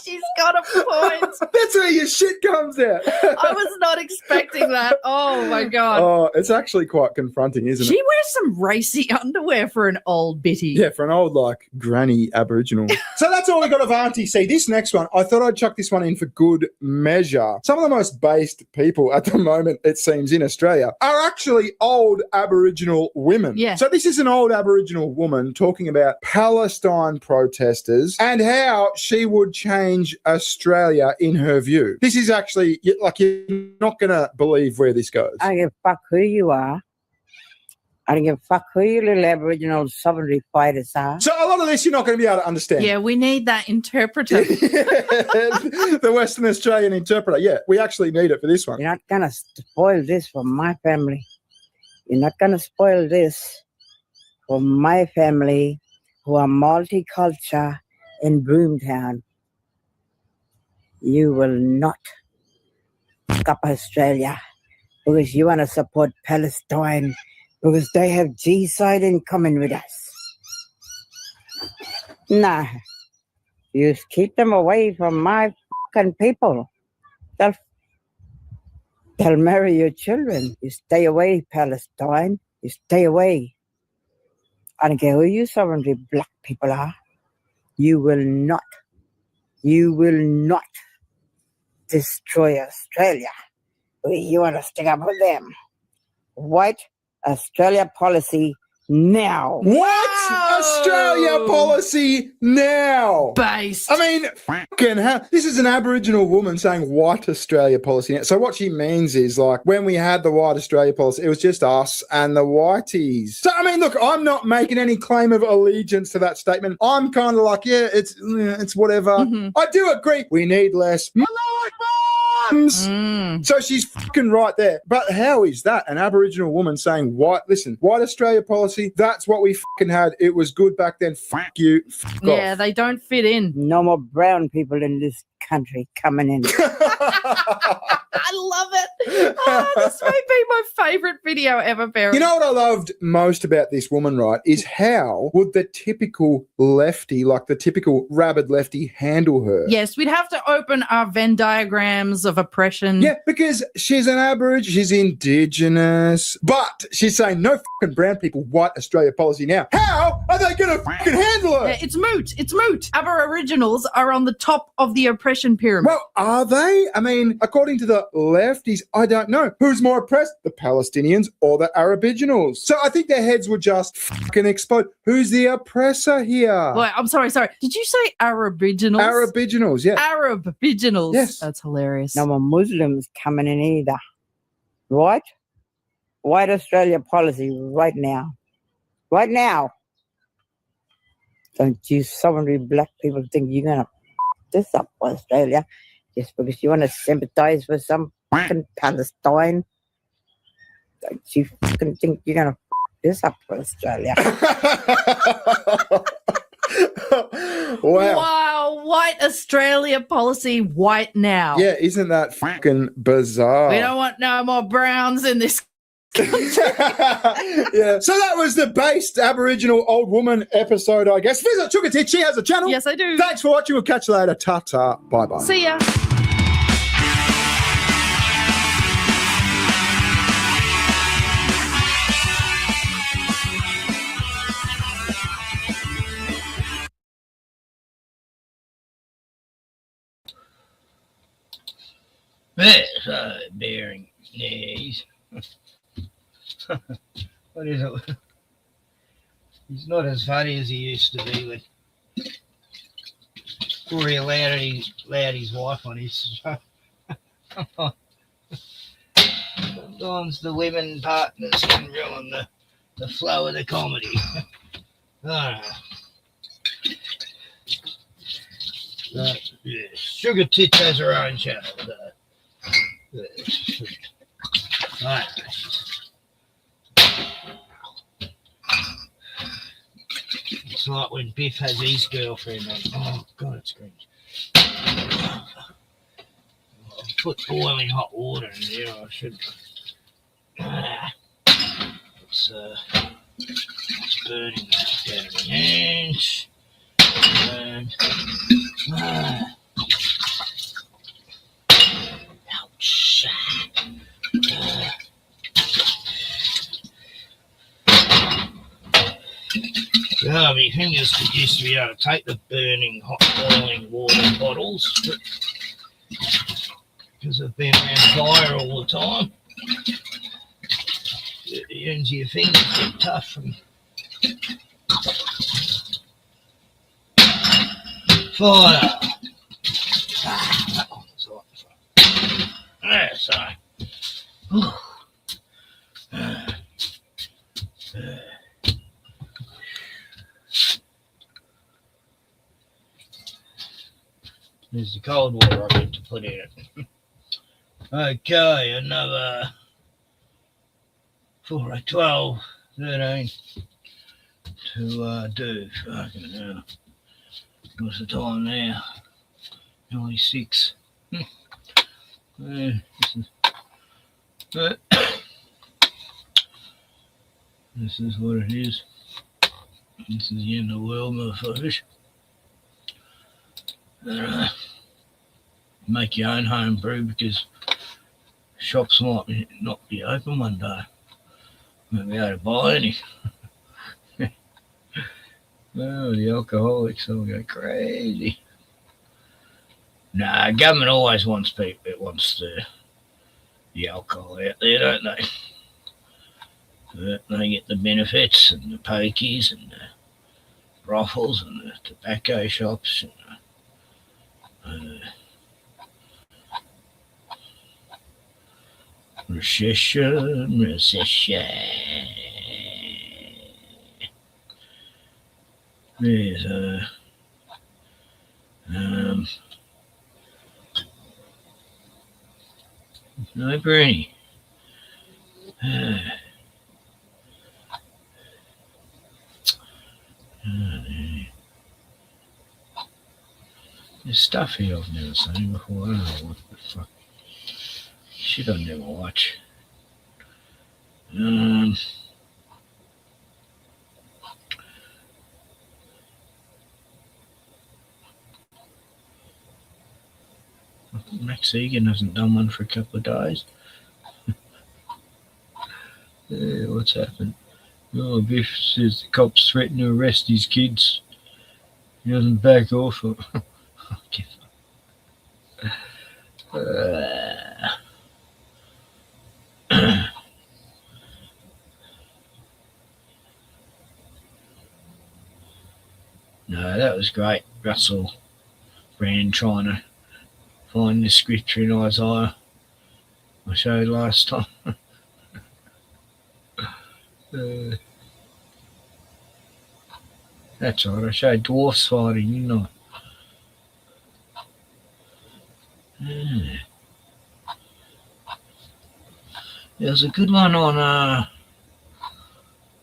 She's got a point. That's where your shit comes out. I was not expecting that. Oh, my God. Oh, it's actually quite confronting, isn't She it? wears some racy underwear for an old bitty. Yeah, for an old, granny Aboriginal. So that's all we got of Auntie C. This next one, I thought I'd chuck this one in for good measure. Some of the most based people at the moment, it seems, in Australia are actually old Aboriginal women. Yeah. So this is an old Aboriginal woman talking about Palestine protesters and how she would change Australia in her view. This is actually, you're not going to believe where this goes. I don't give a fuck who you are. I don't give a fuck who you little Aboriginal sovereignty fighters are. So a lot of this you're not going to be able to understand. Yeah, we need that interpreter. The Western Australian interpreter. Yeah, we actually need it for this one. You're not going to spoil this for my family. You're not going to spoil this for my family who are multicultural in Broomtown. You will not fuck up Australia because you want to support Palestine because they have G-side in common with us. Nah, you keep them away from my fucking people. They'll marry your children. You stay away, Palestine. You stay away. I don't care who you sovereignty black people are. You will not destroy Australia. You want to stick up with them. White Australia policy now. What? Australia policy now. Based. I mean, fucking hell. This is an Aboriginal woman saying white Australia policy now. So what she means is when we had the white Australia policy, it was just us and the whiteys. So, I mean, look, I'm not making any claim of allegiance to that statement. I'm kind of it's whatever. Mm-hmm. I do agree. We need less. mums. So she's fucking right there. But how is that? An Aboriginal woman saying, white Australia policy, that's what we fucking had. It was good back then. Fuck you. Fuck Yeah, off. they don't fit in. No more brown people in this country coming in. I love it. Oh, this may be my favourite video ever, Barry. You know what I loved most about this woman, right, is how would the typical lefty, like the typical rabid lefty, handle her? Yes, we'd have to open our Venn diagrams of oppression. Yeah, because she's an Aborigine, she's Indigenous, but she's saying no fucking brown people, white Australia policy now. How are they going to fucking handle her? Yeah, it's moot. It's moot. Aboriginals are on the top of the oppression pyramid. Well, are they? I mean, according to the lefties, I don't know. Who's more oppressed, the Palestinians or the Aboriginals? So I think their heads would just fucking explode. Who's the oppressor here? Wait, I'm sorry. Did you say Aboriginals? Aboriginals, yeah. Aboriginals. Yes. That's hilarious. No more Muslims coming in either. Right? White Australia policy right now. Right now. Don't you sovereignty black people think you're going to this up for Australia just because you want to sympathise with some fucking Palestine? Don't you fucking think you're going to this up for Australia? Wow, white Australia policy, white now. Yeah, isn't that fucking bizarre? We don't want no more browns in this country. Yeah. So that was the based Aboriginal old woman episode, I guess. Visit Chukatit, she has a channel. Yes, I do. Thanks for watching. We'll catch you later. Ta-ta. Bye-bye. See ya. Yes, bearing knees. What is it? He's not as funny as he used to be when before he allowed his wife on his show. Sometimes the women partners can ruin the flow of the comedy. Alright. Yes. Sugar Tits has her own channel. Alright. It's like when Biff has his girlfriend on. Oh, God, it's cringe. Put boiling hot water in there. I should. It's burning down my hands. Ouch. Yeah, my fingers used to be able to take the burning hot boiling water bottles, but because they've been around fire all the time, your fingers get tough from fire. That one's hot. There, sorry. There's the cold water I get to put in it. Okay, another 4, 12, 13 to do. Fucking hell. What's the time now? Only 6. This is what it is. This is the end of the world, motherfuckers. Make your own home brew because shops might not be open one day. Won't be able to buy any. Oh, the alcoholics all go crazy. Nah, government always wants people. It wants the alcohol out there, don't they? They get the benefits and the pokies and the brothels and the tobacco shops. And, recession. There's No, Bernie. There's stuff here I've never seen before. I don't know what the fuck. Shit I never watch. Max Egan hasn't done one for a couple of days. What's happened? Oh, Biff says the cops threaten to arrest his kids. He doesn't back off. No, that was great. Russell Brand trying to find the scripture in Isaiah I showed last time. That's right, I showed dwarfs fighting, didn't I? There was a good one on,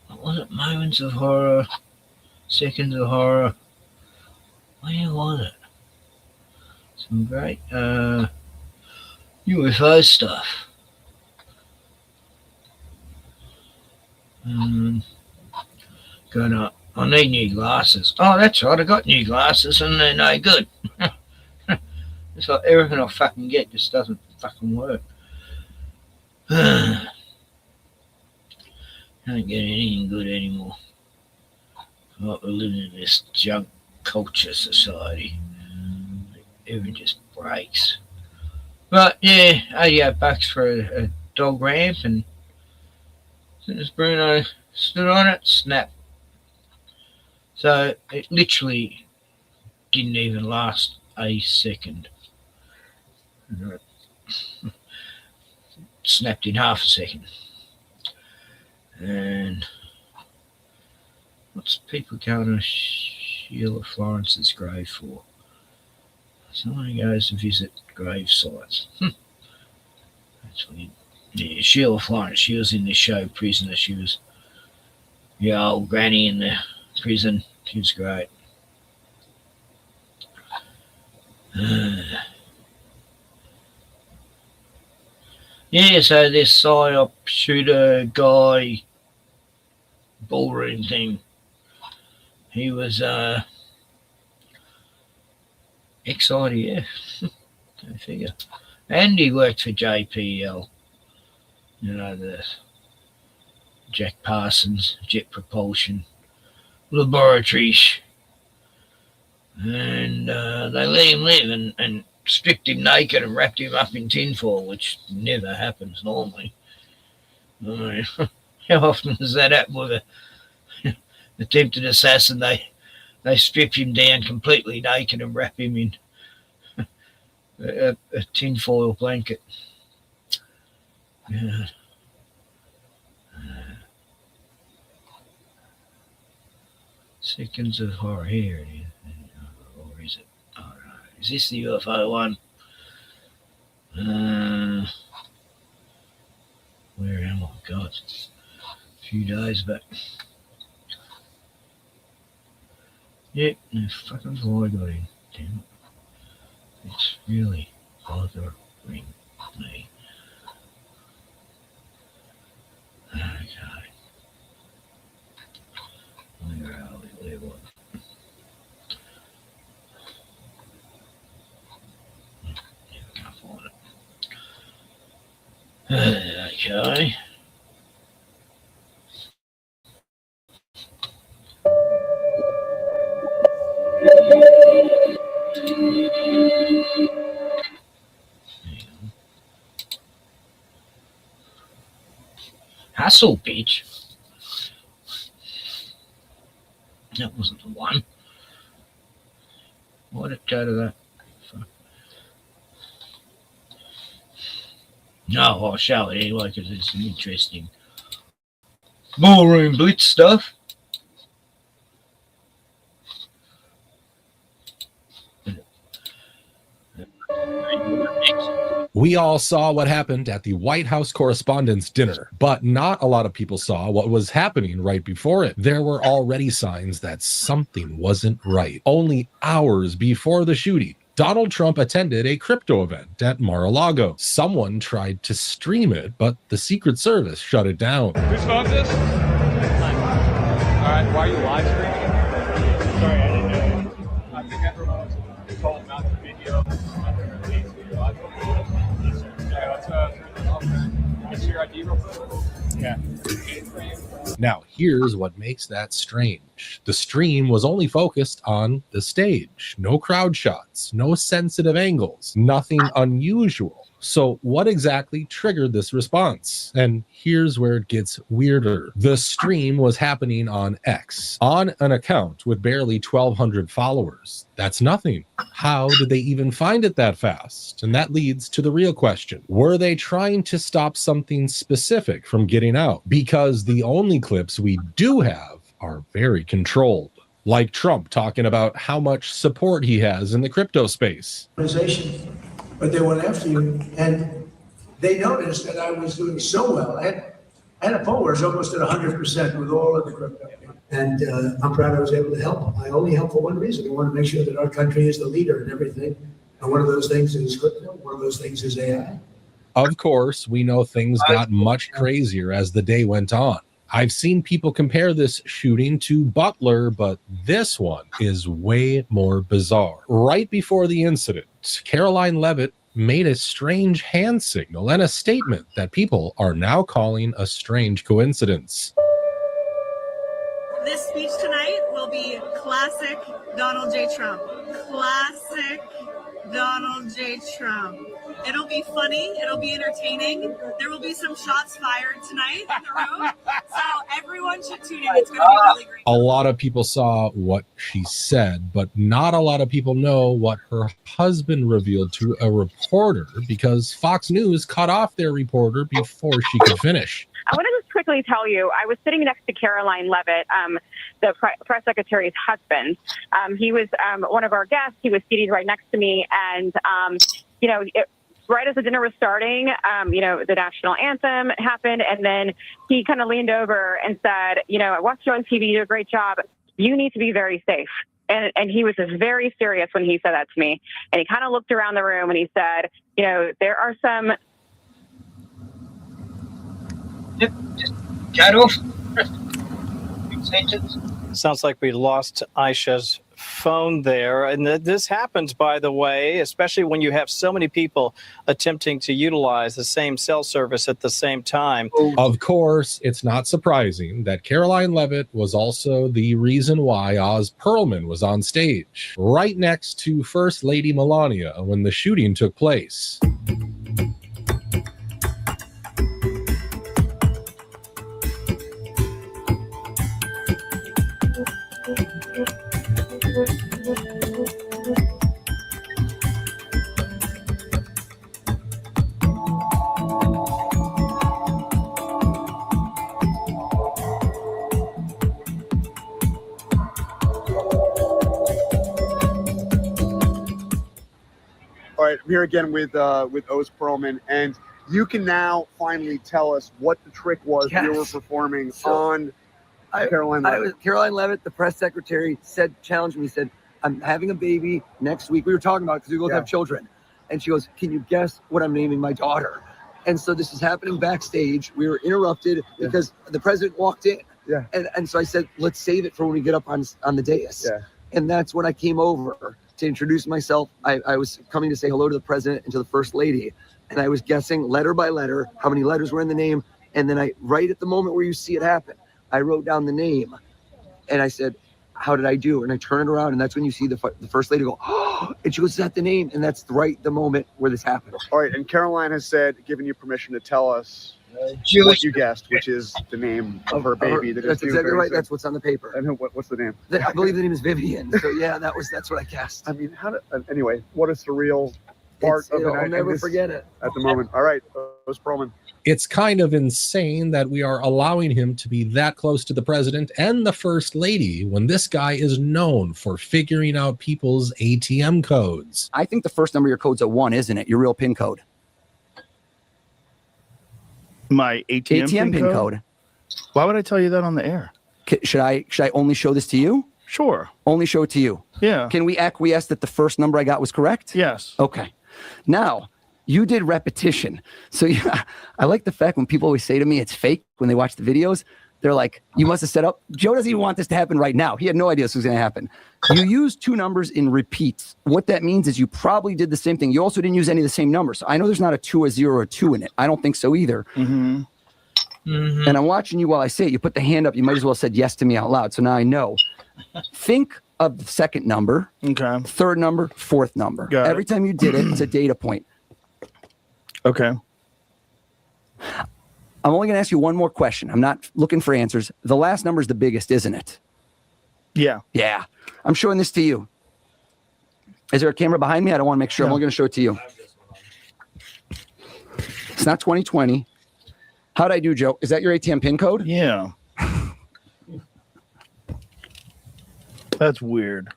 what was it? Moments of Horror, Seconds of Horror. Where was it? Some great UFO stuff. Going up. I need new glasses. Oh, that's right, I got new glasses and they're no good. It's like everything I fucking get just doesn't fucking work. Don't get anything good anymore. Like we're living in this junk culture society. Everything just breaks. But yeah, $88 for a dog ramp, and as soon as Bruno stood on it, snap. So it literally didn't even last a second. Snapped in half a second. And what's people going to Sheila Florence's grave for? Someone who goes to visit grave sites. That's weird. Yeah, Sheila Florence, she was in the show Prisoner. She was the old granny in the prison. She was great. Yeah, so this psyop shooter guy ballroom thing, he was ex-IDF. Go figure. And he worked for JPL. You know, the Jack Parsons Jet Propulsion Laboratories. And they let him live and stripped him naked and wrapped him up in tinfoil, which never happens normally. I mean, how often does that happen with an attempted assassin? They strip him down completely naked and wrap him in a tinfoil blanket. Yeah. Seconds of Horror. Here it is. Or is it? Oh, no. Is this the UFO one? Where am I? God, a few days back. Yep, the fucking fly got in. Damn it. It's really bothering me. Okay. Where are we? Where was it? Never can't find it. Okay. Hustle, bitch. That wasn't the one. Why did it go to that? No, I'll show it anyway because it's some interesting ballroom blitz stuff. We all saw what happened at the White House Correspondents' Dinner, but not a lot of people saw what was happening right before it. There were already signs that something wasn't right. Only hours before the shooting, Donald Trump attended a crypto event at Mar-a-Lago. Someone tried to stream it, but the Secret Service shut it down. Whose phone is this? All right, why are you live streaming? Sorry, I didn't know. I think everyone was told not to video. Now, here's what makes that strange. The stream was only focused on the stage. No crowd shots, no sensitive angles, nothing unusual. So what exactly triggered this response? And here's where it gets weirder. The stream was happening on X, on an account with barely 1,200 followers. That's nothing. How did they even find it that fast? And that leads to the real question. Were they trying to stop something specific from getting out? Because the only clips we do have are very controlled. Like Trump talking about how much support he has in the crypto space. But they went after you, and they noticed that I was doing so well. I had a followers almost at 100% with all of the crypto. And I'm proud I was able to help. I only help for one reason. I want to make sure that our country is the leader in everything. And one of those things is crypto. One of those things is AI. Of course, we know things got much crazier as the day went on. I've seen people compare this shooting to Butler, but this one is way more bizarre. Right before the incident, Caroline Leavitt made a strange hand signal and a statement that people are now calling a strange coincidence. This speech tonight will be classic Donald J. Trump. Classic Donald J. Trump. It'll be funny. It'll be entertaining. There will be some shots fired tonight in the room. So everyone should tune in. It's going to be really great. A lot of people saw what she said, but not a lot of people know what her husband revealed to a reporter because Fox News cut off their reporter before she could finish. I want to just quickly tell you, I was sitting next to Caroline Leavitt, the press secretary's husband. He was one of our guests. He was seated right next to me. And, right as the dinner was starting, the national anthem happened. And then he kind of leaned over and said, I watched you on TV. You do a great job. You need to be very safe. And he was just very serious when he said that to me. And he kind of looked around the room and he said, there are some... Just cut off. Sounds like we lost Aisha's phone there. And this happens, by the way, especially when you have so many people attempting to utilize the same cell service at the same time. Of course, it's not surprising that Caroline Leavitt was also the reason why Oz Perlman was on stage, right next to First Lady Melania when the shooting took place. All right, I'm here again with Oz Perlman, and you can now finally tell us what the trick was you were performing on Caroline Leavitt. Caroline Leavitt, the press secretary, challenged me, said, I'm having a baby next week. We were talking about it because we both have children. And she goes, can you guess what I'm naming my daughter? And so this is happening backstage. We were interrupted because the president walked in. Yeah. And so I said, let's save it for when we get up on the dais. Yeah. And that's when I came over to introduce myself. I was coming to say hello to the president and to the first lady. And I was guessing letter by letter how many letters were in the name. And then right at the moment where you see it happen, I wrote down the name. And I said, how did I do? And I turn it around, and that's when you see the first lady go, oh, and she goes, is that the name? And that's the moment where this happened. All right, and Caroline has given you permission to tell us what you guessed, which is the name of her baby. That's exactly right. That's what's on the paper. And what's the name? I believe the name is Vivian. So yeah, that's what I guessed. I mean, anyway, what a surreal part of the night. I'll never forget it. At the moment. All right, Oz Perlman. It's kind of insane that we are allowing him to be that close to the president and the first lady when this guy is known for figuring out people's ATM codes. I think the first number of your code's a 1, isn't it? Your real PIN code. My ATM pin code. Why would I tell you that on the air? Should I only show this to you? Sure. Only show it to you. Yeah. Can we acquiesce that the first number I got was correct? Yes. Okay. Now, you did repetition. So yeah, I like the fact when people always say to me it's fake when they watch the videos. They're like, you must have set up. Joe doesn't even want this to happen right now. He had no idea this was going to happen. You used two numbers in repeats. What that means is you probably did the same thing. You also didn't use any of the same numbers. I know there's not a 2, a 0, or a 2 in it. I don't think so either. Mm-hmm. Mm-hmm. And I'm watching you while I say it. You put the hand up. You might as well have said yes to me out loud. So now I know. Think of the second number, third number, fourth number. Every time you did it, it's a data point. Okay. I'm only going to ask you one more question. I'm not looking for answers. The last number is the biggest, isn't it? Yeah. Yeah. I'm showing this to you. Is there a camera behind me? I don't want to make sure. I'm only going to show it to you. It's not 2020. How'd I do, Joe? Is that your ATM pin code? Yeah. That's weird.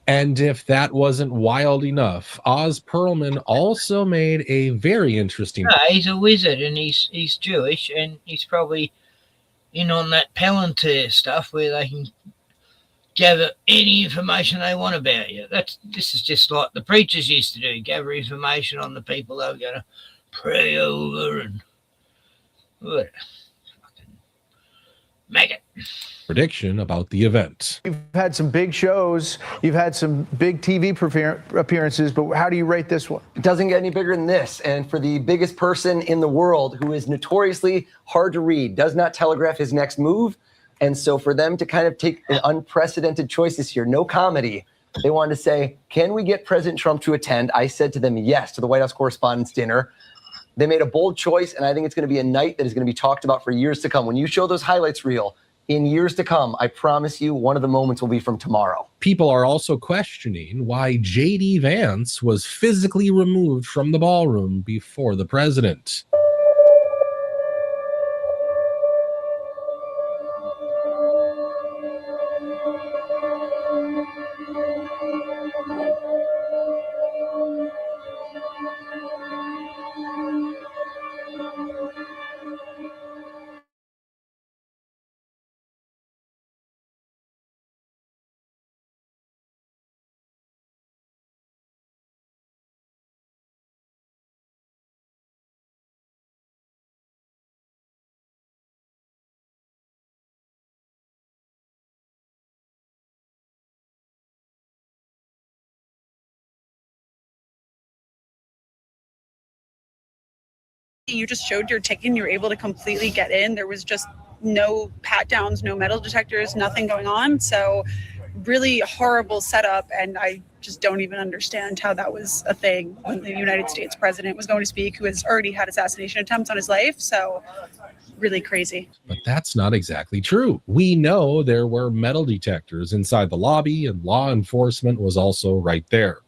And if that wasn't wild enough, Oz Perlman also made a very interesting... No, he's a wizard and he's Jewish and he's probably in on that Palantir stuff where they can gather any information they want about you. This is just like the preachers used to do, gather information on the people they were going to pray over and fucking make it. Prediction about the event. You've had some big shows, you've had some big TV appearances, but how do you rate this one? It doesn't get any bigger than this. And for the biggest person in the world who is notoriously hard to read, does not telegraph his next move. And so for them to kind of take an unprecedented choice this year, no comedy, they wanted to say, can we get President Trump to attend? I said to them, yes, to the White House Correspondents' Dinner. They made a bold choice, and I think it's going to be a night that is going to be talked about for years to come. When you show those highlights reel, in years to come, I promise you, one of the moments will be from tomorrow. People are also questioning why J.D. Vance was physically removed from the ballroom before the president. You just showed your ticket and you were able to completely get in. There was just no pat downs, no metal detectors, nothing going on. So really horrible setup. And I just don't even understand how that was a thing when the United States president was going to speak, who has already had assassination attempts on his life. So really crazy. But that's not exactly true. We know there were metal detectors inside the lobby and law enforcement was also right there.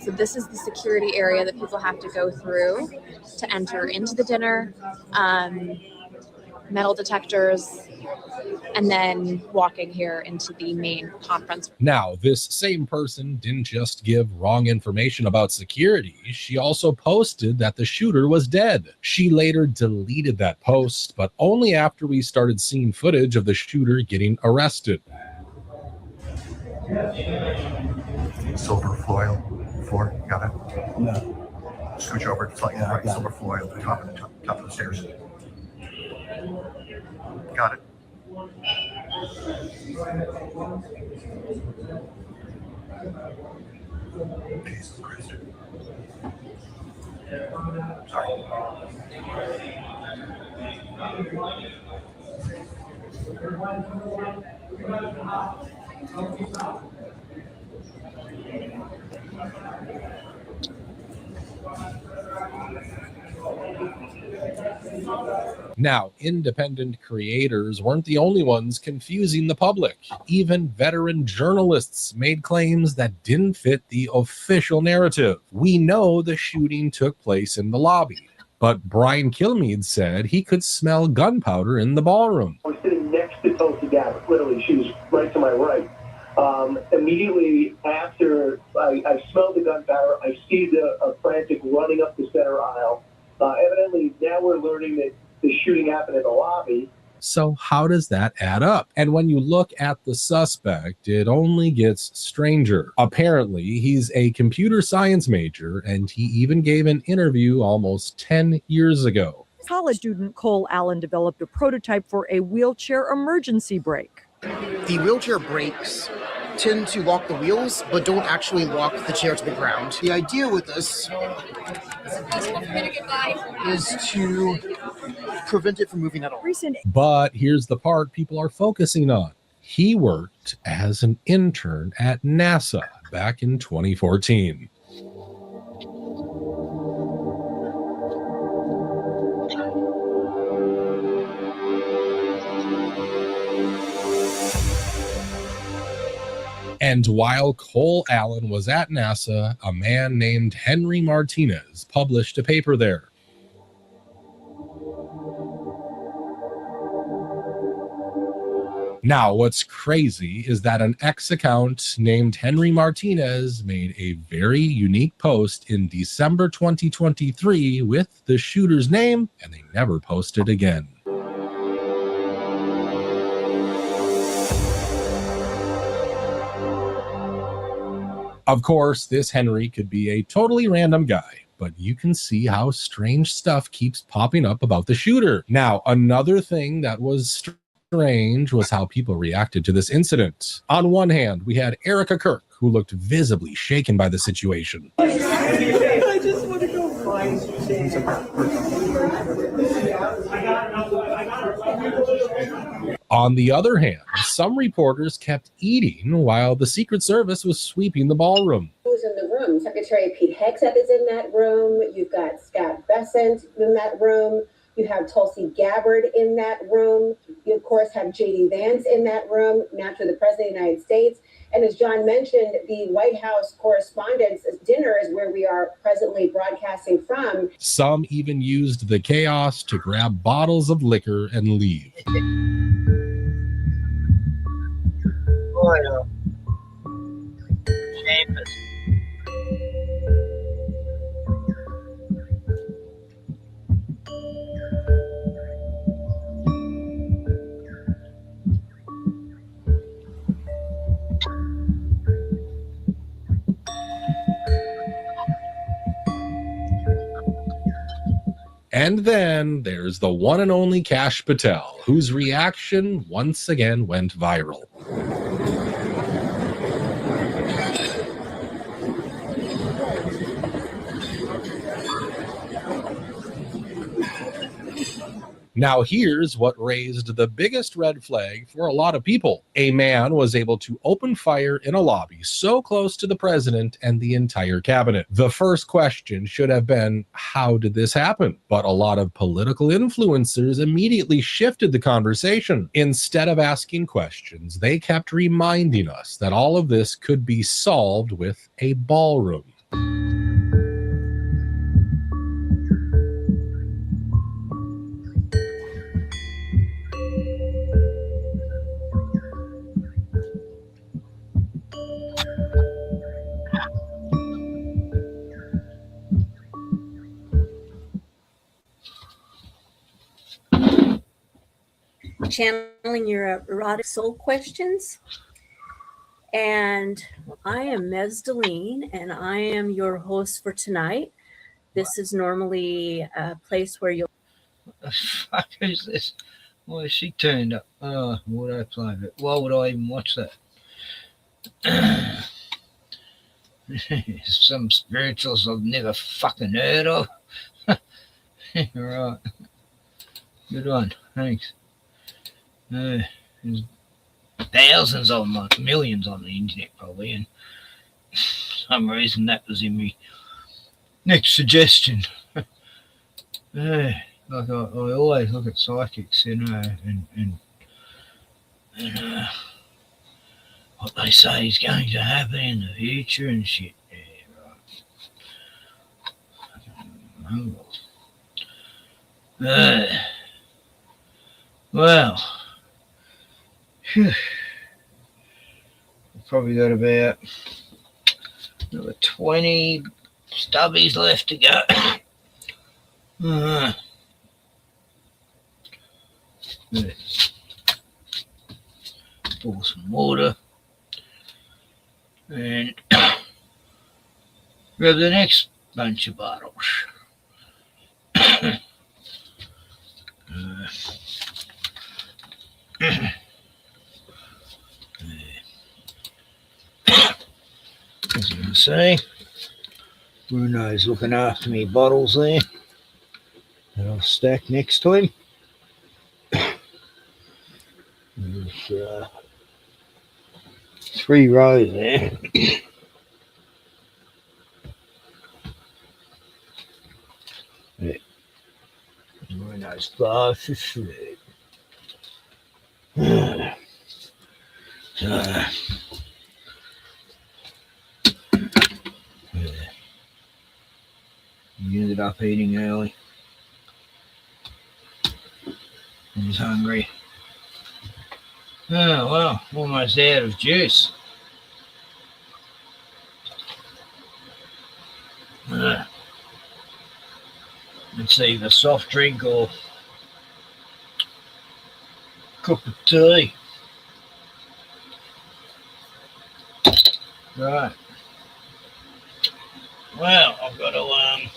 So this is the security area that people have to go through to enter into the dinner, metal detectors, and then walking here into the main conference. Now, this same person didn't just give wrong information about security. She also posted that the shooter was dead. She later deleted that post, but only after we started seeing footage of the shooter getting arrested. Silver foil. Floor, got it? No. Scooch over, it's like right, silver foil, top of the stairs. Got it. Jesus Christ. Sorry. Now, independent creators weren't the only ones confusing the public. Even veteran journalists made claims that didn't fit the official narrative. We know the shooting took place in the lobby, but Brian Kilmeade said he could smell gunpowder in the ballroom. I was sitting next to Tulsi Gabbard. Literally, she was right to my right. Immediately after I smell the gunpowder, I see the frantic running up the center aisle. Evidently, now we're learning that the shooting happened in the lobby. So how does that add up? And when you look at the suspect, it only gets stranger. Apparently, he's a computer science major, and he even gave an interview almost 10 years ago. College student Cole Allen developed a prototype for a wheelchair emergency brake. The wheelchair brakes tend to lock the wheels, but don't actually lock the chair to the ground. The idea with this is to prevent it from moving at all. But here's the part people are focusing on. He worked as an intern at NASA back in 2014. And while Cole Allen was at NASA, a man named Henry Martinez published a paper there. Now, what's crazy is that an ex-account named Henry Martinez made a very unique post in December 2023 with the shooter's name, and they never posted again. Of course, this Henry could be a totally random guy, but you can see how strange stuff keeps popping up about the shooter. Now, another thing that was strange was how people reacted to this incident. On one hand, we had Erica Kirk, who looked visibly shaken by the situation. I just want to go find On the other hand, some reporters kept eating while the Secret Service was sweeping the ballroom. Who's in the room? Secretary Pete Hegseth is in that room. You've got Scott Bessent in that room. You have Tulsi Gabbard in that room. You, of course, have J.D. Vance in that room, naturally the President of the United States. And as John mentioned, the White House Correspondents' Dinner is where we are presently broadcasting from. Some even used the chaos to grab bottles of liquor and leave. Oil. Chambers. And then there's the one and only Kash Patel, whose reaction once again went viral. Now here's what raised the biggest red flag for a lot of people. A man was able to open fire in a lobby so close to the president and the entire cabinet. The first question should have been, how did this happen? But a lot of political influencers immediately shifted the conversation. Instead of asking questions, they kept reminding us that all of this could be solved with a ballroom. Channeling your erotic soul questions. And I am Mezdaline, and I am your host for tonight. This is normally a place where you'll... What the fuck is this? Why is she turned up? Oh, would I play it? Why would I even watch that? Some spirituals I've never fucking heard of. Right. Good one. Thanks. There's thousands of them, like millions on the internet probably, and for some reason that was in my next suggestion. Like I always look at psychics, you know, and what they say is going to happen in the future and shit. Yeah, right. Well, phew. Probably got about another 20 stubbies left to go. Pour some water and grab the next bunch of bottles. As you can see, Bruno's looking after me bottles there that I've stacked next to him. There's 3 rows there. Yeah. Bruno's fast asleep. He ended up eating early. He's hungry. Oh, well, almost out of juice. It's either soft drink or cup of tea. Right. Well, I've got to, oh,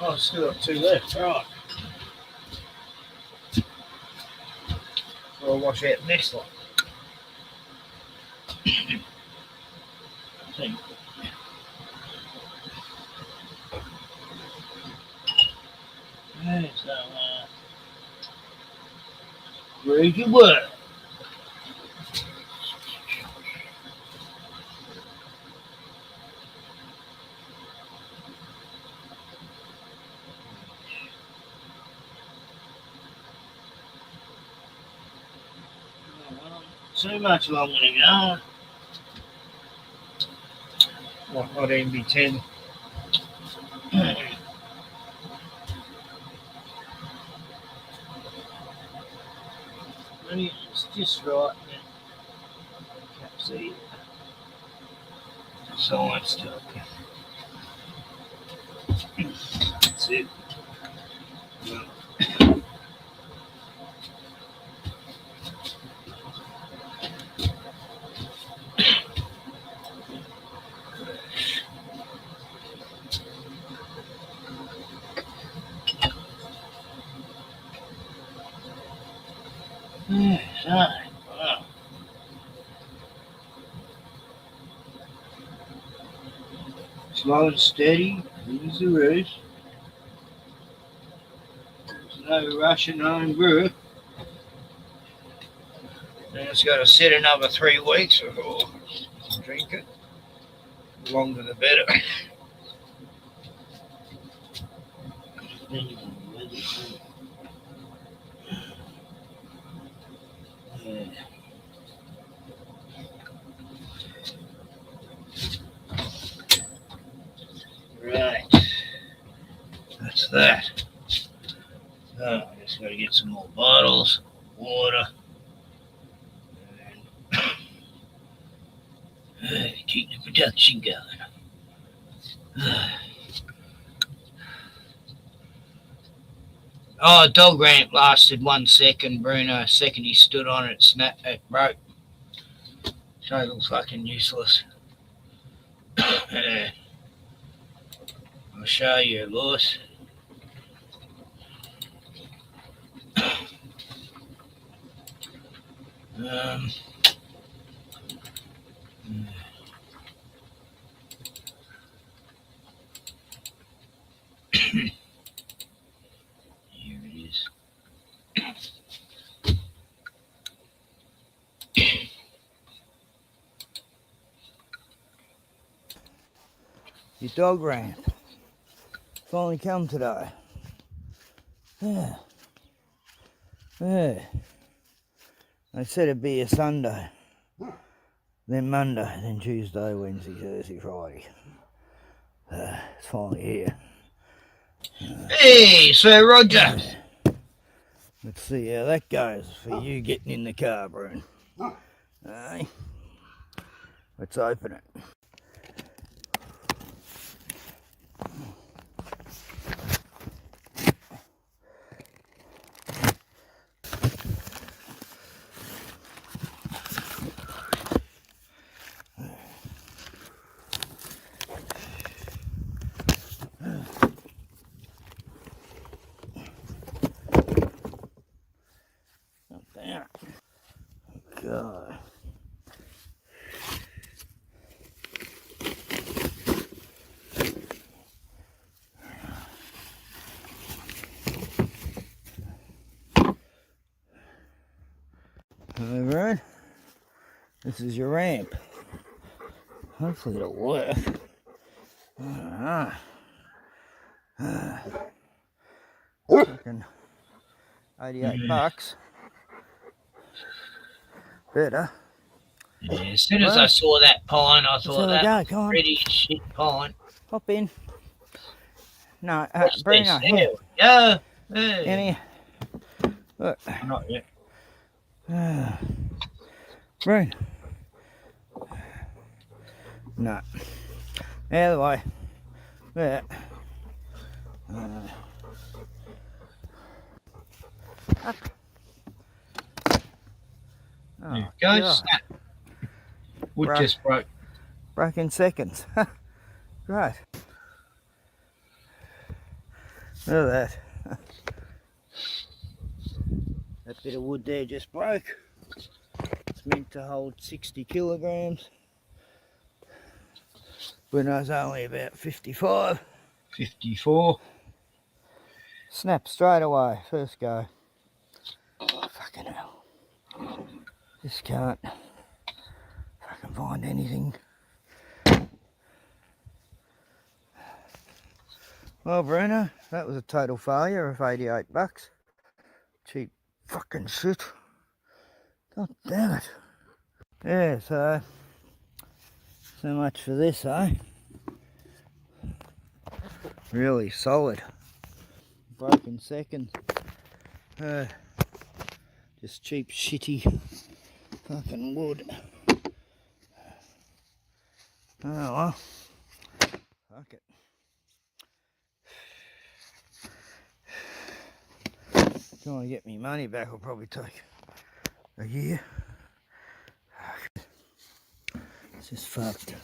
I've still got 2 left, right. So I'll wash out the next one. So, ready to work. Too much longer to go. What, not even be 10. It's just right. Capseed. Science stuff. That's it. Wow. Slow and steady, easy race. There's no rushing on brew. And it's got to sit another 3 weeks before I can drink it. The longer the better. Right. That's that. So I just got to get some more bottles, water, and keep the production going. Oh, dog ramp lasted 1 second, Bruno. Second he stood on it, snapped, it broke. Total fucking useless. I'll show you, boss. Here it is. Your dog ramp finally come today. Yeah. Yeah. They said it'd be a Sunday, then Monday, then Tuesday, Wednesday, Thursday, Friday. It's finally here. Hey, Sir Roger. Let's see how that goes for you getting in the car, Brune. Aye. Let's open it. God. Alright, this is your ramp. Hopefully it'll work. Fucking $88. Better. Yeah, as soon as I saw that pine, I thought we that go. was pretty shit pine. Hop in. No, What's Bruno, this? here. There we go. Hey. In here. Look. Not yet. Bruno. No. Out of the way. There. Up. Oh, There you go. God. Snap. Wood just broke. Broke in seconds. Right. Look at that. That bit of wood there just broke. It's meant to hold 60 kilograms. Bruno's only about 55. 54. Snap straight away. First go. Fucking hell. Just can't fucking find anything. Well, Bruno, that was a total failure of $88. Cheap fucking shit. God damn it. Yeah, so much for this, eh? Really solid. Broken second. Just cheap, shitty fucking wood. Oh well. Fuck it. Trying to get me money back will probably take a year. It's just fucked.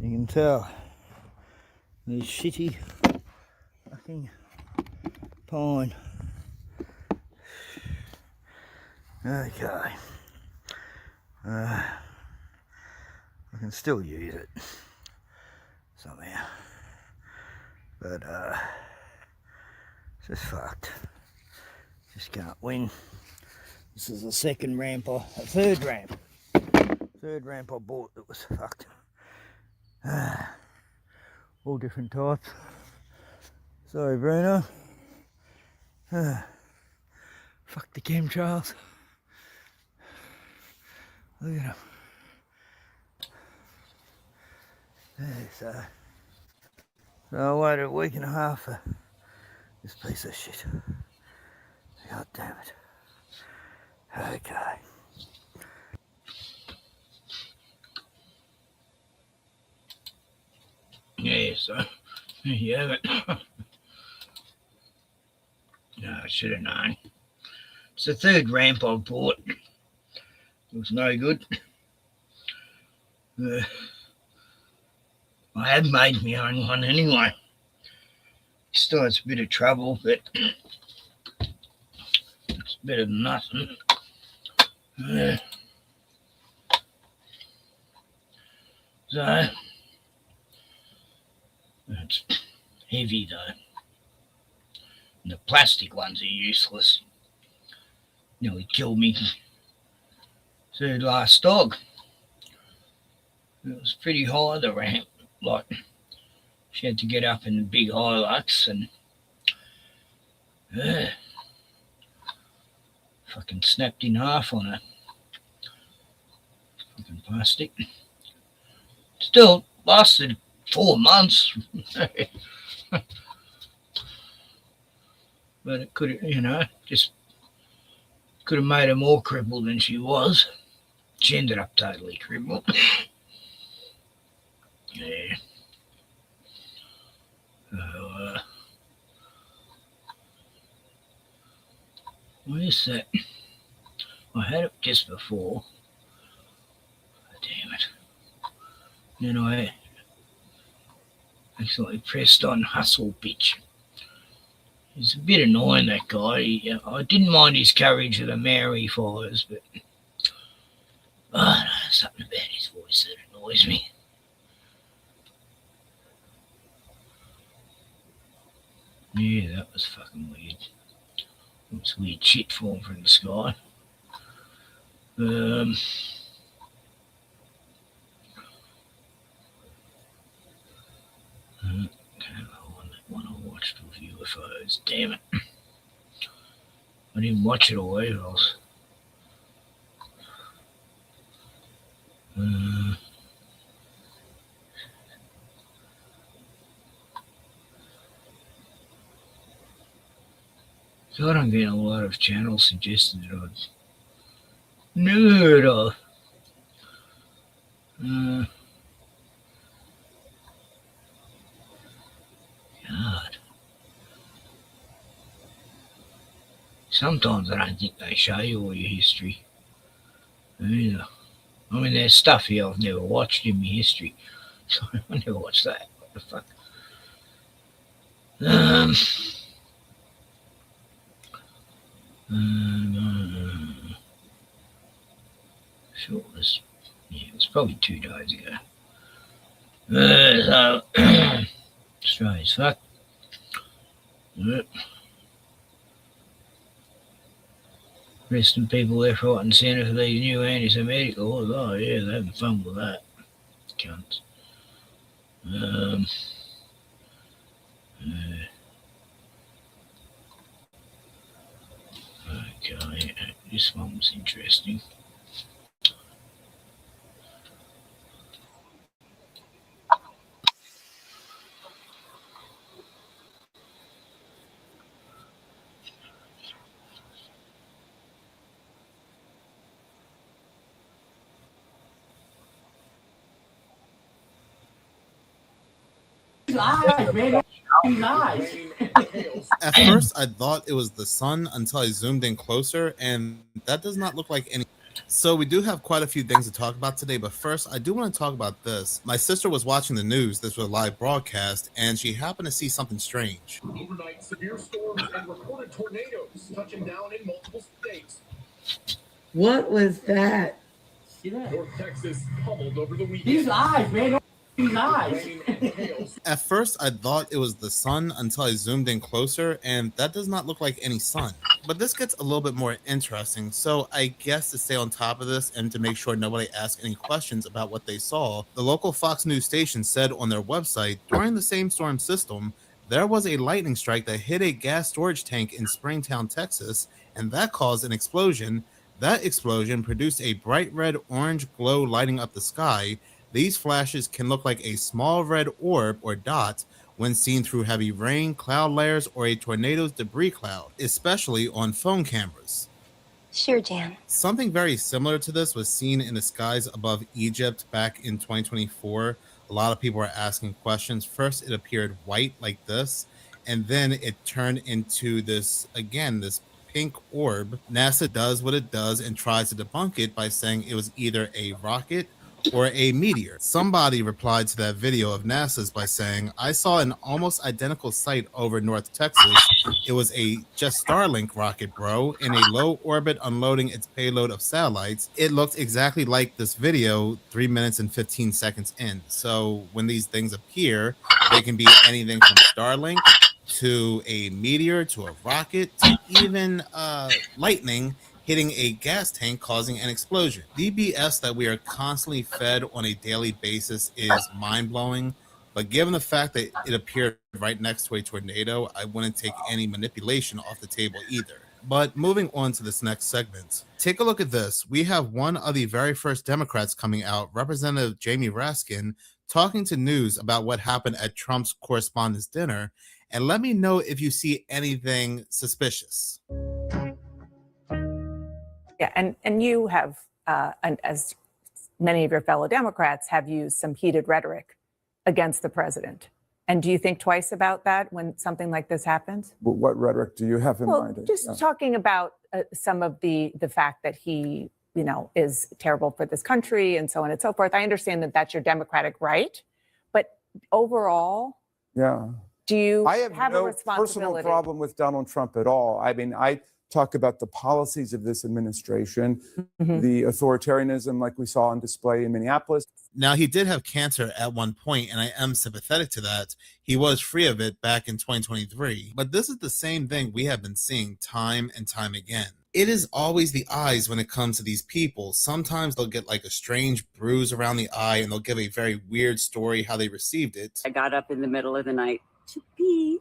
You can tell these shitty fucking pine. Okay. I can still use it somehow. But it's just fucked. Just can't win. This is the third ramp I bought that was fucked. All different types. Sorry, Bruno. Fuck the chemtrails. Look at them. So I waited a week and a half for this piece of shit. God damn it. Okay. Yeah, so there you have it. No, I should have known. It's the third ramp I've bought. It was no good. I had made my own one anyway. Still, it's a bit of trouble, but it's better than nothing. So, it's heavy though. And the plastic ones are useless. Nearly killed me. Third last dog. It was pretty high, the ramp. Like, she had to get up in the big Hilux and fucking snapped in half on her. Fucking plastic. Still lasted 4 months. but it could have, just could have made her more crippled than she was. She ended up totally crippled. Yeah. So, where's that? I had it just before. Damn it. Then I accidentally pressed on hustle bitch. He's a bit annoying, that guy. I didn't mind his courage of the Maori fires, but something about his voice that annoys me. Yeah, that was fucking weird. It was weird shit falling from the sky. Okay, one I watched with UFOs. Damn it. I didn't watch it all either. So I don't get a lot of channels suggested that I'd never heard of. God. Sometimes I don't think they show you all your history either. I mean, there's stuff here I've never watched in my history. So I never watched that. What the fuck? Sure, it was probably 2 days ago. So, strange as fuck. Arresting people left, right, and centre for these new anti-Semitic laws. Oh, yeah, they're having fun with that. Cunts. Okay, this one was interesting. At first, I thought it was the sun until I zoomed in closer, and that does not look like any. So we do have quite a few things to talk about today, but first, I do want to talk about this. My sister was watching the news. This was a live broadcast, and she happened to see something strange. Overnight, severe storms and reported tornadoes touching down in multiple states. What was that? See that? North Texas pummeled over the weekend. These eyes, man. At first, I thought it was the sun until I zoomed in closer, and that does not look like any sun. But this gets a little bit more interesting, so I guess to stay on top of this and to make sure nobody asks any questions about what they saw, the local Fox News station said on their website, during the same storm system, there was a lightning strike that hit a gas storage tank in Springtown, Texas, and that caused an explosion. That explosion produced a bright red-orange glow lighting up the sky. These flashes can look like a small red orb or dot when seen through heavy rain, cloud layers, or a tornado's debris cloud, especially on phone cameras. Sure, Jan. Something very similar to this was seen in the skies above Egypt back in 2024. A lot of people were asking questions. First, it appeared white like this, and then it turned into this pink orb. NASA does what it does and tries to debunk it by saying it was either a rocket or a meteor. Somebody replied to that video of NASA's by saying, I saw an almost identical sight over North Texas. It was a just Starlink rocket, bro, in a low orbit unloading its payload of satellites. It looked exactly like this video 3 minutes and 15 seconds in. So when these things appear, they can be anything from Starlink to a meteor to a rocket to even lightning hitting a gas tank causing an explosion. The BS that we are constantly fed on a daily basis is mind-blowing, but given the fact that it appeared right next to a tornado, I wouldn't take any manipulation off the table either. But moving on to this next segment, take a look at this. We have one of the very first Democrats coming out, Representative Jamie Raskin, talking to news about what happened at Trump's correspondence dinner, and let me know if you see anything suspicious. Yeah, and you have, and as many of your fellow Democrats, have used some heated rhetoric against the president. And do you think twice about that when something like this happens? What rhetoric do you have in mind? Just talking about some of the fact that he, is terrible for this country and so on and so forth. I understand that that's your democratic right, but overall, do you I have a no responsibility? personal problem with Donald Trump at all. I mean, I talk about the policies of this administration, the authoritarianism like we saw on display in Minneapolis. Now, he did have cancer at one point, and I am sympathetic to that. He was free of it back in 2023. But this is the same thing we have been seeing time and time again. It is always the eyes when it comes to these people. Sometimes they'll get like a strange bruise around the eye, and they'll give a very weird story how they received it. I got up in the middle of the night to pee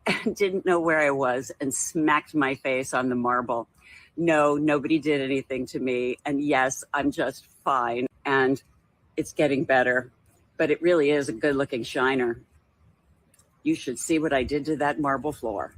and didn't know where I was and smacked my face on the marble. No, nobody did anything to me. And yes, I'm just fine. And it's getting better, but it really is a good looking shiner. You should see what I did to that marble floor.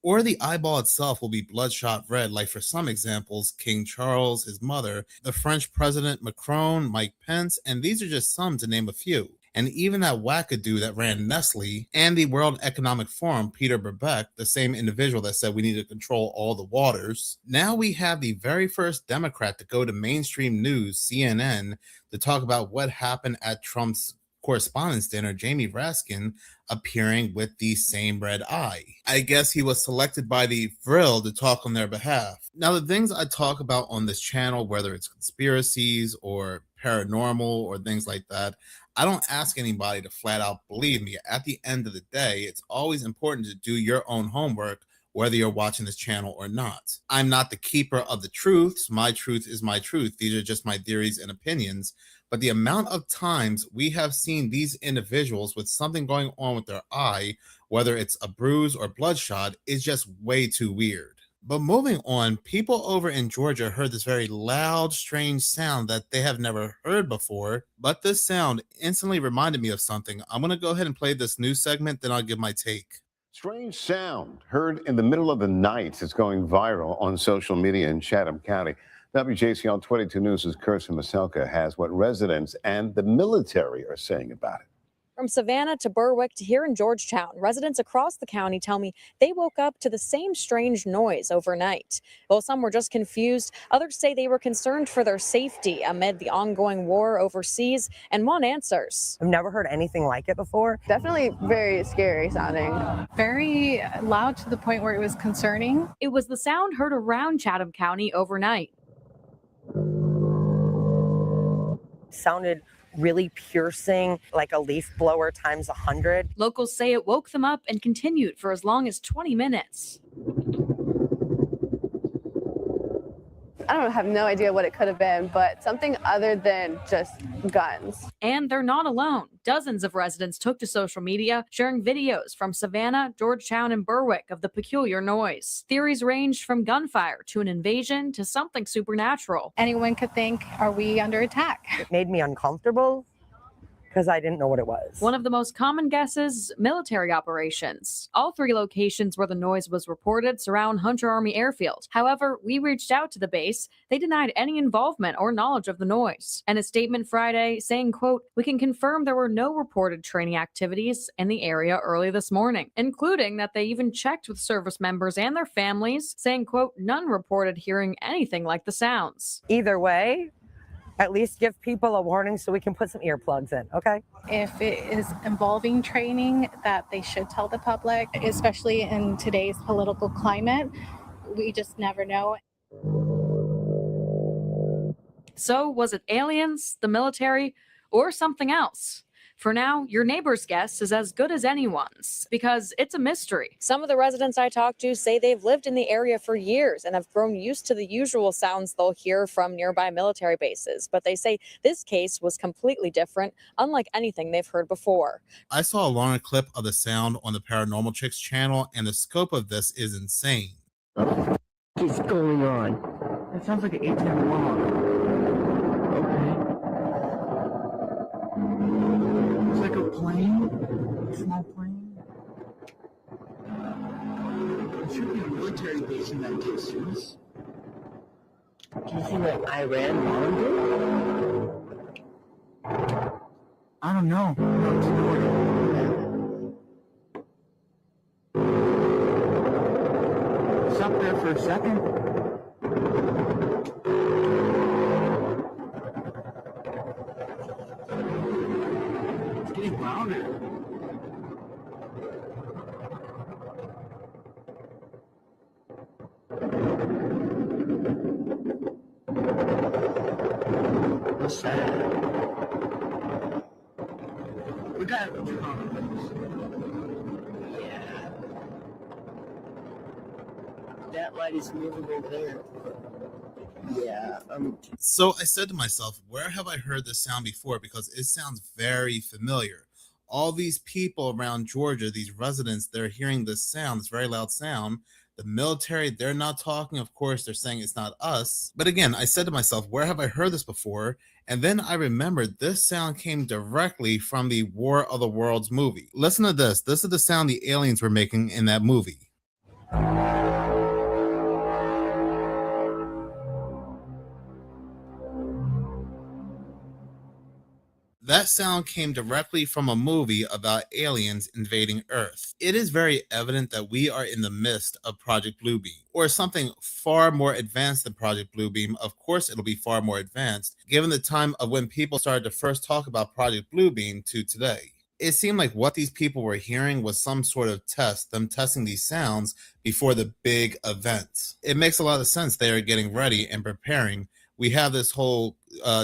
Or the eyeball itself will be bloodshot red, like for some examples, King Charles, his mother, the French President Macron, Mike Pence, and these are just some to name a few. And even that wackadoo that ran Nestle and the World Economic Forum, Peter Brabeck, the same individual that said we need to control all the waters. Now we have the very first Democrat to go to mainstream news, CNN, to talk about what happened at Trump's correspondence dinner, Jamie Raskin, appearing with the same red eye. I guess he was selected by the Vril to talk on their behalf. Now, the things I talk about on this channel, whether it's conspiracies or paranormal or things like that, I don't ask anybody to flat out believe me. At the end of the day, it's always important to do your own homework, whether you're watching this channel or not. I'm not the keeper of the truths. My truth is my truth. These are just my theories and opinions. But the amount of times we have seen these individuals with something going on with their eye, whether it's a bruise or bloodshot, is just way too weird. But moving on, people over in Georgia heard this very loud, strange sound that they have never heard before. But this sound instantly reminded me of something. I'm going to go ahead and play this news segment, then I'll give my take. Strange sound heard in the middle of the night. It's going viral on social media in Chatham County. WJCL 22 News' Kirsten Maselka has what residents and the military are saying about it. From Savannah to Berwick to here in Georgetown, residents across the county tell me they woke up to the same strange noise overnight. While some were just confused, others say they were concerned for their safety amid the ongoing war overseas and want answers. I've never heard anything like it before. Definitely very scary sounding. Very loud to the point where it was concerning. It was the sound heard around Chatham County overnight. Sounded really piercing, like a leaf blower times 100. Locals say it woke them up and continued for as long as 20 minutes. I have no idea what it could have been, but something other than just guns. And they're not alone. Dozens of residents took to social media, sharing videos from Savannah, Georgetown, and Berwick of the peculiar noise. Theories ranged from gunfire to an invasion to something supernatural. Anyone could think, are we under attack? It made me uncomfortable because I didn't know what it was. One of the most common guesses, military operations. All three locations where the noise was reported surround Hunter Army Airfield. However, we reached out to the base. They denied any involvement or knowledge of the noise. And a statement Friday saying, quote, "We can confirm there were no reported training activities in the area early this morning," including that they even checked with service members and their families, saying, quote, "None reported hearing anything like the sounds." Either way, at least give people a warning so we can put some earplugs in, okay? If it is involving training, that they should tell the public, especially in today's political climate. We just never know. So was it aliens, the military, or something else? For now, your neighbor's guess is as good as anyone's because it's a mystery. Some of the residents I talked to say they've lived in the area for years and have grown used to the usual sounds they'll hear from nearby military bases. But they say this case was completely different, unlike anything they've heard before. I saw a longer clip of the sound on the Paranormal Chicks channel, and the scope of this is insane. What's going on? That sounds like an 810 alarm. Okay. plane, small plane. It should be a military base in that distance. Do you think that Iran wanted it? I don't know. It's up there for a second. It's getting louder. What's that? We got yeah. That light is moving over there. Yeah. So I said to myself, where have I heard this sound before? Because it sounds very familiar. All these people around Georgia, these residents, they're hearing this sound, this very loud sound. The military, they're not talking. Of course, they're saying it's not us. But again, I said to myself, where have I heard this before? And then I remembered this sound came directly from the War of the Worlds movie. Listen to this. This is the sound the aliens were making in that movie. That sound came directly from a movie about aliens invading Earth. It is very evident that we are in the midst of Project Bluebeam, or something far more advanced than Project Bluebeam. Of course, it'll be far more advanced, given the time of when people started to first talk about Project Bluebeam to today. It seemed like what these people were hearing was some sort of test, them testing these sounds before the big event. It makes a lot of sense. They are getting ready and preparing. We have this whole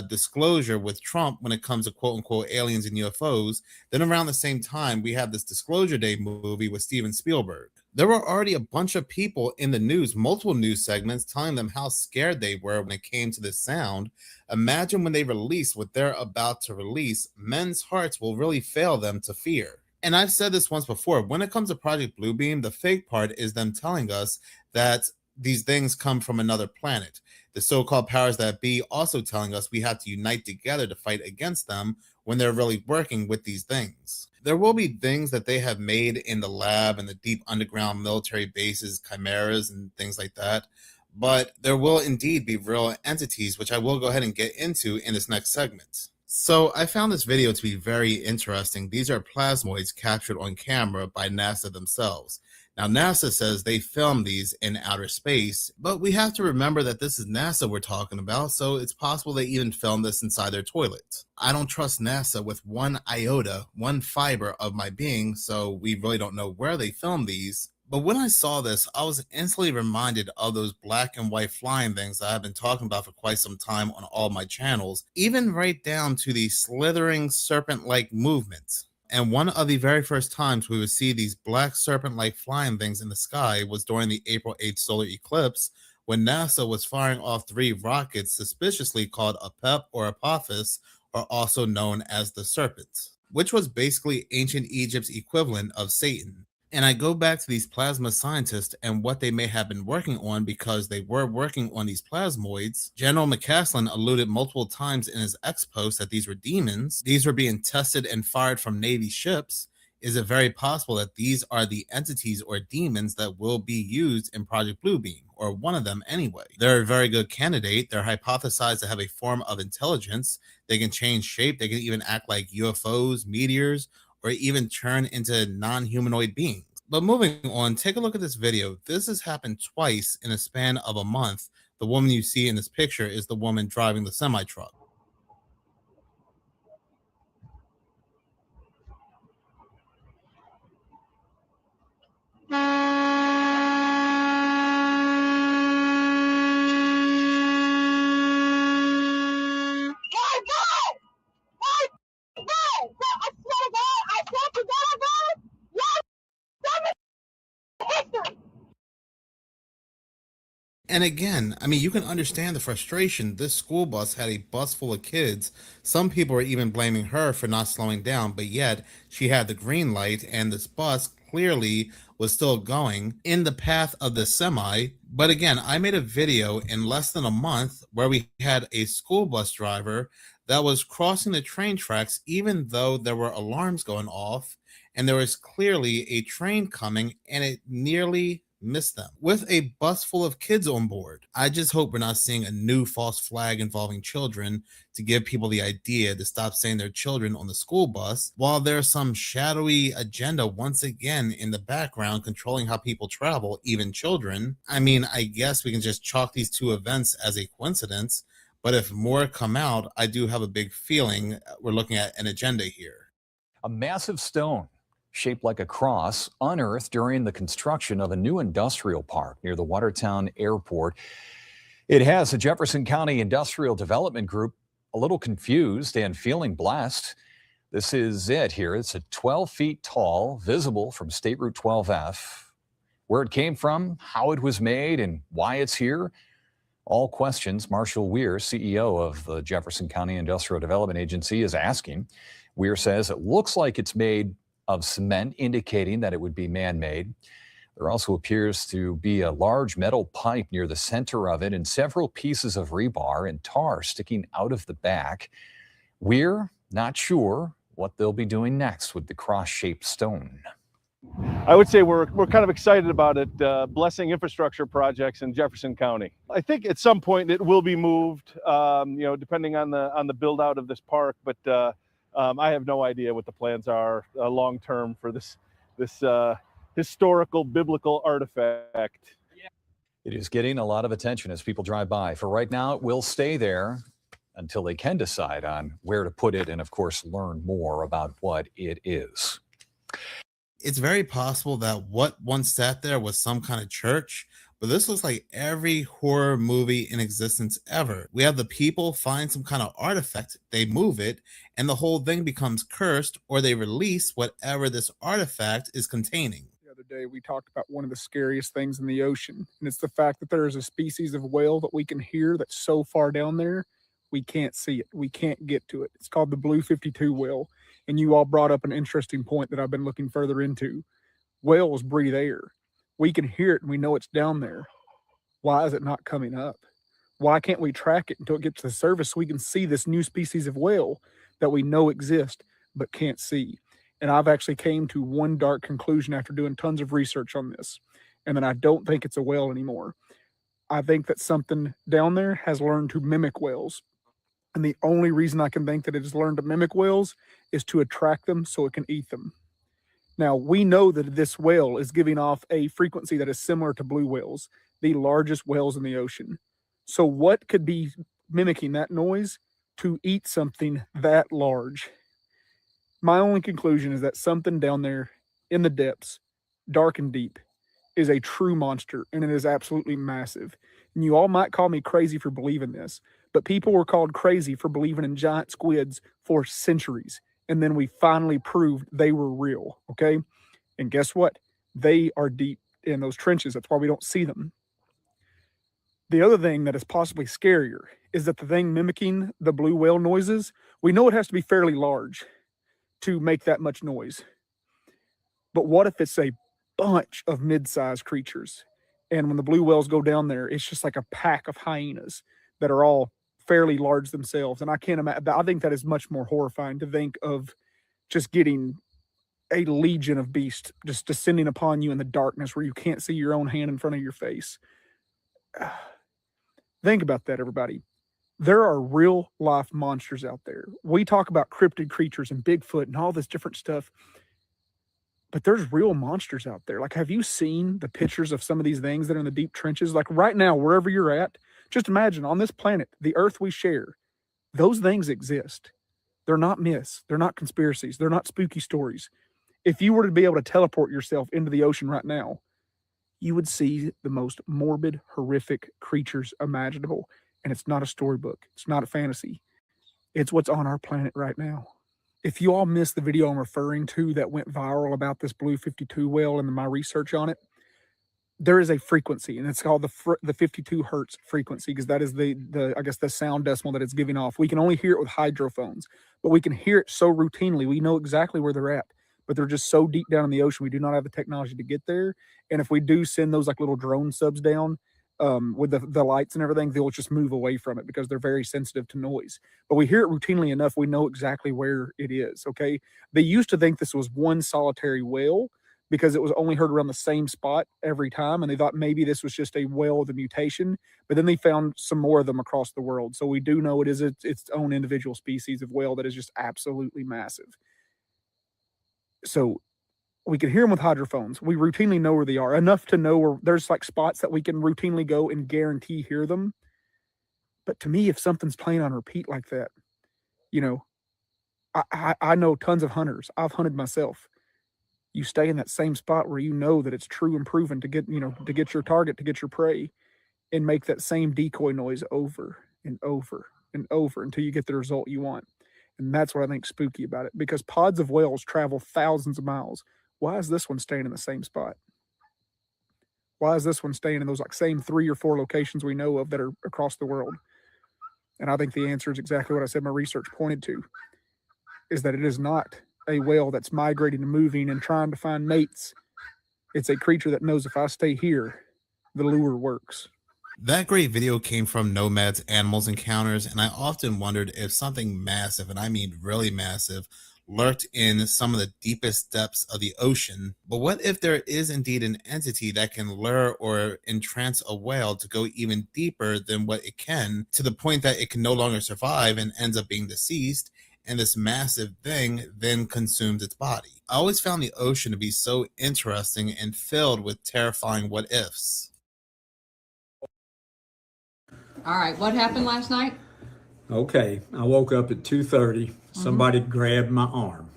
disclosure with Trump when it comes to quote unquote aliens and UFOs. Then around the same time, we have this Disclosure Day movie with Steven Spielberg. There were already a bunch of people in the news, multiple news segments, telling them how scared they were when it came to this sound. Imagine when they release what they're about to release, men's hearts will really fail them to fear. And I've said this once before, when it comes to Project Bluebeam, the fake part is them telling us that these things come from another planet. The so-called powers that be also telling us we have to unite together to fight against them when they're really working with these things. There will be things that they have made in the lab and the deep underground military bases, chimeras and things like that. But there will indeed be real entities, which I will go ahead and get into in this next segment. So I found this video to be very interesting. These are plasmoids captured on camera by NASA themselves. Now, NASA says they filmed these in outer space, but we have to remember that this is NASA we're talking about, so it's possible they even filmed this inside their toilet. I don't trust NASA with one iota, one fiber of my being, so we really don't know where they filmed these. But when I saw this, I was instantly reminded of those black and white flying things that I've been talking about for quite some time on all my channels, even right down to the slithering serpent-like movements. And one of the very first times we would see these black serpent-like flying things in the sky was during the April 8th solar eclipse, when NASA was firing off 3 rockets suspiciously called Apep or Apophis, or also known as the Serpent, which was basically ancient Egypt's equivalent of Satan. And I go back to these plasma scientists and what they may have been working on, because they were working on these plasmoids. General McCaslin alluded multiple times in his ex-post that these were demons. These were being tested and fired from Navy ships. Is it very possible that these are the entities or demons that will be used in Project Bluebeam, or one of them anyway? They're a very good candidate. They're hypothesized to have a form of intelligence. They can change shape. They can even act like UFOs, meteors, or even turn into non-humanoid beings. But moving on, take a look at this video. This has happened twice in a span of a month. The woman you see in this picture is the woman driving the semi-truck. And again, I mean, you can understand the frustration. This school bus had a bus full of kids. Some people are even blaming her for not slowing down, but yet she had the green light and this bus clearly was still going in the path of the semi. But again, I made a video in less than a month where we had a school bus driver that was crossing the train tracks even though there were alarms going off and there was clearly a train coming, and it nearly missed them with a bus full of kids on board. I just hope we're not seeing a new false flag involving children to give people the idea to stop saying they're children on the school bus, while there's some shadowy agenda once again in the background controlling how people travel, even children. I mean, I guess we can just chalk these two events as a coincidence, but if more come out, I do have a big feeling we're looking at an agenda here. A massive stone shaped like a cross unearthed during the construction of a new industrial park near the Watertown Airport. It has the Jefferson County Industrial Development Group a little confused and feeling blessed. This is it here. It's a 12 feet tall, visible from State Route 12F. Where it came from, how it was made, and why it's here. All questions Marshall Weir, CEO of the Jefferson County Industrial Development Agency, is asking. Weir says it looks like it's made of cement, indicating that it would be man-made. There also appears to be a large metal pipe near the center of it and several pieces of rebar and tar sticking out of the back. We're not sure what they'll be doing next with the cross-shaped stone. I would say we're kind of excited about it, blessing infrastructure projects in Jefferson County. I think at some point it will be moved, depending on the build out of this park, but I have no idea what the plans are long term for this historical biblical artifact. It is getting a lot of attention as people drive by. For right now, it will stay there until they can decide on where to put it and, of course, learn more about what it is. It's very possible that what once sat there was some kind of church, but this looks like every horror movie in existence ever. We have the people find some kind of artifact, they move it, and the whole thing becomes cursed, or they release whatever this artifact is containing. The other day, we talked about one of the scariest things in the ocean, and it's the fact that there is a species of whale that we can hear that's so far down there, we can't see it. We can't get to it. It's called the Blue 52 whale. And you all brought up an interesting point that I've been looking further into. Whales breathe air. We can hear it and we know it's down there. Why is it not coming up? Why can't we track it until it gets to the surface so we can see this new species of whale that we know exists but can't see? And I've actually came to one dark conclusion after doing tons of research on this. And then I don't think it's a whale anymore. I think that something down there has learned to mimic whales. And the only reason I can think that it has learned to mimic whales is to attract them so it can eat them. Now, we know that this whale is giving off a frequency that is similar to blue whales, the largest whales in the ocean. So what could be mimicking that noise to eat something that large? My only conclusion is that something down there in the depths, dark and deep, is a true monster, and it is absolutely massive. And you all might call me crazy for believing this, but people were called crazy for believing in giant squids for centuries. And then we finally proved they were real, okay? And guess what? They are deep in those trenches. That's why we don't see them. The other thing that is possibly scarier is that the thing mimicking the blue whale noises, we know it has to be fairly large to make that much noise. But what if it's a bunch of mid-sized creatures? And when the blue whales go down there, it's just like a pack of hyenas that are all fairly large themselves. And I can't imagine, I think that is much more horrifying to think of just getting a legion of beasts just descending upon you in the darkness where you can't see your own hand in front of your face. Think about that, everybody. There are real life monsters out there. We talk about cryptid creatures and Bigfoot and all this different stuff, but there's real monsters out there. Like, have you seen the pictures of some of these things that are in the deep trenches? Like right now, wherever you're at, just imagine on this planet, the earth we share, those things exist. They're not myths. They're not conspiracies. They're not spooky stories. If you were to be able to teleport yourself into the ocean right now, you would see the most morbid, horrific creatures imaginable. And it's not a storybook. It's not a fantasy. It's what's on our planet right now. If you all missed the video I'm referring to that went viral about this Blue 52 whale and my research on it, there is a frequency, and it's called the 52 hertz frequency, because that is the I guess the sound decimal that it's giving off. We can only hear it with hydrophones, but we can hear it so routinely. We know exactly where they're at, but they're just so deep down in the ocean. We do not have the technology to get there. And if we do send those like little drone subs down, with the lights and everything, they'll just move away from it because they're very sensitive to noise. But we hear it routinely enough, we know exactly where it is, okay? They used to think this was one solitary whale because it was only heard around the same spot every time, and they thought maybe this was just a whale with a mutation, but then they found some more of them across the world. So we do know it is its own individual species of whale that is just absolutely massive. So we can hear them with hydrophones. We routinely know where they are, enough to know where there's like spots that we can routinely go and guarantee hear them. But to me, if something's playing on repeat like that, you know, I know tons of hunters. I've hunted myself. You stay in that same spot where you know that it's true and proven to get, you know, to get your target, to get your prey, and make that same decoy noise over and over and over until you get the result you want. And that's what I think spooky about it, because pods of whales travel thousands of miles. Why is this one staying in the same spot? Why is this one staying in those like same 3 or 4 locations we know of that are across the world? And I think the answer is exactly what I said my research pointed to, is that it is not a whale that's migrating and moving and trying to find mates. It's a creature that knows if I stay here, the lure works. That great video came from Nomad's Animals Encounters, and I often wondered if something massive, and I mean really massive, lurked in some of the deepest depths of the ocean. But what if there is indeed an entity that can lure or entrance a whale to go even deeper than what it can, to the point that it can no longer survive and ends up being deceased, and this massive thing then consumes its body? I always found the ocean to be so interesting and filled with terrifying what ifs. All right, what happened last night? Okay, I woke up at 2:30. Somebody grabbed my arm.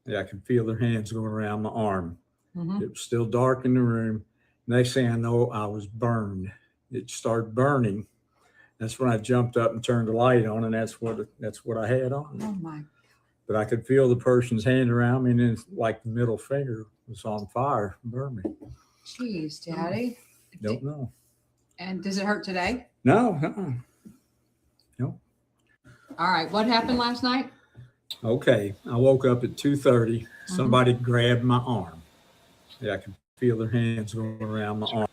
Yeah, I could feel their hands going around my arm. It was still dark in the room. Next thing I know, I was burned. It started burning. That's when I jumped up and turned the light on, and that's what I had on. Oh my. But I could feel the person's hand around me, and then like the middle finger was on fire, burned me. Jeez, Daddy. Don't know. And does it hurt today? No, no. All right, what happened last night? Okay, I woke up at 2:30. Somebody grabbed my arm. Yeah, I could feel their hands going around my arm.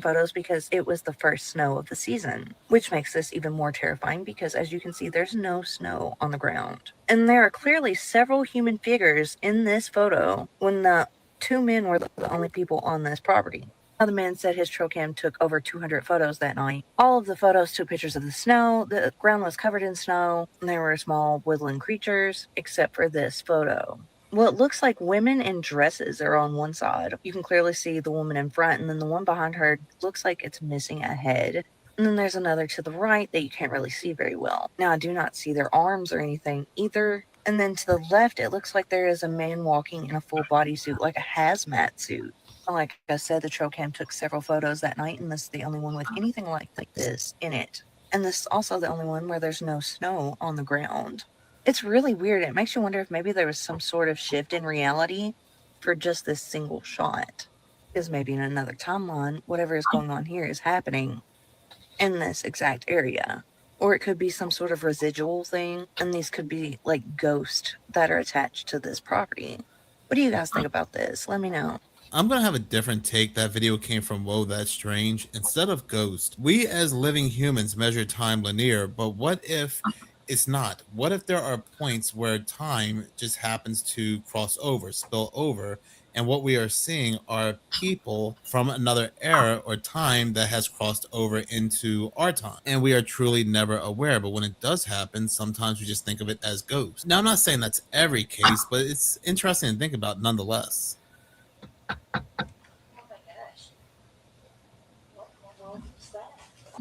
Photos because it was the first snow of the season, which makes this even more terrifying because, as you can see, there's no snow on the ground. And there are clearly several human figures in this photo when the 2 men were the only people on this property. The man said his trail cam took over 200 photos that night. All of the photos took pictures of the snow. The ground was covered in snow, and there were small woodland creatures, except for this photo. Well, it looks like women in dresses are on one side. You can clearly see the woman in front, and then the one behind her looks like it's missing a head. And then there's another to the right that you can't really see very well. Now, I do not see their arms or anything either. And then to the left, it looks like there is a man walking in a full bodysuit, like a hazmat suit. Like I said, the trail cam took several photos that night, and this is the only one with anything like this in it. And this is also the only one where there's no snow on the ground. It's really weird. It makes you wonder if maybe there was some sort of shift in reality for just this single shot. Because maybe in another timeline, whatever is going on here is happening in this exact area. Or it could be some sort of residual thing, and these could be like ghosts that are attached to this property. What do you guys think about this? Let me know. I'm going to have a different take. That video came from Whoa, That's Strange. Instead of ghost, we as living humans measure time linear, but what if it's not? What if there are points where time just happens to cross over, spill over, and what we are seeing are people from another era or time that has crossed over into our time, and we are truly never aware. But when it does happen, sometimes we just think of it as ghosts. Now, I'm not saying that's every case, but it's interesting to think about nonetheless.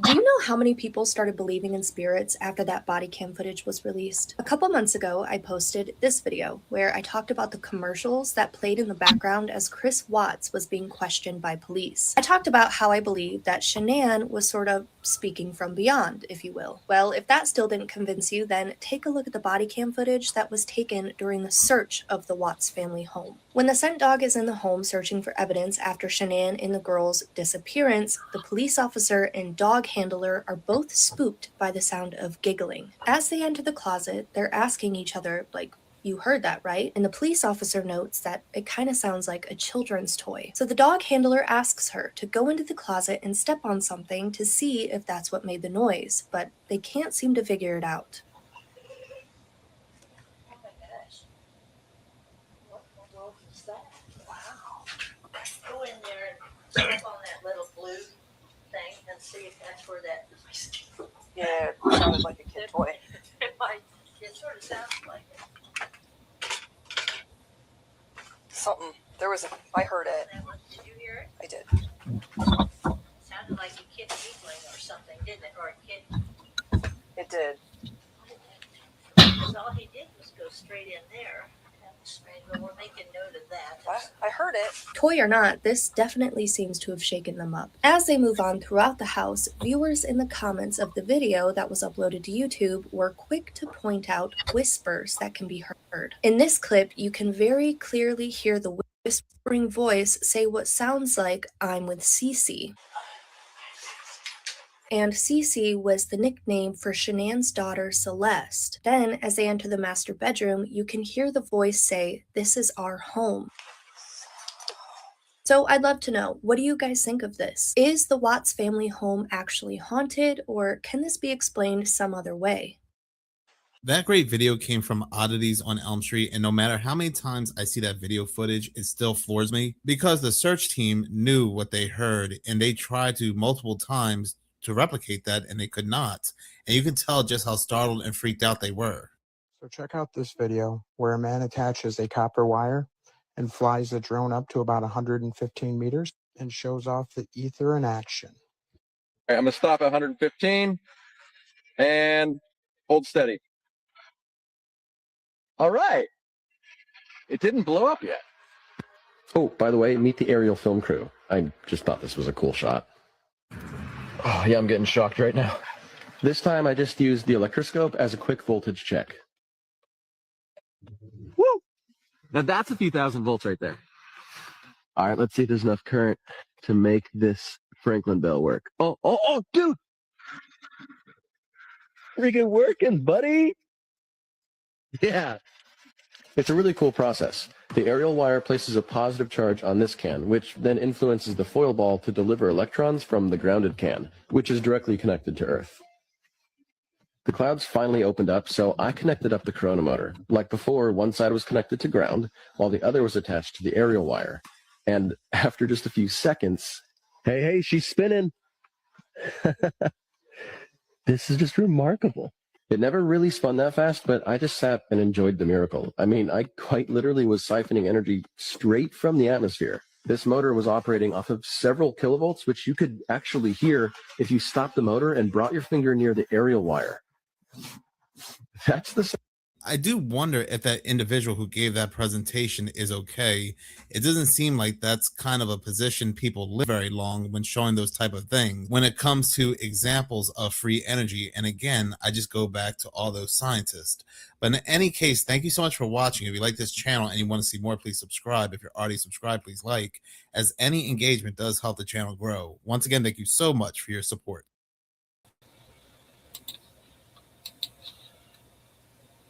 Do you know how many people started believing in spirits after that body cam footage was released? A couple months ago, I posted this video where I talked about the commercials that played in the background as Chris Watts was being questioned by police. I talked about how I believed that Shanann was sort of speaking from beyond, if you will. Well, if that still didn't convince you, then take a look at the body cam footage that was taken during the search of the Watts family home. When the scent dog is in the home searching for evidence after Shanann and the girl's disappearance, the police officer and dog handler are both spooked by the sound of giggling. As they enter the closet, they're asking each other, like, You heard that right. And the police officer notes that it kind of sounds like a children's toy. So the dog handler asks her to go into the closet and step on something to see if that's what made the noise, but they can't seem to figure it out. Oh my gosh. What was that? Wow. Go in there and step on that little blue thing and see if that's where that noise came from. Yeah, it sounded like a kid toy. It sort of sounds like it. Something. I heard it. Did you hear it? I did. Sounded like a kid giggling or something, didn't it? Or a kid. It did. Because all he did was go straight in there. That's strange. Well, we're making note of that. I heard it. Toy or not, this definitely seems to have shaken them up. As they move on throughout the house, viewers in the comments of the video that was uploaded to YouTube were quick to point out whispers that can be heard. In this clip, you can very clearly hear the whispering voice say what sounds like, "I'm with Cece." And Cece was the nickname for Shanann's daughter Celeste. Then, as they enter the master bedroom, you can hear the voice say, "This is our home." So I'd love to know, what do you guys think of this? Is the Watts family home actually haunted, or can this be explained some other way? That great video came from Oddities on Elm Street, and no matter how many times I see that video footage, it still floors me because the search team knew what they heard and they tried to multiple times to replicate that, and they could not. And you can tell just how startled and freaked out they were. So check out this video where a man attaches a copper wire and flies the drone up to about 115 meters and shows off the ether in action. All right, I'm gonna stop at 115 and hold steady. All right. It didn't blow up yet. Oh, by the way, meet the aerial film crew. I just thought this was a cool shot. Oh, yeah, I'm getting shocked right now. This time I just used the electroscope as a quick voltage check. Woo! Now that's a few thousand volts right there. All right, let's see if there's enough current to make this Franklin bell work. Oh, dude! Freaking working, buddy! Yeah. It's a really cool process. The aerial wire places a positive charge on this can, which then influences the foil ball to deliver electrons from the grounded can, which is directly connected to Earth. The clouds finally opened up, so I connected up the corona motor. Like before, one side was connected to ground, while the other was attached to the aerial wire. And after just a few seconds, hey, she's spinning. This is just remarkable. It never really spun that fast, but I just sat and enjoyed the miracle. I mean, I quite literally was siphoning energy straight from the atmosphere. This motor was operating off of several kilovolts, which you could actually hear if you stopped the motor and brought your finger near the aerial wire. That's the... I do wonder if that individual who gave that presentation is okay. It doesn't seem like that's kind of a position people live very long when showing those type of things when it comes to examples of free energy. And again, I just go back to all those scientists. But in any case, thank you so much for watching. If you like this channel and you want to see more, please subscribe. If you're already subscribed, please like, as any engagement does help the channel grow. Once again, thank you so much for your support.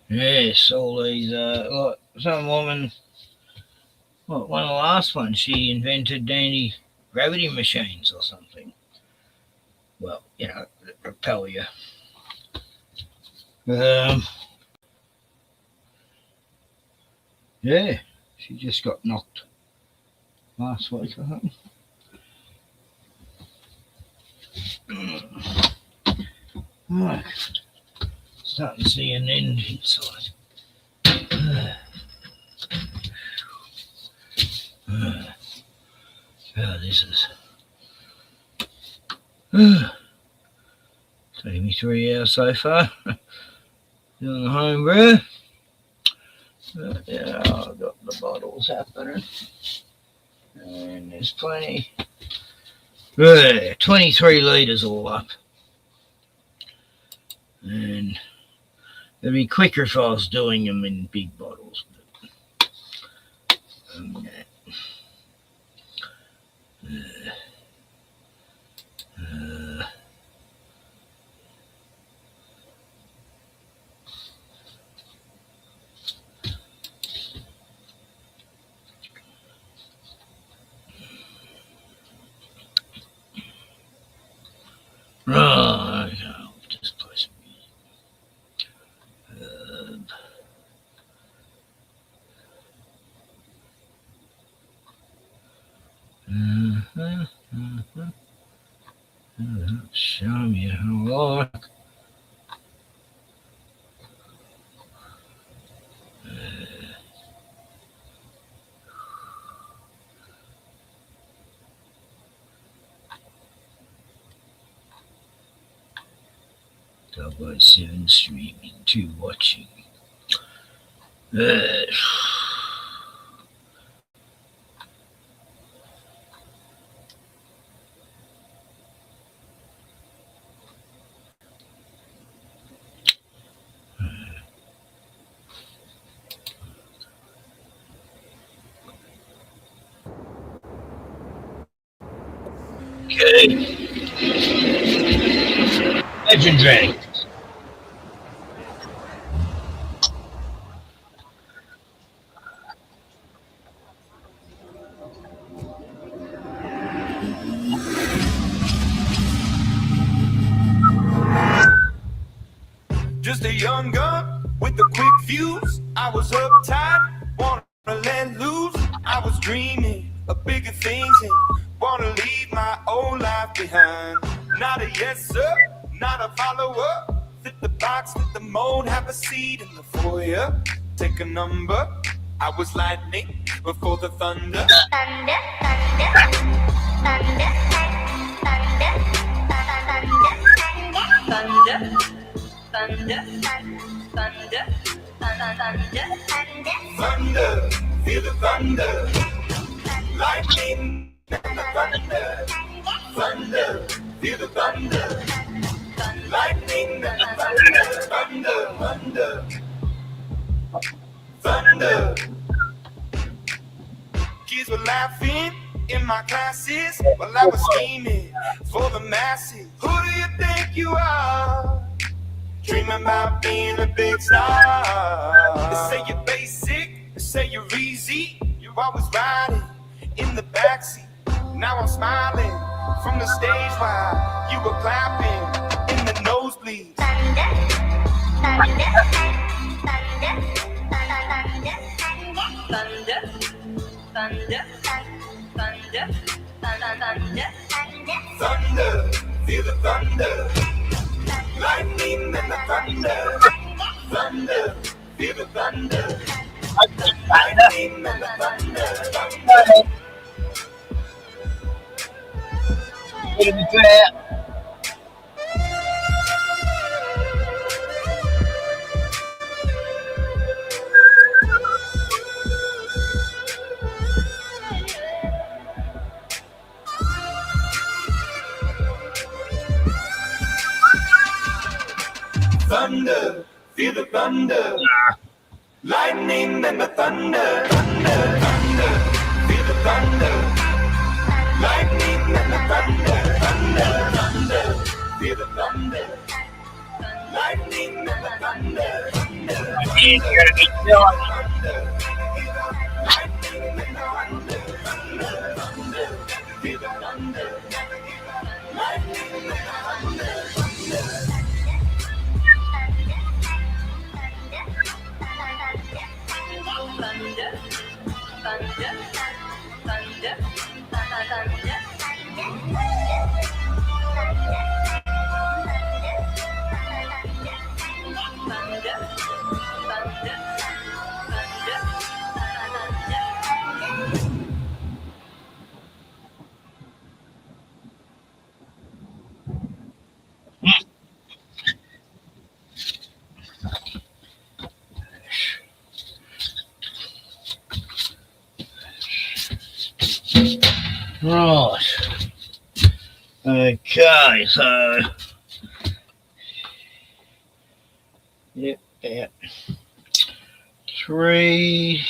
Yes, all these, like some woman, well, one of the last ones, she invented anti-gravity machines or something. Well, you know, that propel you. Yeah, she just got knocked last week, I think. Right. Starting to see an end inside. Oh, this is taking me 3 hours so far. Doing the home brew. Yeah, I've got the bottles happening. And there's plenty. 23 litres all up. And it'd be quicker if I was doing them in big bottles. Right, I'll just play some music. Show me how long. Double 7 streaming to watching. Okay. Legendary. Just a young gun with a quick fuse. I was uptight, wanna let loose. I was dreaming of bigger things and wanna leave my old life behind. Not a yes sir, not a follower. Fit the box, fit the mold, have a seat in the foyer. Take a number. I was lightning before the thunder. Thunder, thunder, thunder, thunder, thunder, thunder, thunder, thunder, thunder, feel the thunder, lightning and the thunder, thunder, feel the thunder, lightning and the thunder, thunder, thunder, thunder. Kids were laughing in my classes while I was scheming for the masses. Who do you think you are? Dreaming about being a big star. They say you're basic, they say you're easy. You're always riding in the backseat. Now I'm smiling from the stage while you were clapping in the nosebleeds. Thunder, thunder, thunder, thunder, thunder, thunder, thunder, thunder, feel the thunder. Lightning and the thunder, thunder, feel the thunder. Lightning and the thunder, thunder. Get in the trap. Thunder, feel the thunder. Lightning and the thunder, thunder, thunder, feel the thunder. Lightning and the thunder, thunder, thunder, feel the thunder. Lightning and the thunder, thunder, You're gonna be killing. lightning and the thunder, thunder, thunder, feel the thunder. Lightning and the thunder, thunder. Thunder, thunder, thunder, Right. Okay, so yep, about 3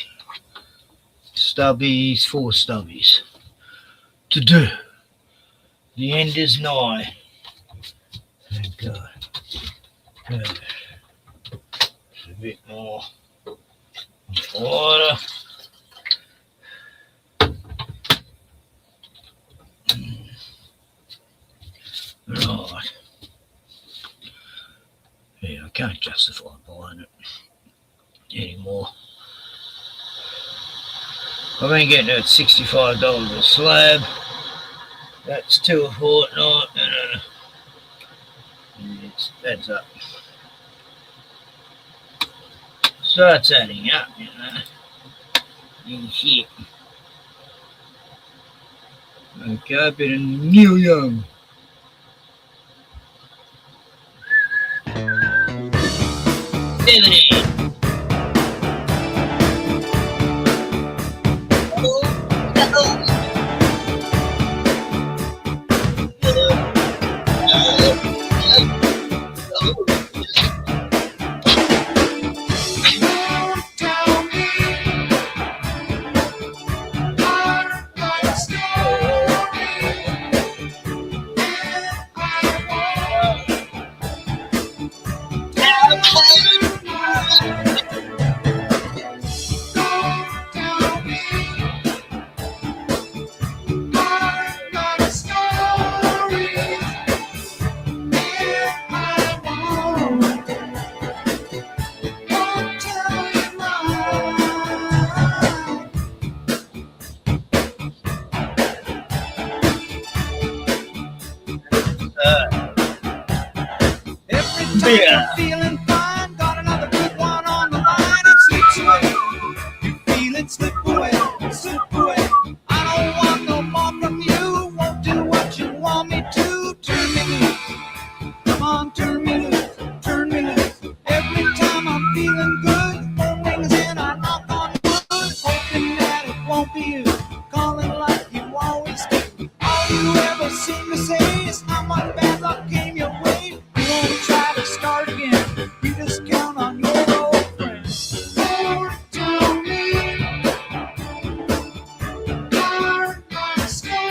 stubbies, 4 stubbies to do. The end is nigh. Thank God. Good. A bit more water. Right. can't justify buying it anymore. I've been getting it at $65 a slab. That's $2 a fortnight, and it adds up. So it's adding up, you know. And shit. Okay, I've been in New Young. Yeah. Feeling fine, got another good one on the line. It slips away. You feel it slip away, slip away. I don't want no more from you. Won't do what you want me to. Turn me loose. Come on, turn me loose, turn me loose. Every time I'm feeling good, phone rings and I knock on wood, hoping that it won't be you. Calling like you always do. All you ever seem to say is how much bad luck came your way. You won't try to start again. You just count on your old friends. Lord, tell me, heart my story.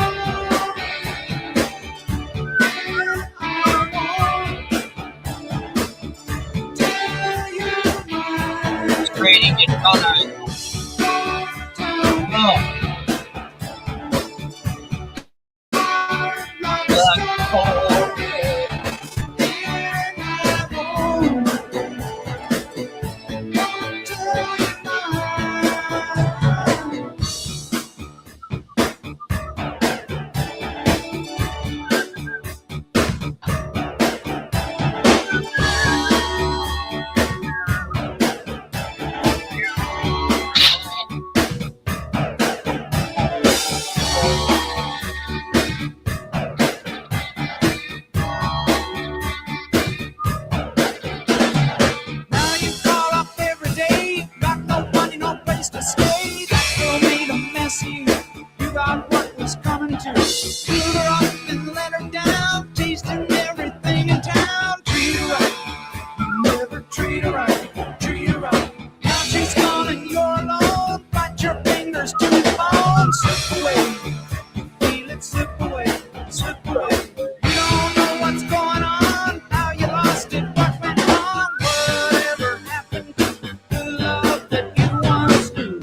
And I won't tell you mine. It's raining in Colorado. Oh. Now you call up every day, got no money, no place to stay. That girl made a mess of you. You got what was coming to. Filled her up and let her down, tasting everything in town. Treat her right, you never treat her right, treat her right. Now she's gone and you're alone, bite your fingers to the bone. Slip away, you feel it slip away, slip away. You don't know what's going on, how you lost it, what went wrong. Whatever happened to the love that you once knew?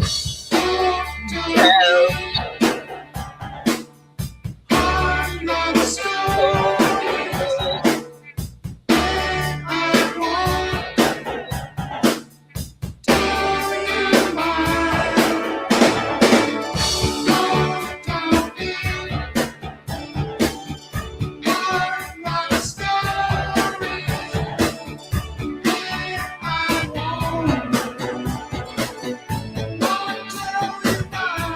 Hard love stories, and I won't tell you mine. Don't tell me. Hard love stories, and I won't tell you mine.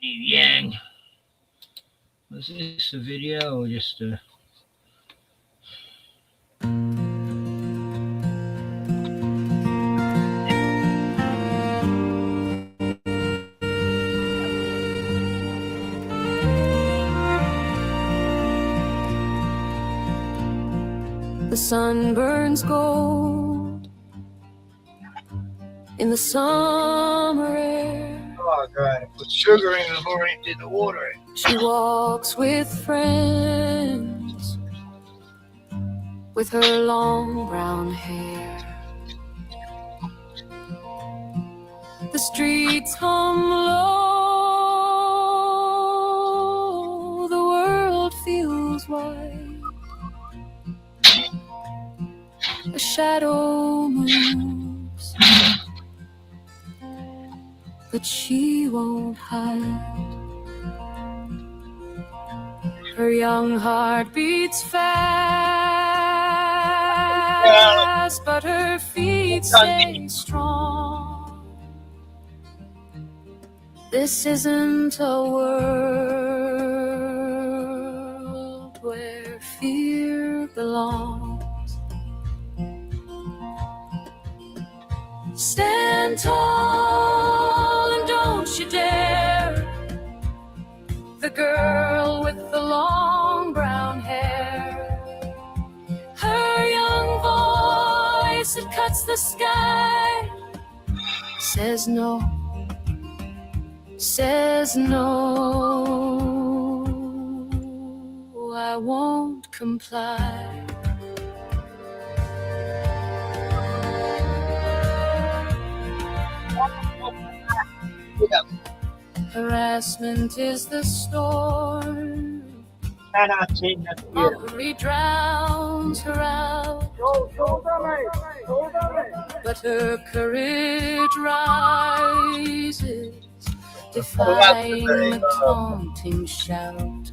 New Yang. Was this a video or just a... The sun burns gold in the summer air. Oh, God. Put sugar in it before I did the watering. She walks with friends with her long brown hair. The streets hum low, the world feels wide. A shadow moves, but she won't hide. Her young heart beats fast, but her feet stay strong. This isn't a world where fear belongs. Stand tall and don't you dare. The girl with the long brown hair, her young voice, it cuts the sky, says no, I won't comply. Harassment is the storm. Mockery drowns her out. But her courage rises, defying the taunting shout.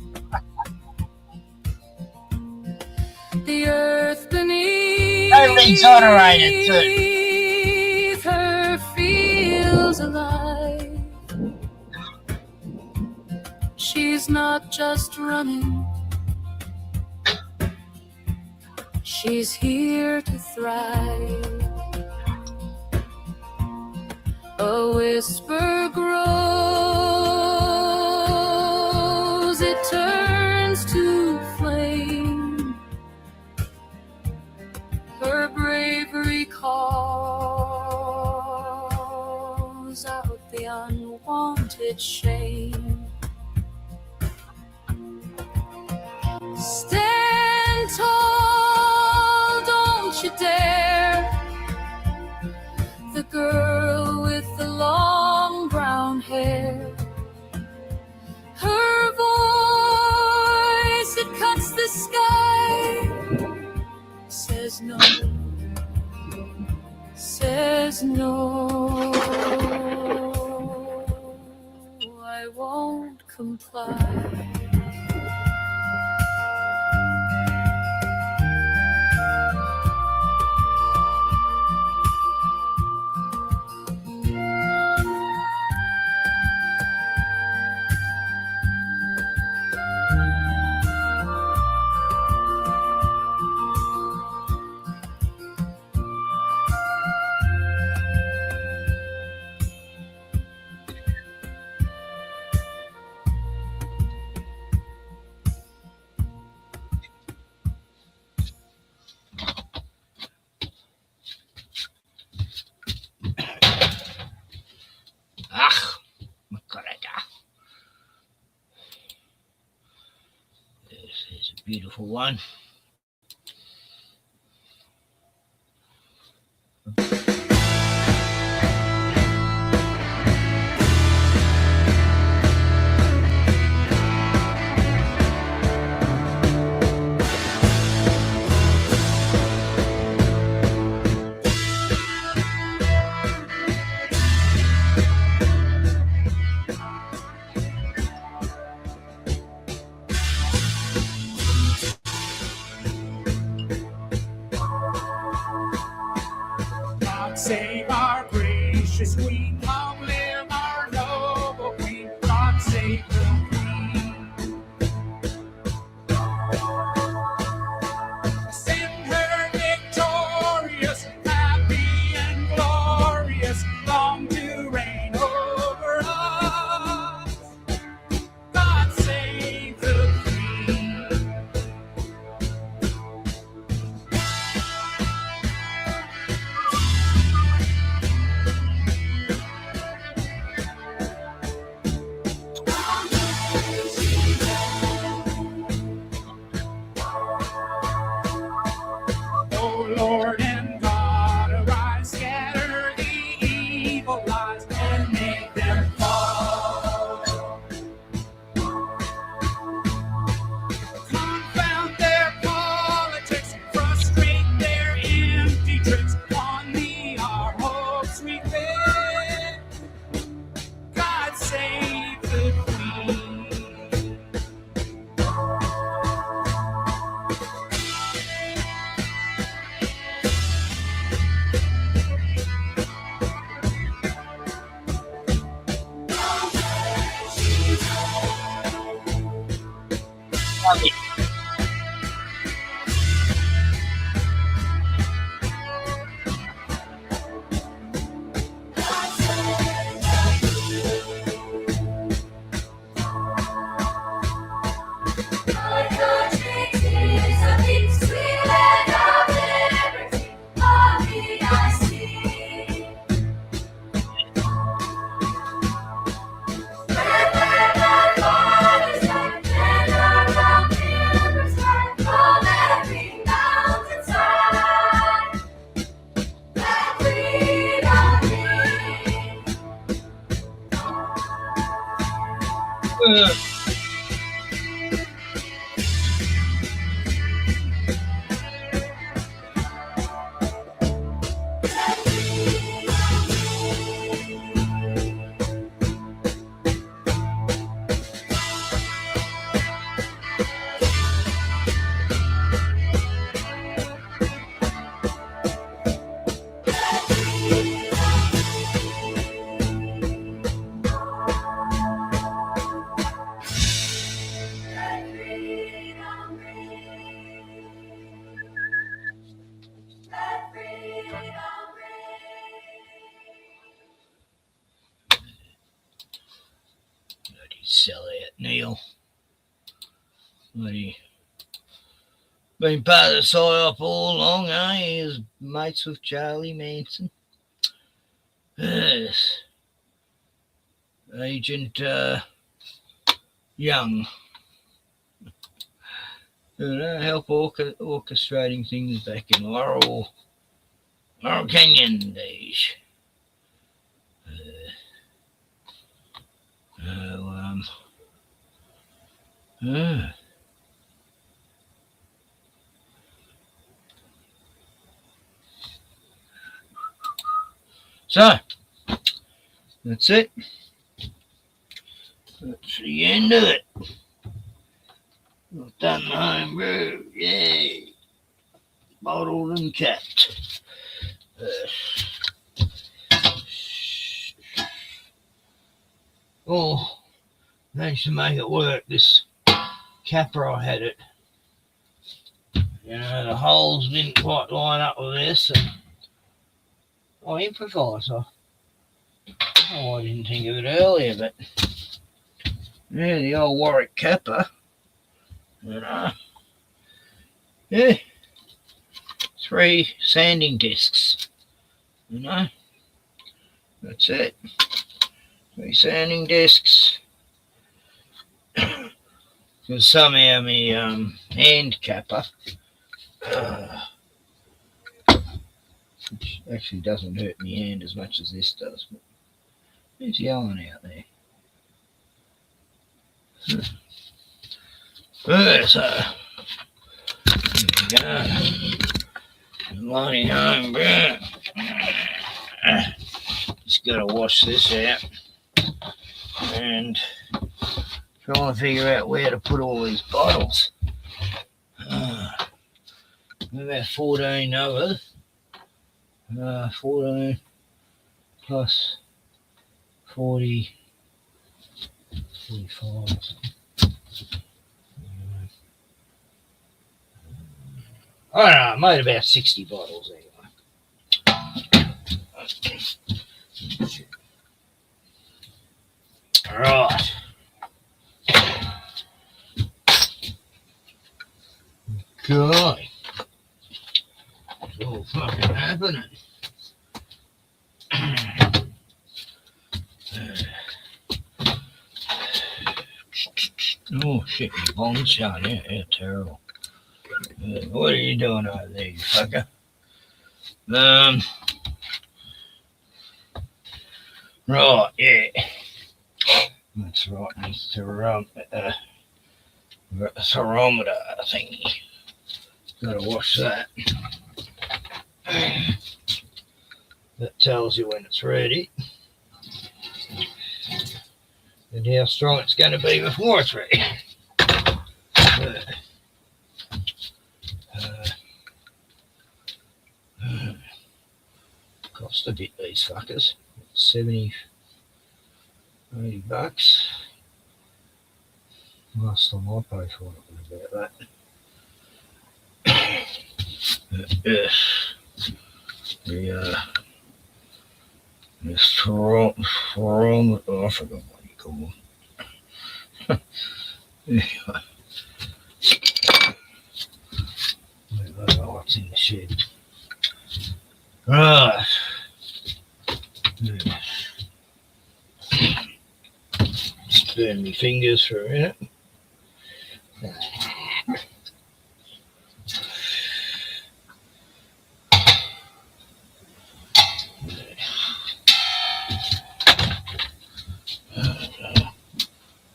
The earth beneath her feels alive. She's not just running, she's here to thrive. A whisper grows, it turns to flame. Her bravery calls out the unwanted shame. Stand tall, don't you dare. The girl with the long brown hair, her voice, it cuts the sky, says no, I won't comply. This is a beautiful one. God save our gracious Queen, long live our noble Queen. God save the Queen. Send her victorious, happy and glorious, long to reign over us. God save the Queen. Sell it, Neil. Bloody been part of the psyop all along, eh? He was mates with Charlie Manson. Yes. Agent Young. Help orchestrating things back in Laurel Canyon days. So, that's it. That's the end of it. I've done the home brew. Yay. Bottled and capped. Oh, managed to make it work. This capper, I had it. You know, the holes didn't quite line up with this. And I improvised. I didn't think of it earlier, but yeah, the old Warwick capper. You know, yeah, 3 sanding discs. You know, that's it. 3 sanding discs. Because somehow my hand capper, which actually doesn't hurt my hand as much as this does. But who's yelling out there? So, there we go. Bloody home brew. Just got to wash this out and trying to figure out where to put all these bottles. About 14 others. 14 plus 40, 45. I don't know, I made about 60 bottles anyway. All right. God. It's all fucking happening. Oh shit, your bones shot. Yeah, terrible. What are you doing over there, you fucker? Right, yeah. That's right. It's the thermometer thingy. Gotta wash that. That tells you when it's ready. And how strong it's going to be before it's ready. Cost a bit, these fuckers. 70, $80. Last time I paid for it was about that. Yes. The from, oh, I forgot what you call them. Anyway, what's in the shed. Right. Just burn my fingers for a minute.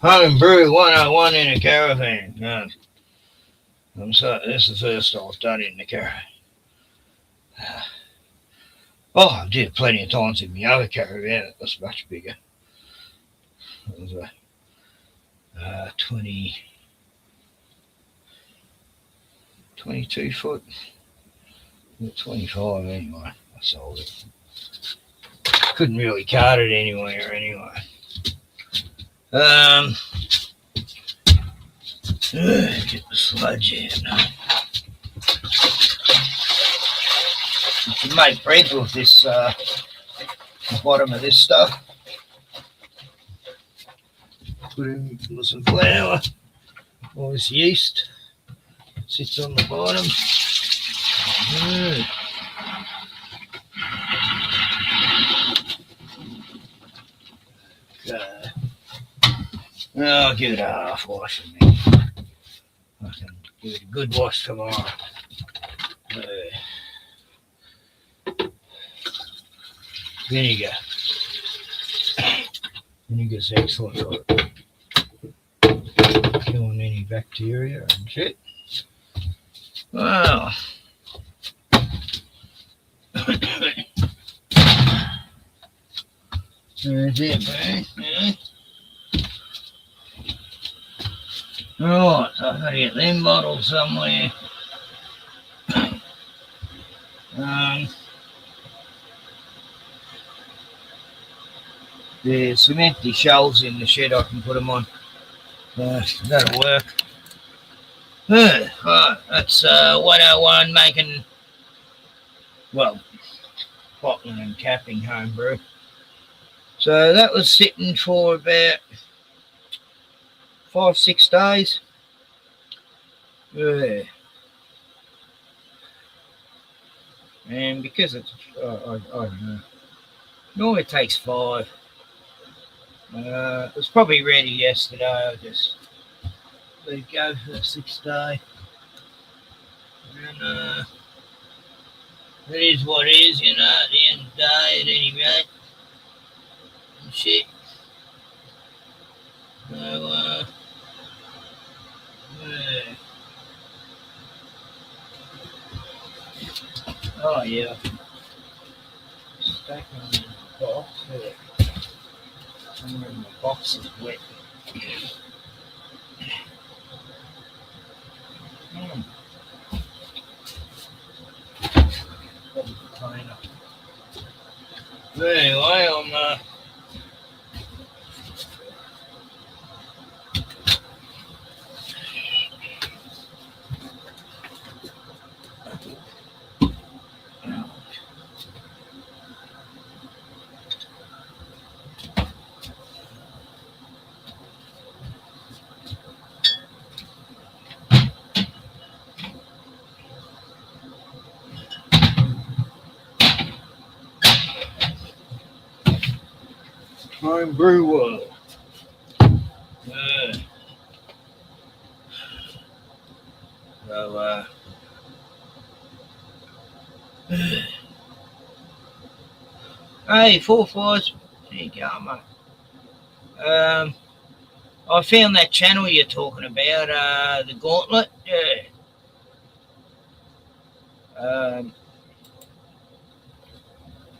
Home brew 101 in a caravan. I'm sorry, this is the first I've done in the caravan. Oh, I did plenty of times in my other caravan. It was much bigger. It was a 22 foot, 25 anyway. I sold it. Couldn't really cart it anywhere anyway. Get the sludge in. You can make bread with this, the bottom of this stuff. Put in some flour or this yeast. Sits on the bottom. I'll give it a half wash and then I can give it a good wash tomorrow. Vinegar. Vinegar's excellent for it. Killing any bacteria and shit. Well, there's it, man. Yeah. Right, so I've got to get them bottles somewhere. There's some empty shelves in the shed I can put them on. That'll work. Right, that's 101 making, well, bottling and capping home brew. So that was sitting for about 5-6 days. Yeah. And because it's, I don't know, normally it takes 5. It was probably ready yesterday. I just let it go for the 6th day. And it is what it is, you know, at the end of the day, at any rate. And shit. So, yeah. Oh, yeah. Stack them in the box. Somewhere in the box is wet. Anyway, I'm home brew world. So, hey, 4-5s. There you go, mate. I found that channel you're talking about, the Gauntlet. Yeah.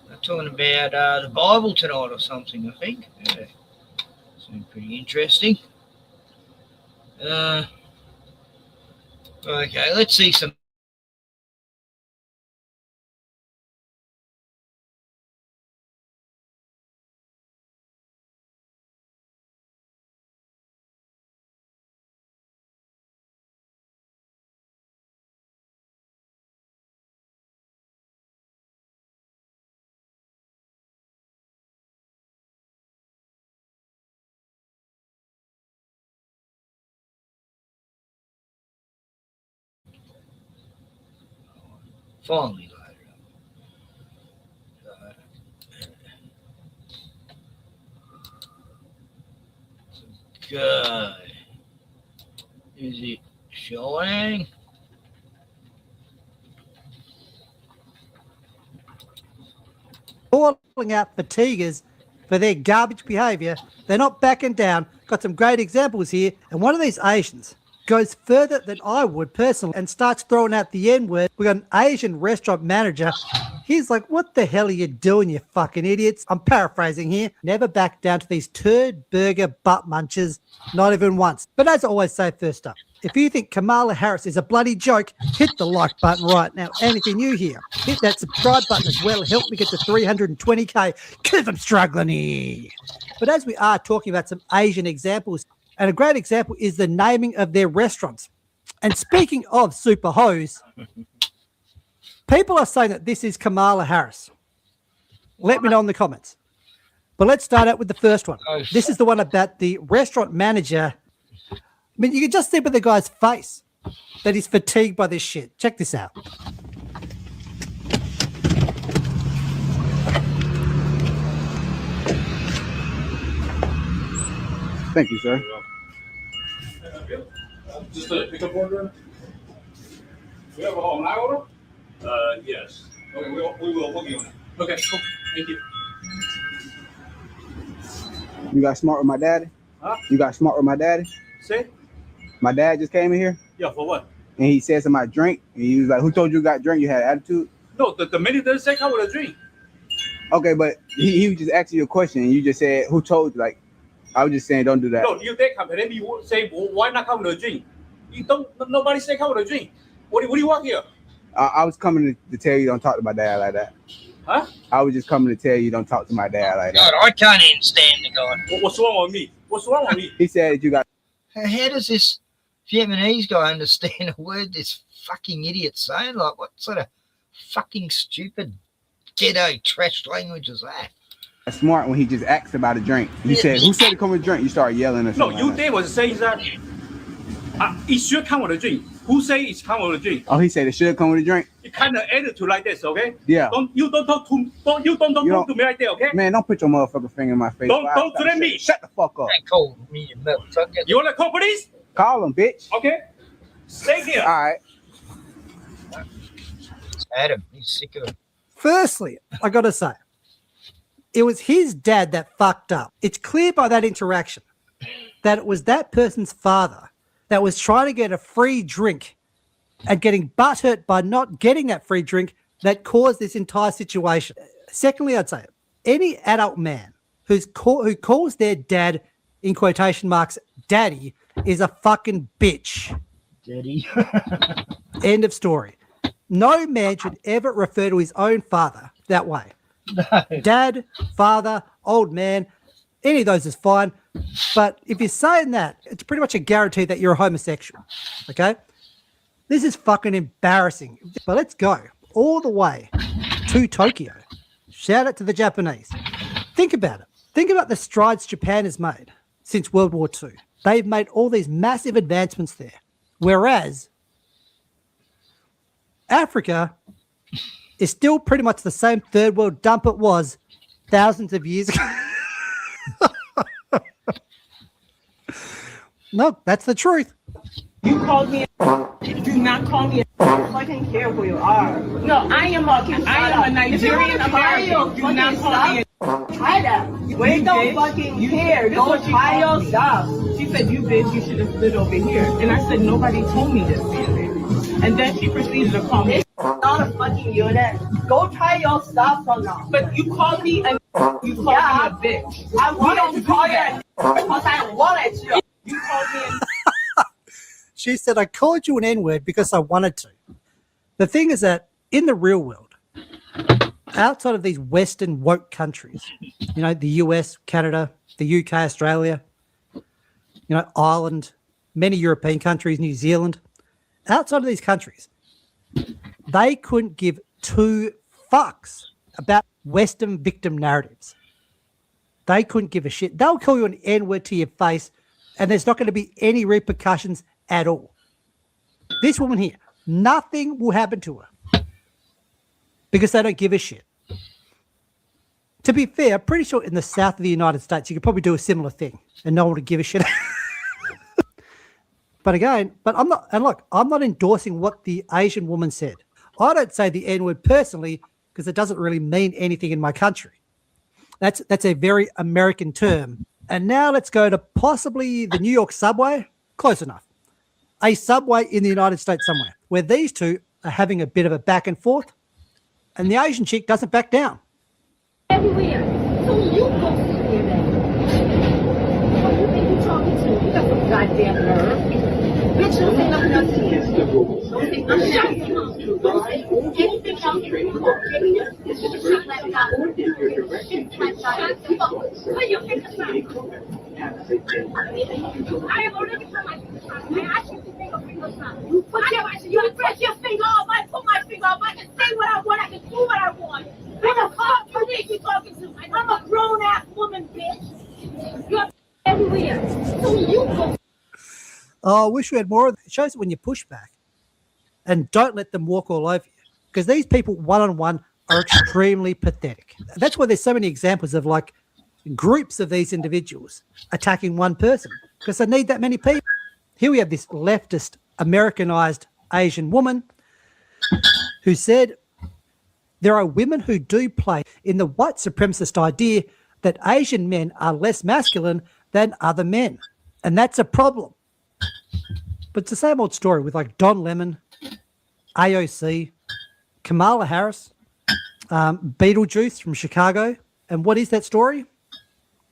They're talking about the Bible tonight or something, I think. Yeah. Seemed pretty interesting. Okay, let's see some Finally loaded up. Good. Is it showing? Calling out fatiguers for their garbage behaviour. They're not backing down. Got some great examples here. And one of these Asians goes further than I would personally and starts throwing out the N-word. We got an Asian restaurant manager. He's like, what the hell are you doing, you fucking idiots? I'm paraphrasing here. Never back down to these turd burger butt munchers, not even once. But as I always say first up, if you think Kamala Harris is a bloody joke, hit the like button right now. And if you're new here, hit that subscribe button as well. Help me get to 320k because I'm struggling here. But as we are talking about some Asian examples, and a great example is the naming of their restaurants. And speaking of super hoes, people are saying that this is Kamala Harris. Let me know in the comments. But let's start out with the first one. This is the one about the restaurant manager. I mean, you can just see by the guy's face that he's fatigued by this shit. Check this out. Thank you, sir. Just a pickup order? We have a online order? Yes. Okay, we will book you on it. Okay, cool. Thank you. You got smart with my daddy? Huh? You got smart with my daddy? Say? My dad just came in here Yeah, for what? and he said something about drink. And he was like, who told you got drink? You had attitude? No, the menu doesn't say come with a drink. Okay, but he was just asking you a question and you just said, who told you? Like, I was just saying, don't do that. No, you did come, and then you say, well, why not come with a drink? You don't. Nobody say come with a drink. What do you want here? I was coming to tell you don't talk to my dad like that. Huh? I was just coming to tell you don't talk to my dad like that. God, I can't even stand the guy. What's wrong with me? What's wrong with me? He said that you got. How does this Vietnamese guy understand a word this fucking idiot's saying? Like, what sort of fucking stupid ghetto trash language is that? Smart when he just asked about a drink. He said, who said to come with a drink? You start yelling or No, something. you like did was say that it should come with a drink. Who say it's come with a drink? Oh, he said it should come with a drink? You kind of attitude like this, okay? Yeah. You don't talk to me like that, okay? Man, don't put your motherfucking finger in my face. Don't threaten me. Shut the fuck up. Call me a motherfucker. You want to call police? Call him, bitch. Okay. Stay here. All right. Adam, he's sick of it. Firstly, I got to say, it was his dad that fucked up. It's clear by that interaction that it was that person's father that was trying to get a free drink and getting butthurt by not getting that free drink that caused this entire situation. Secondly, I'd say any adult man who calls their dad, in quotation marks, daddy, is a fucking bitch. Daddy. End of story. No man should ever refer to his own father that way. No. Dad, father, old man, any of those is fine. But if you're saying that, it's pretty much a guarantee that you're a homosexual. Okay? This is fucking embarrassing. But let's go all the way to Tokyo. Shout out to the Japanese. Think about it. Think about the strides Japan has made since World War II. They've made all these massive advancements there. Whereas Africa is still pretty much the same third world dump it was thousands of years ago. No, that's the truth. You called me. Do not call me. I fucking care who you are. No, I am a Nigerian American. Do not call me. Try that. We don't fucking care. Don't try your stuff. She said, you bitch, you should have stood over here. And I said, nobody told me this, man. And then she proceeded to call me. It's not a fucking unit. Go try your stuff from now. But you called me a called me a bitch. I wanted to call you because I wanted to. You called me a She said, I called you an N-word because I wanted to. The thing is that in the real world, outside of these Western woke countries, you know, the US, Canada, the UK, Australia, you know, Ireland, many European countries, New Zealand, outside of these countries, they couldn't give two fucks about Western victim narratives. They couldn't give a shit. They'll call you an N-word to your face, and there's not going to be any repercussions at all. This woman here, nothing will happen to her. because they don't give a shit. To be fair, I'm pretty sure in the south of the United States, you could probably do a similar thing and no one would give a shit. But I'm not endorsing what the Asian woman said. I don't say the N-word personally because it doesn't really mean anything in my country. That's a very American term. And now let's go to possibly the New York subway. Close enough. A subway in the United States somewhere where these two are having a bit of a back and forth and the Asian chick doesn't back down. Everywhere. So you go sit there then. What do you think you're talking to? You got some goddamn nerve. Bitch, don't say nothing else to you. Don't say I'm shouting. Don't say anything else to you. This is a shot like a cop. Put your fingers down. I am already put my fingers down. I asked you to take a finger down. You press your finger off. I put my finger off. I can say what I want. I can do what I want. Who the fuck you think you talking to? I'm a grown-ass woman, bitch. You're everywhere. So you go. Oh, I wish we had more of it. It shows it when you push back and don't let them walk all over you because these people one-on-one are extremely pathetic. That's why there's so many examples of like groups of these individuals attacking one person because they need that many people. Here we have this leftist, Americanized Asian woman who said there are women who do play in the white supremacist idea that Asian men are less masculine than other men. And that's a problem. But it's the same old story with like Don Lemon, AOC, Kamala Harris, Beetlejuice from Chicago. And what is that story?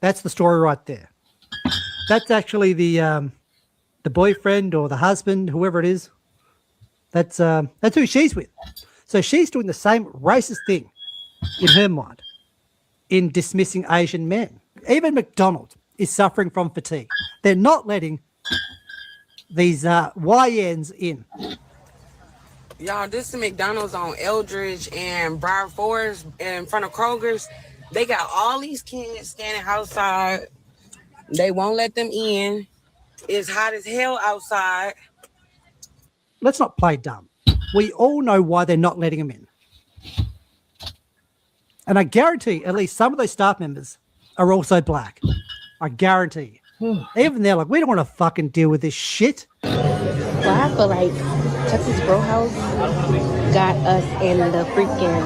That's the story right there. That's actually the boyfriend or the husband, whoever it is. That's who she's with. So she's doing the same racist thing in her mind in dismissing Asian men. Even McDonald's is suffering from fatigue. They're not letting these YNs in. Y'all, this is McDonald's on Eldridge and Briar Forest in front of Kroger's. They got all these kids standing outside. They won't let them in. It's hot as hell outside. Let's not play dumb. We all know why they're not letting them in. And I guarantee at least some of those staff members are also black. I guarantee. Even they're like, we don't want to fucking deal with this shit. Well, I feel like Texas Bro House got us in the freaking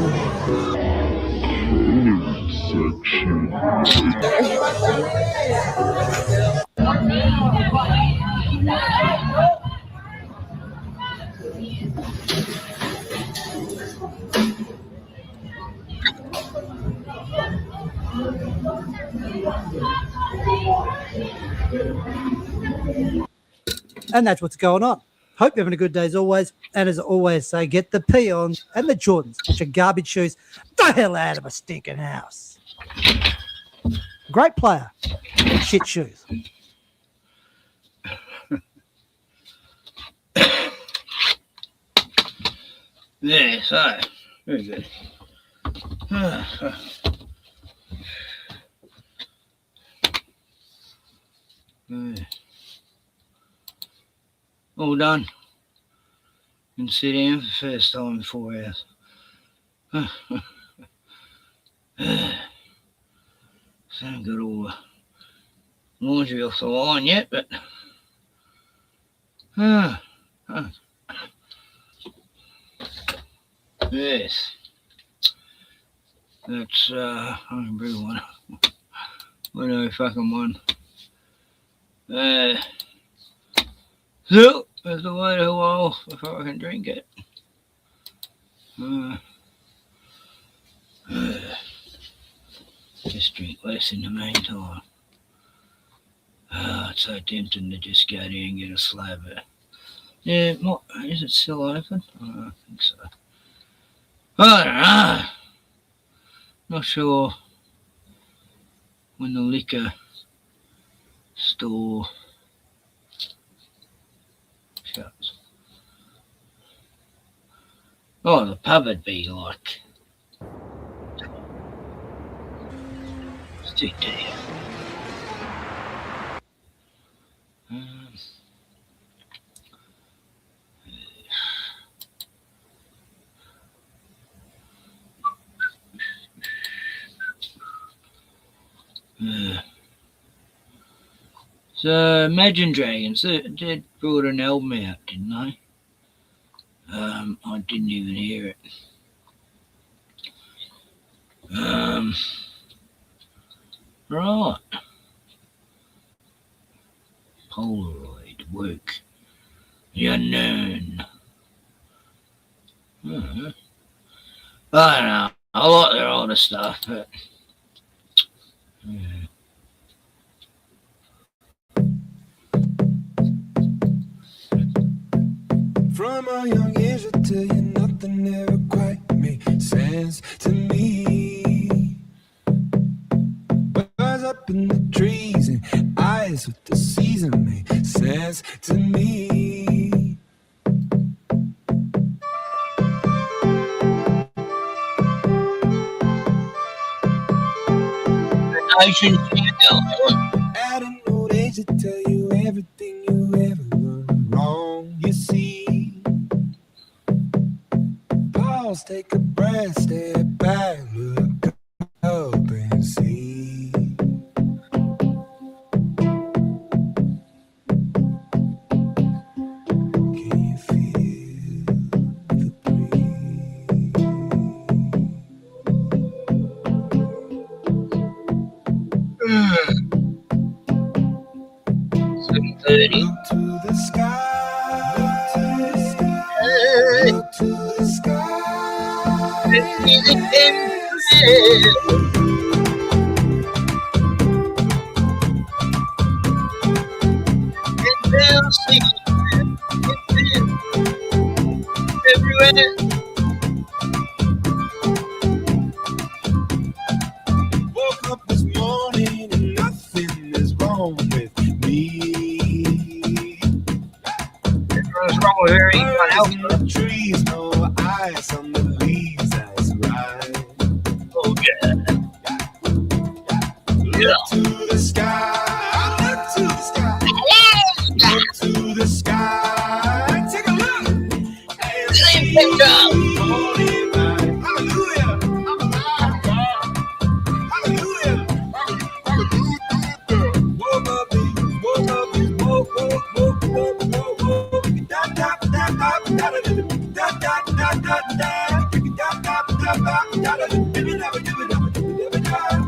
And that's what's going on. Hope you're having a good day as always. And as I always say, get the peons and the Jordans, which are garbage shoes, the hell out of a stinking house. Great player. Shit shoes. Yes, very good. All done. Can sit down for the first time in 4 hours. So I haven't got all the laundry off the line yet, but yes. That's I can brew one. What fucking one. So there's a wait a while before I can drink it. Just drink less in the meantime. It's so tempting to just go down and get a slab of it. Yeah, is it still open? I don't think so. I don't know. Not sure when the liquor store shuts. Oh, the pub would be like. Stick there. So Imagine Dragons, they brought an album out, didn't they? I didn't even hear it. Right. Polaroid work. The unknown. I don't know. I like their older stuff, but From a young age, I tell you nothing ever quite made sense to me. Birds up in the trees and eyes with the season made sense to me. At an old age, I tell you everything you ever learned wrong. You see, pause, take a breath, step back, look up and see. Can you feel the Look to the sky, look to the sky, look to the sky. and they'll see everywhere. Woke up this morning and nothing is wrong with me. What's wrong with her? Birds in the trees, no eyes on the leaves, that's right. Oh, yeah. Look to the sky, look to the sky, look to the sky. Take a look and see. Morning light. Hallelujah, I'm alive. Hallelujah, hallelujah. Woke up, woke, woke, woke, woke, woke, woke. Da da da da da da da da da da da. Da da da da da da. Give it up, give it up, give it up.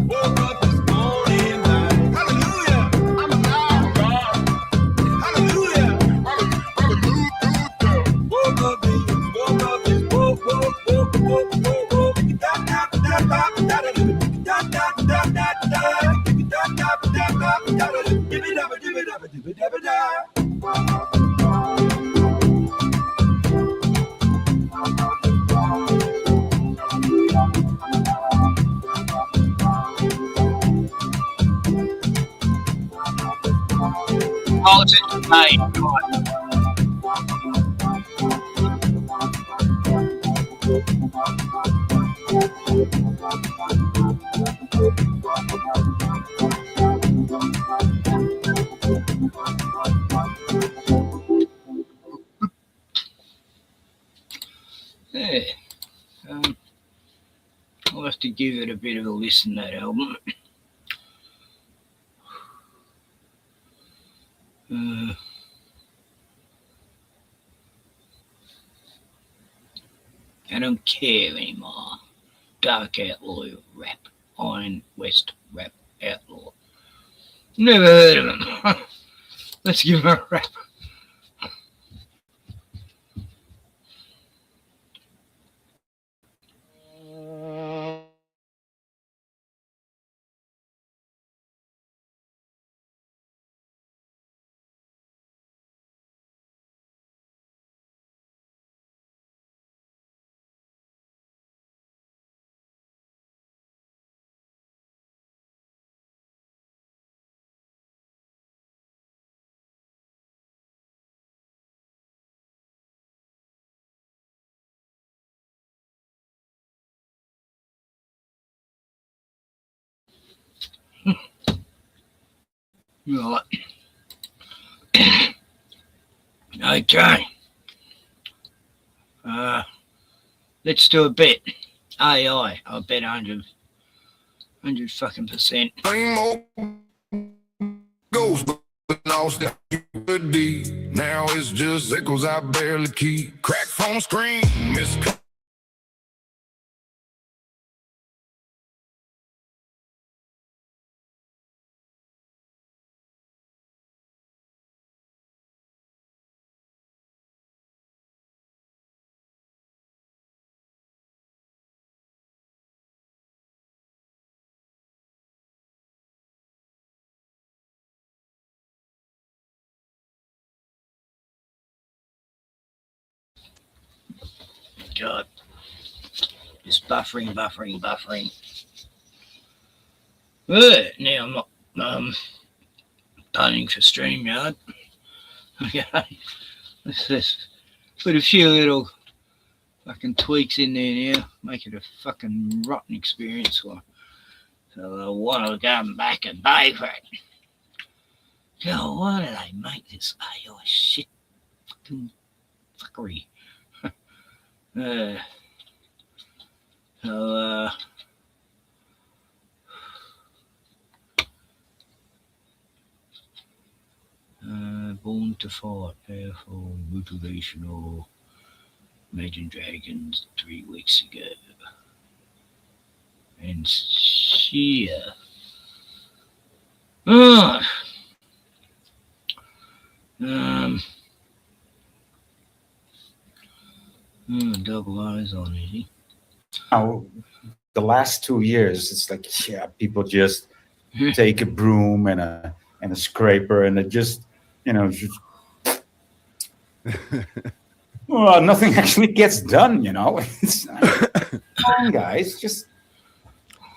Woke up this morning light. Hallelujah, I'm alive. God. Hallelujah, hallelujah. Woke up this, woke, woke, woke, woke, woke. Da da da da da da da da da da da. Da da da da da da. Give it up, give it up, give it up, da. Politics made. Yeah. I'll have to give it a bit of a listen, that album. I don't care anymore. Dark Outlaw Rap. Iron West Rap Outlaw. Never heard of him. Let's give him a rap. Right. Okay. Let's do a bet. AI. I'll bet 100 fucking percent. Goes, but lost that good deed. Now it's just echoes I barely keep. Crack phone screen, miss. God. Just buffering. Good. Now I'm not planning for StreamYard. Okay. Let's just put a few little fucking tweaks in there now. Make it a fucking rotten experience. So I want to go back and pay for it. God, why do they make this AI shit fucking fuckery? So, born to fight, powerful, motivational, Imagine Dragons 3 weeks ago. And Shia. Double eyes on it. Now, the last 2 years, it's like, yeah, people just take a broom and a scraper and it just, just well, nothing actually gets done, It's come on, guys, just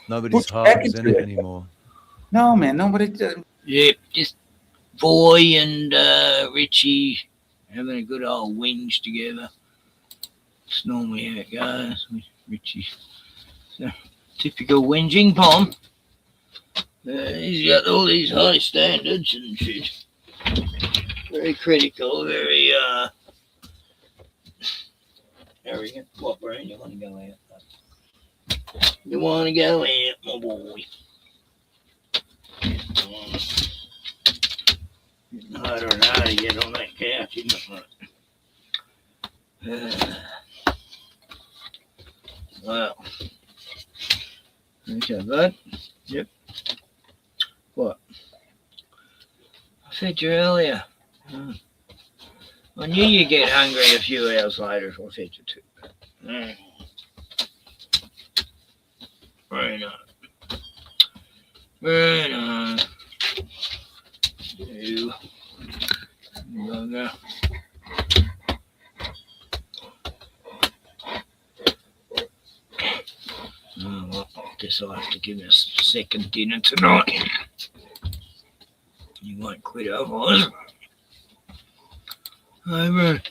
nobody's heart is in it anymore. No, man, nobody. Yep, just Boy and Richie having a good old whinge together. It's normally how it goes with Richie. So, typical whinging Pom. He's got all these high standards and shit. Very critical, very arrogant. What, Brian? You want to go out? You want to go out, my boy? I don't know how to get on that couch, isn't it? Well, okay, bud. Yep. What? I fed you earlier. I knew you'd get hungry a few hours later if I fed you too. Very nice. Very nice. You. Go. Oh, well, I guess I'll have to give us a second dinner tonight. You won't quit otherwise. Over.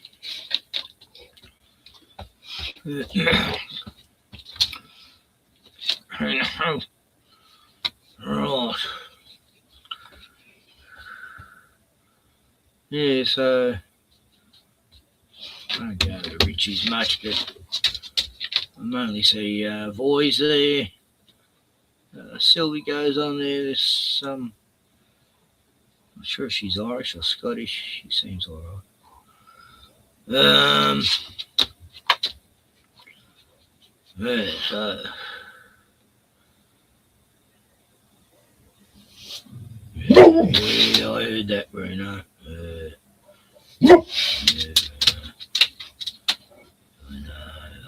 Right. Yeah, so I don't go to Richie's much, but I mainly see Voice there. Sylvie goes on there. There's some. I'm not sure if she's Irish or Scottish. She seems alright. Yeah, so. Yeah, I heard that, Bruno.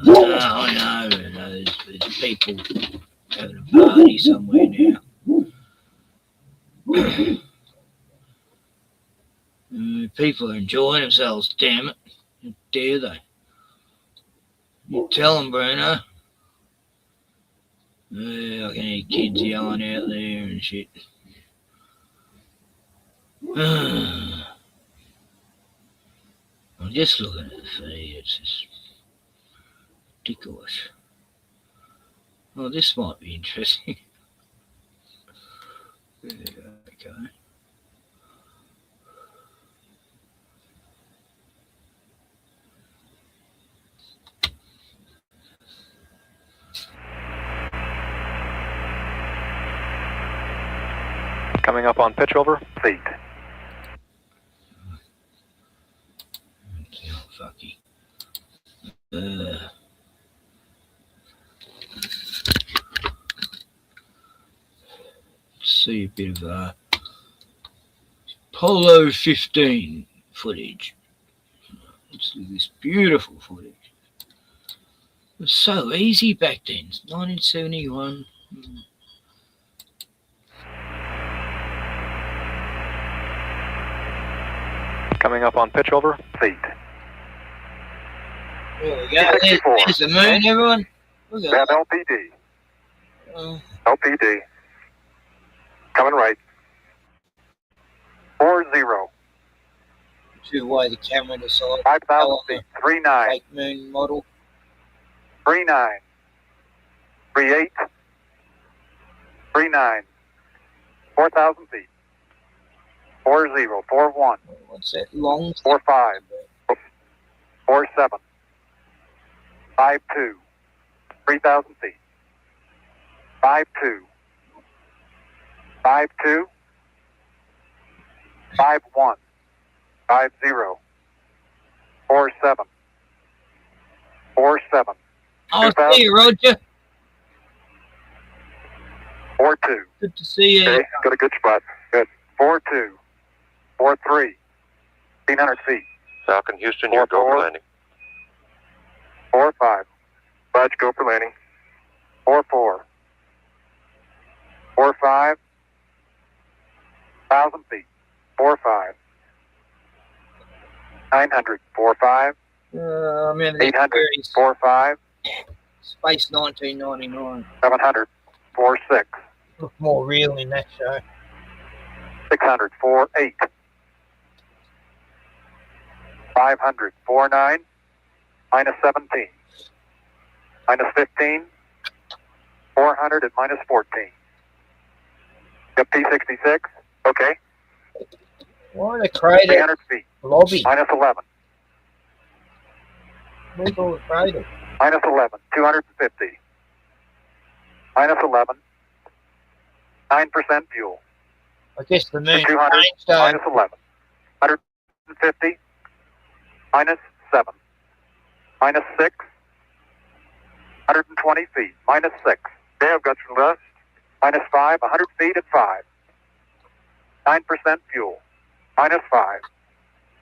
I know. There's people having a party somewhere now. People are enjoying themselves, damn it. How dare they? You tell them, Bruno. I can hear kids yelling out there and shit. I'm just looking at the feed. It's just ridiculous. Oh, this might be interesting. Okay. Coming up on pitch over, feet. Fucky. See a bit of Apollo 15 footage. Let's see this beautiful footage. It was so easy back then. 1971. Coming up on pitch over, feet. There we go. There's the moon, everyone. Look at that. LPD. LPD. Coming right. 40. To why the camera decided 5,000 feet. 39. fake moon model. 39. 38. 39. 4,000 feet. 40. 41. What's that? Long. 45. 47. 52. 3,000 feet. 52. 52. 51. 50. 47. 47. Oh, see you, Roger. 42. Good to see you. Okay, got a good spot. Good. 42. 43. 1,500 feet. Falcon Houston, you go for landing. 45. Budge, go for landing. 44. 45. 1,000 feet. 45. 900. 45. I'm in the 800. 30s. 45. Space 1999. 700. 46. Look more real in that show. 600. 48. 500. 49. Minus 17. Minus 15. 400 and minus 14. Got P66. Okay. Why the crater? 300 feet. Lobby. Minus 11. Where's all the crater? Minus 11. 250. Minus 11. 9% fuel. I guess the moon 200. changed. Minus 11. 150. Minus 7. Minus 6. 120 feet. Minus 6. Okay, I've got some dust. Minus 5. 100 feet at 5. 9% fuel. Minus 5.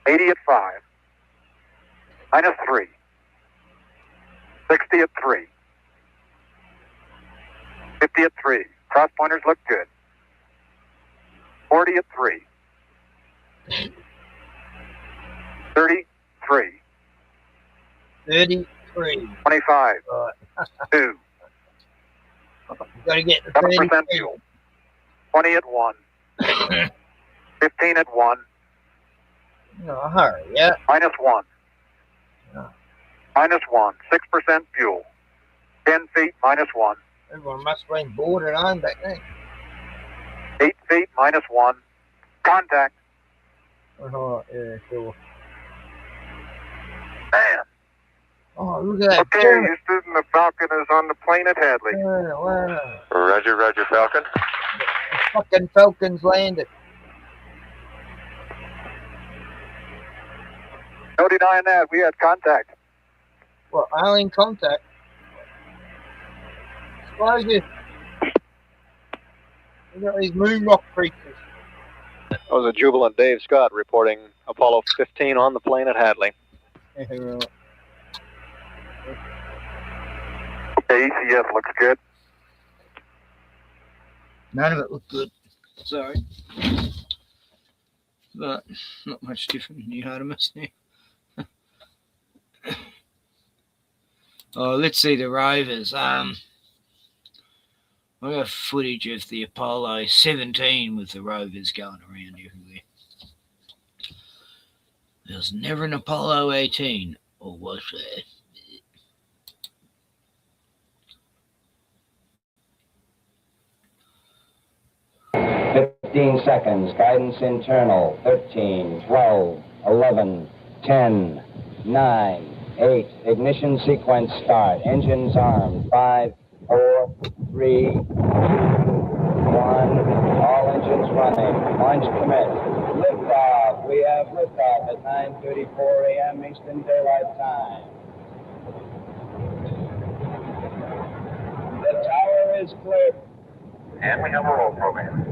80 at 5. Minus 3. 60 at 3. 50 at 3. Cross pointers look good. 40 at 3. 33. 33. 25. Right. 2. You gotta get the 7% 33. fuel. 20 at 1. 15 at 1. No, hurry, yeah. Minus 1. No. Minus 1. 6% fuel. 10 feet. Minus 1. Everyone must have been bored at home back then. 8 feet. Minus 1. Contact. Oh, yeah, sure. Man. Oh, look at that. Okay, Houston, the Falcon is on the plane at Hadley. Yeah, wow. Roger, Roger, Falcon. The fucking Falcons landed. No denying that. We had contact. Well, alien contact. Suppose you. We got these moon rock creatures. That was a jubilant Dave Scott reporting Apollo 15 on the plane at Hadley. Yeah, right. Okay, ECS looks good. None of it looked good. Sorry. But not much different than the Artemis now. Oh, let's see the rovers. I got footage of the Apollo 17 with the rovers going around everywhere. There's never an Apollo 18, or was there? 15 seconds. Guidance internal. 13, 12, 11, 10, 9, 8. Ignition sequence start. Engines armed. 5, 4, 3, 2, 1. All engines running. Launch commit. Liftoff. We have liftoff at 9:34 a.m. Eastern Daylight Time. The tower is clear. And we have a roll program.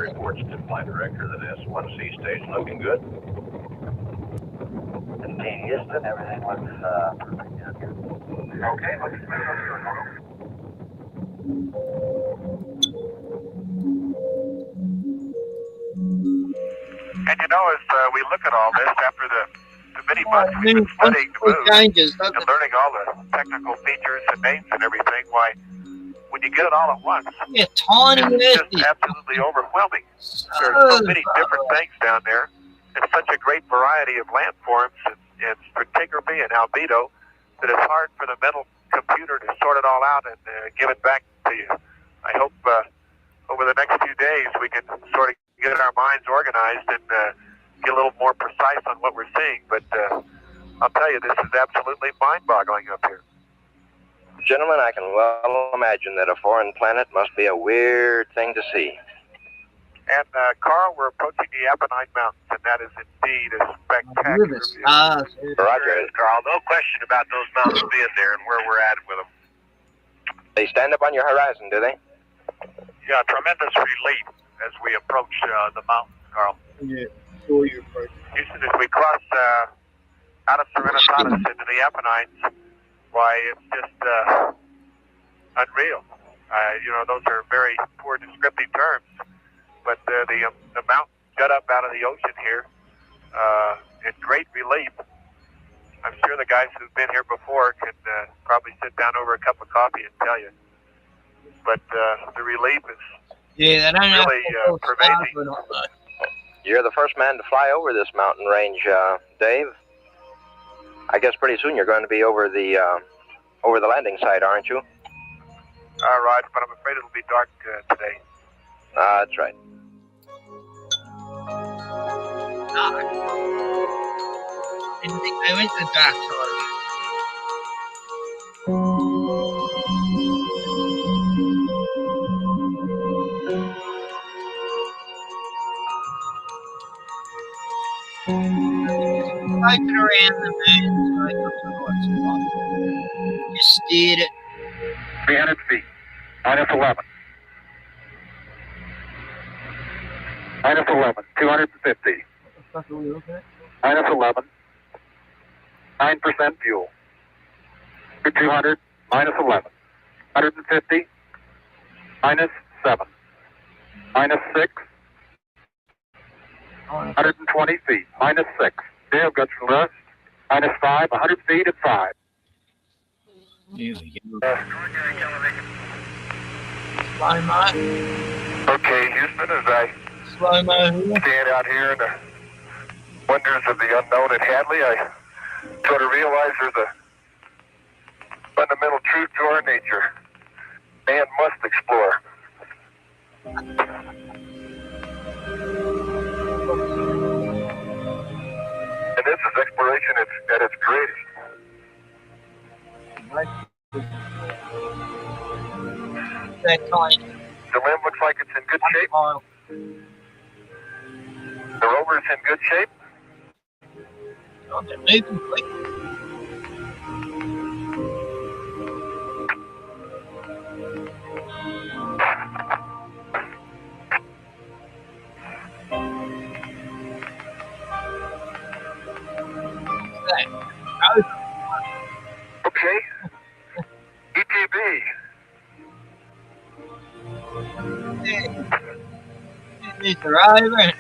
Reports to flight director that S1C station looking good. And Team Houston, everything looks perfect down here. Okay, let's move up here. And you know, as we look at all this after the many months we've been studying the move and learning all the technical features and names and everything, why, when you get it all at once, Yeah, tiny it's just absolutely overwhelming. There's so many different things down there, and such a great variety of landforms and stratigraphy and albedo that it's hard for the mental computer to sort it all out and give it back to you. I hope over the next few days we can sort of get our minds organized and get a little more precise on what we're seeing. But I'll tell you, this is absolutely mind-boggling up here. Gentlemen, I can well imagine that a foreign planet must be a weird thing to see. And Carl, we're approaching the Apennine Mountains, and that is indeed a spectacular view. Roger. Carl, no question about those mountains being there and where we're at with them. They stand up on your horizon, do they? Yeah, tremendous relief as we approach the mountains, Carl. Yeah, sure you approach. Houston, as we cross out of Serenitatis into the Apennines, why, it's just unreal. You know, those are very poor descriptive terms, but the mountains jut up out of the ocean here in great relief. I'm sure the guys who've been here before can probably sit down over a cup of coffee and tell you. But the relief is they don't really pervasive. You're the first man to fly over this mountain range, Dave. I guess pretty soon you're going to be over the landing site, aren't you? All right, but I'm afraid it'll be dark today. That's right. I went to the dark side. Floating around the moon, so I got to the right spot. Just steered it. 300 feet. Minus 11. Minus 11. 250. What the fuck are we looking at? Minus 11. 9% fuel. 200. Minus 11. 150. Minus 7. Minus 6. 120 feet. Minus 6. Dave, got your list. Minus 5. 100 feet at 5. Here we go. Slow-mo. Okay, Houston, as I Slow-mo. stand out here in the wonders of the unknown at Hadley, I sort of realize there's a fundamental truth to our nature. Man must explore. And this is exploration at its greatest. That kind. The limb looks like it's in good shape. The rover is in good shape. Oh, they're moving quick. Okay. ETB. It's over.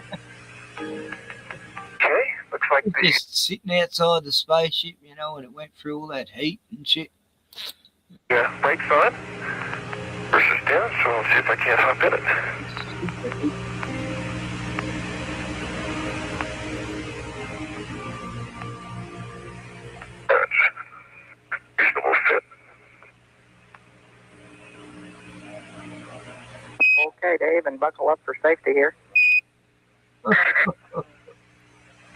Okay, looks like it's just sitting outside the spaceship, you know, and it went through all that heat and shit. Yeah, brakes on. Versus down, so I'll see if I can't hop in it. Reasonable fit. Okay, Dave, and buckle up for safety here. Oh,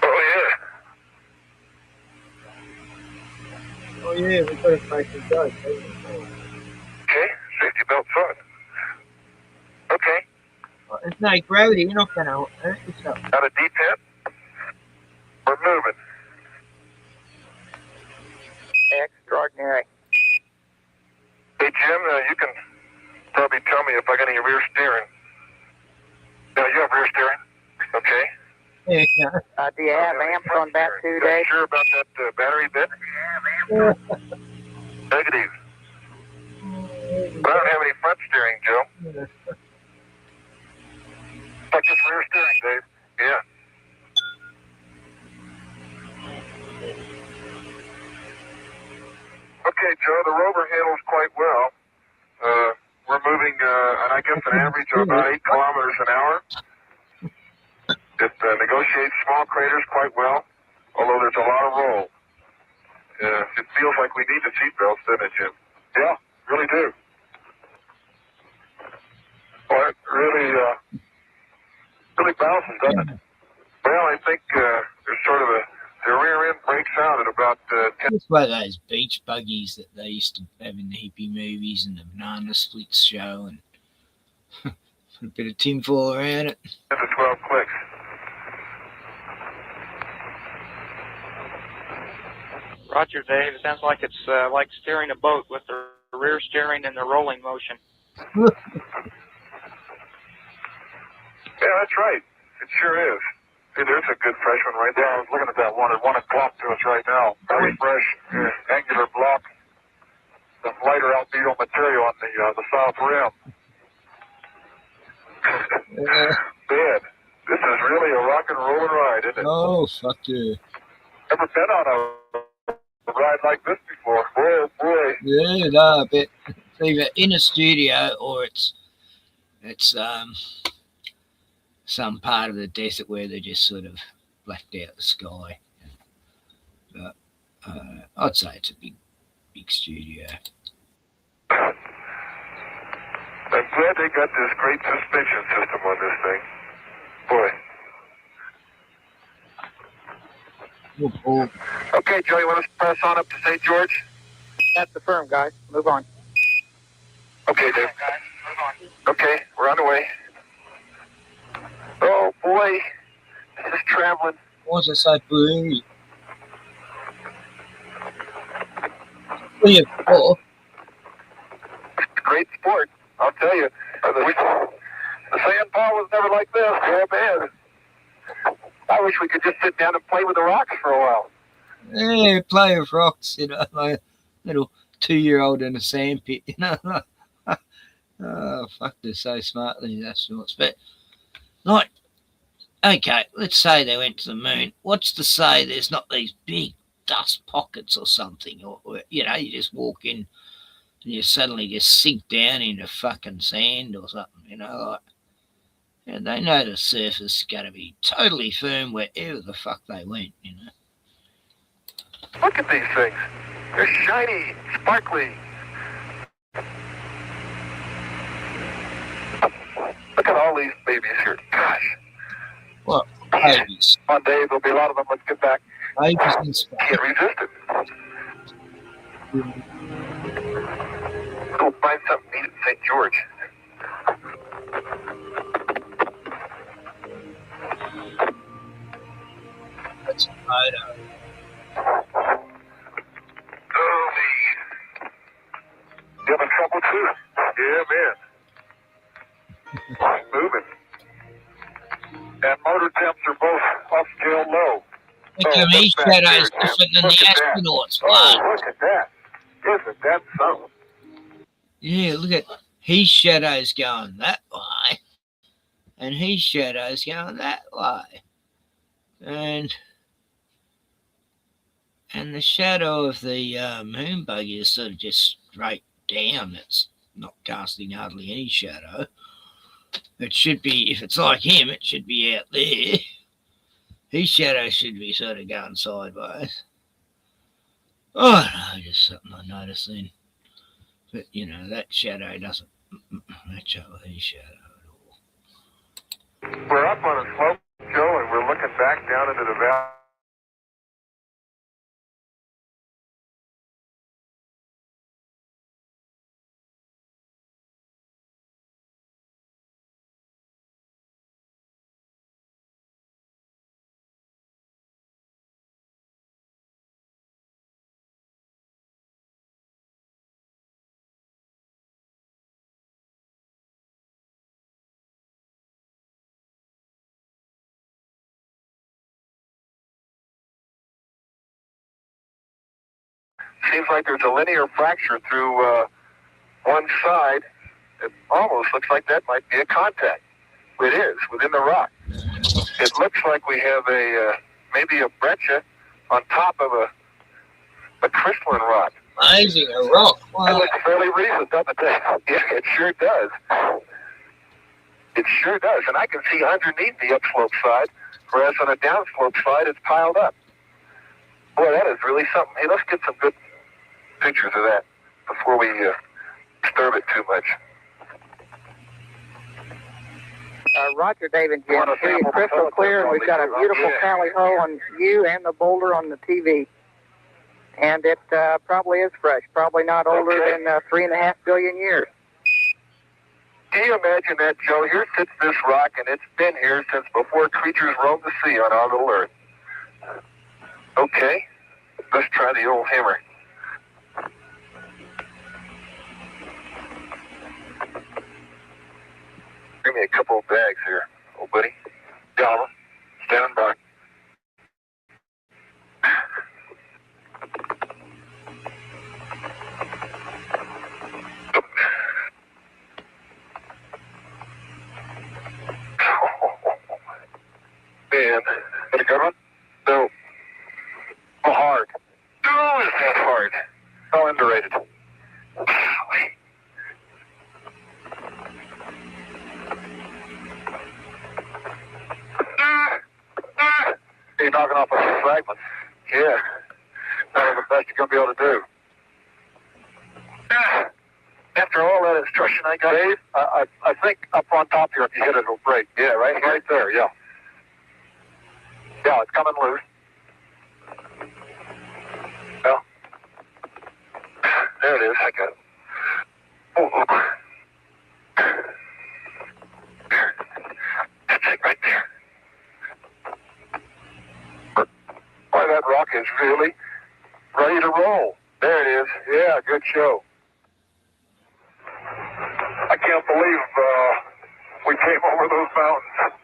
yeah. Oh, yeah, we got to make it go. There's no gravity. You're not going to hurt yourself. Out of D10. We're moving. Extraordinary. Hey, Jim, you can probably tell me if I got any rear steering. Yeah, you have rear steering. Okay. Do you have amps on that too, You Dave? sure about that battery bit? Negative. But I don't have any front steering, Joe. Like just rear steering, Dave. Yeah. Okay, Joe, the rover handles quite well. We're moving, I guess, an average of about 8 kilometers an hour. It negotiates small craters quite well, although there's a lot of roll. It feels like we need the seatbelts, doesn't it, Jim? Yeah, really do. Well, it really bounces, doesn't it? Well, I think there's sort of the rear end breaks out at about 10. It's like those beach buggies that they used to have in the hippie movies and the banana splits show, and put a bit of tinfoil around it. 10 to 12 clicks. Roger, Dave. It sounds like it's like steering a boat with the rear steering and the rolling motion. Yeah, that's right. It sure is. See, there's a good fresh one right there. I was looking at that one. It wanted to talk to us right now. Very fresh, angular block. Some lighter albedo material on the south rim. Man, this is really a rock and roll ride, isn't it? Oh, fuck yeah. Never been on a ride like this before. Oh, boy. Yeah, no, I bet it's either in a studio or it's some part of the desert where they just sort of blacked out the sky. But I'd say it's a big studio. I'm glad they got this great suspension system on this thing. Boy. Okay, Joe, you want us to press on up to St. George? That's the firm, guys. Move on. Okay, Dave. Okay, we're on the way. Oh, boy. This is traveling. What's it say, blue? Oh. Great sport, I'll tell you. The sandbar was never like this. Yeah, man. I wish we could just sit down and play with the rocks for a while. Yeah, play with rocks, like a little 2-year-old in a sandpit, Oh, fuck, they're so smartly, that's sorts. But, like, okay, let's say they went to the moon. What's to say there's not these big dust pockets or something? Or you just walk in and you suddenly just sink down into fucking sand or something, like. And they know the surface is going to be totally firm wherever the fuck they went, Look at these things. They're shiny, sparkly. Look at all these babies here. Gosh. What? Babies? One day there'll be a lot of them. Let's get back. Babies in space. Can't resist it. Let's go find something to eat at St. George. That's a photo. Oh, me. You having trouble too? Yeah, man. Moving. And motor temps are both off-scale low. Look at these shadows different than the astronauts. Oh, look at that. Isn't that something? Yeah, look at his shadows going that way. And his shadows going that way. And the shadow of the moon buggy is sort of just straight down. It's not casting hardly any shadow. It should be, if it's like him, it should be out there. His shadow should be sort of going sideways. Oh, no, just something I noticed then. But, that shadow doesn't match up with his shadow at all. We're up on a slope, Joe, and we're looking back down into the valley. seems like there's a linear fracture through one side. It almost looks like that might be a contact. It is, within the rock. It looks like we have a maybe a breccia on top of a crystalline rock. Amazing, a rock. Wow. It looks fairly recent, doesn't it? Yeah, it sure does. It sure does. And I can see underneath the upslope side, whereas on a downslope side, it's piled up. Boy, that is really something. Hey, let's get some good pictures of that before we disturb it too much. Roger, Dave and Jim. It's crystal clear, and we've got a beautiful tally hole on you and the boulder on the TV. And it probably is fresh, probably not older than 3.5 billion years. Can you imagine that, Joe? Here sits this rock, and it's been here since before creatures roamed the sea on our little Earth. Okay, let's try the old hammer. Bring me a couple of bags here, old buddy. Dollar, stand by. Man, is it good one? No. Oh, hard. No, it's not hard. Oh, underrated. You're knocking off a few fragments. Yeah. That was the best you're going to be able to do. After all that instruction I got, Dave, I think up on top here, if you hit it, it'll break. Yeah, right there, yeah. Yeah, it's coming loose. Well, there it is. I got it. Oh. That's it right there. Boy, that rock is really ready to roll. There it is. Yeah, good show. I can't believe we came over those mountains.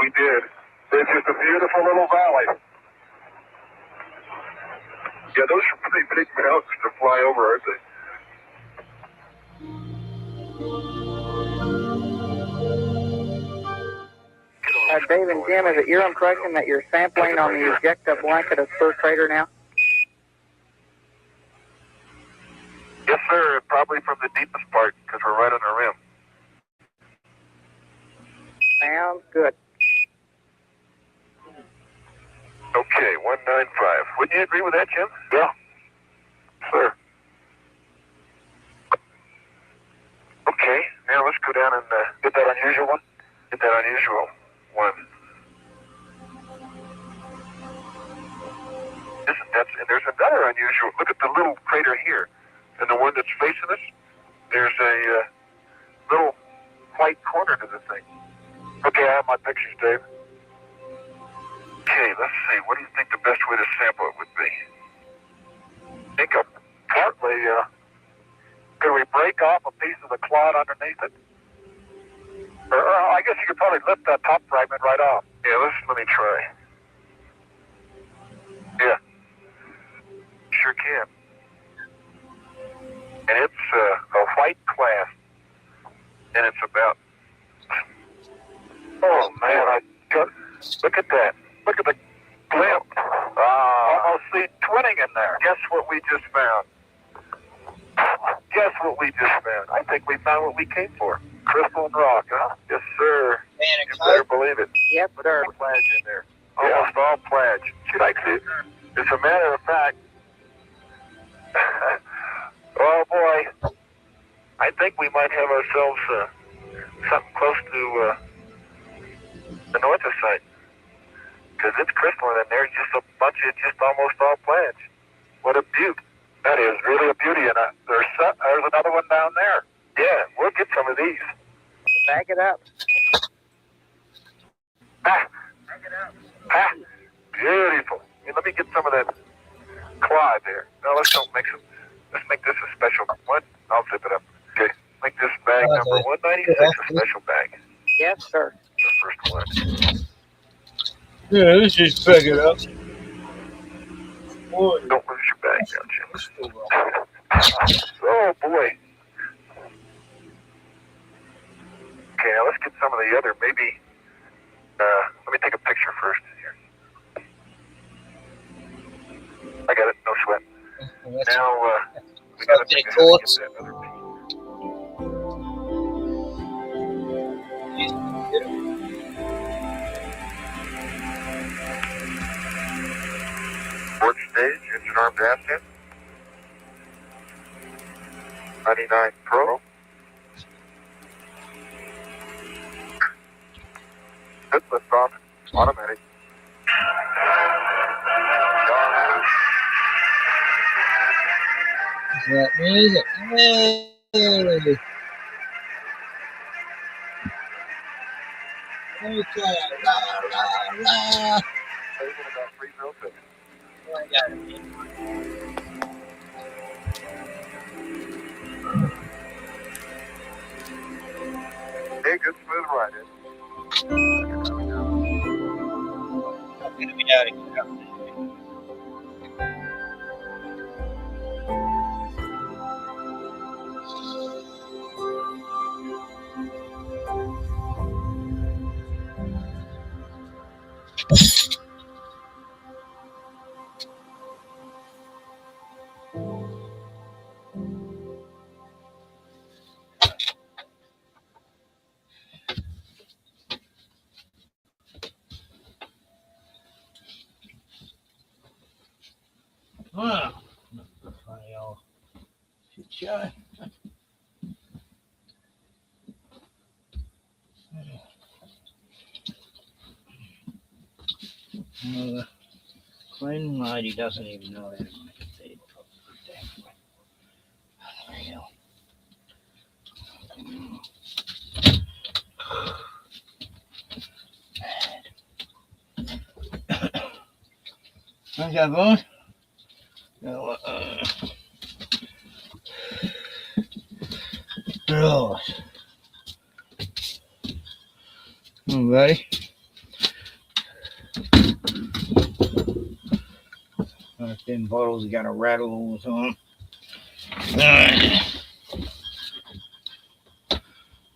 We did. It's just a beautiful little valley. Yeah, those are pretty big mountains to fly over, aren't they? Dave and Jim, is it your impression that you're sampling on the ejecta blanket of Spur Crater now? Yes, sir. Probably from the deepest part, because we're right on the rim. Sounds good. Okay, 195. Wouldn't you agree with that, Jim? Yeah. Sir. Okay, now let's go down and get that unusual one. Get that unusual one. And there's another unusual. Look at the little crater here. And the one that's facing us, there's a little white corner to the thing. Okay, I have my pictures, Dave. Okay, let's see. What do you think the best way to sample it would be? I think partly, could we break off a piece of the clod underneath it? Or I guess you could probably lift that top fragment right off. Yeah, let me try. Yeah. Sure can. And it's a white class. And it's about... Oh, man, look at that. Look at the glimp. Almost see twinning in there. Guess what we just found? Guess what we just found? I think we found what we came for. Crystal and rock, huh? Yes, sir. You better believe it. Yep, sir. Pledge in there. Almost all pledge. She likes it. As a matter of fact, oh boy, I think we might have ourselves something close to the northosite. Because it's crystalline and there's just a bunch of just almost all pledge. What a beaut. That is really a beauty. And there's another one down there. Yeah, we'll get some of these. Back it up. Beautiful. Hey, let me get some of that clod there. No, let's make this a special one. I'll zip it up. Okay. Make this bag number 196 a special bag. Yes, sir. The first one. Yeah, let's just pick it up. Don't lose your bag now, Jim. Oh, boy. Okay, now let's get some of the other, maybe, let me take a picture first here. I got it, no sweat. Now, we gotta figure out how to get that other piece. Port stage, engine arm dash in. 99 Pro. Good lift off, automatic. Is that music? Hey. Okay, la la la. Hey, good smooth ride. I'm gonna be out of here. Wow, funny old shit show. The clean lady doesn't even know how to make a feed properly. Okay, boys. Right. Alrighty. Them bottles are gonna rattle all the time.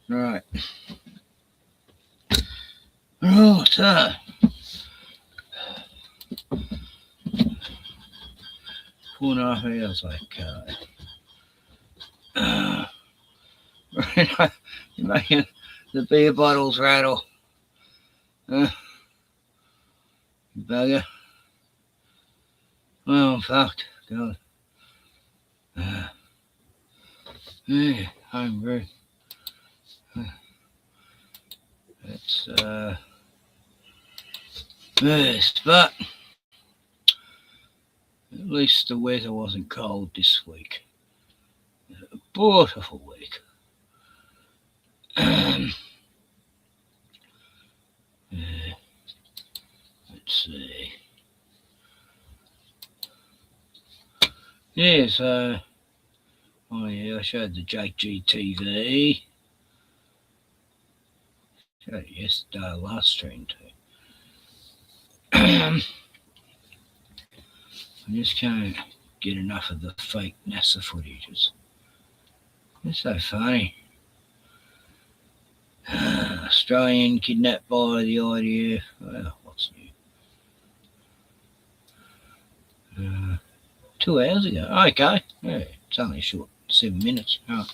Right. Right. So. 4.5 hours like you're making the beer bottles rattle. Bugger. Well, I'm fucked. God. Yeah, homebrew. It's yes, but at least the weather wasn't cold this week. A beautiful week. Let's see. Yeah, so oh yeah, I showed the Jake G TV. Showed it yesterday, last stream too. I just can't get enough of the fake NASA footages. It's so funny. Australian kidnapped by the IDF. Well, what's new? 2 hours ago. Okay. Yeah, it's only a short 7 minutes. Oh.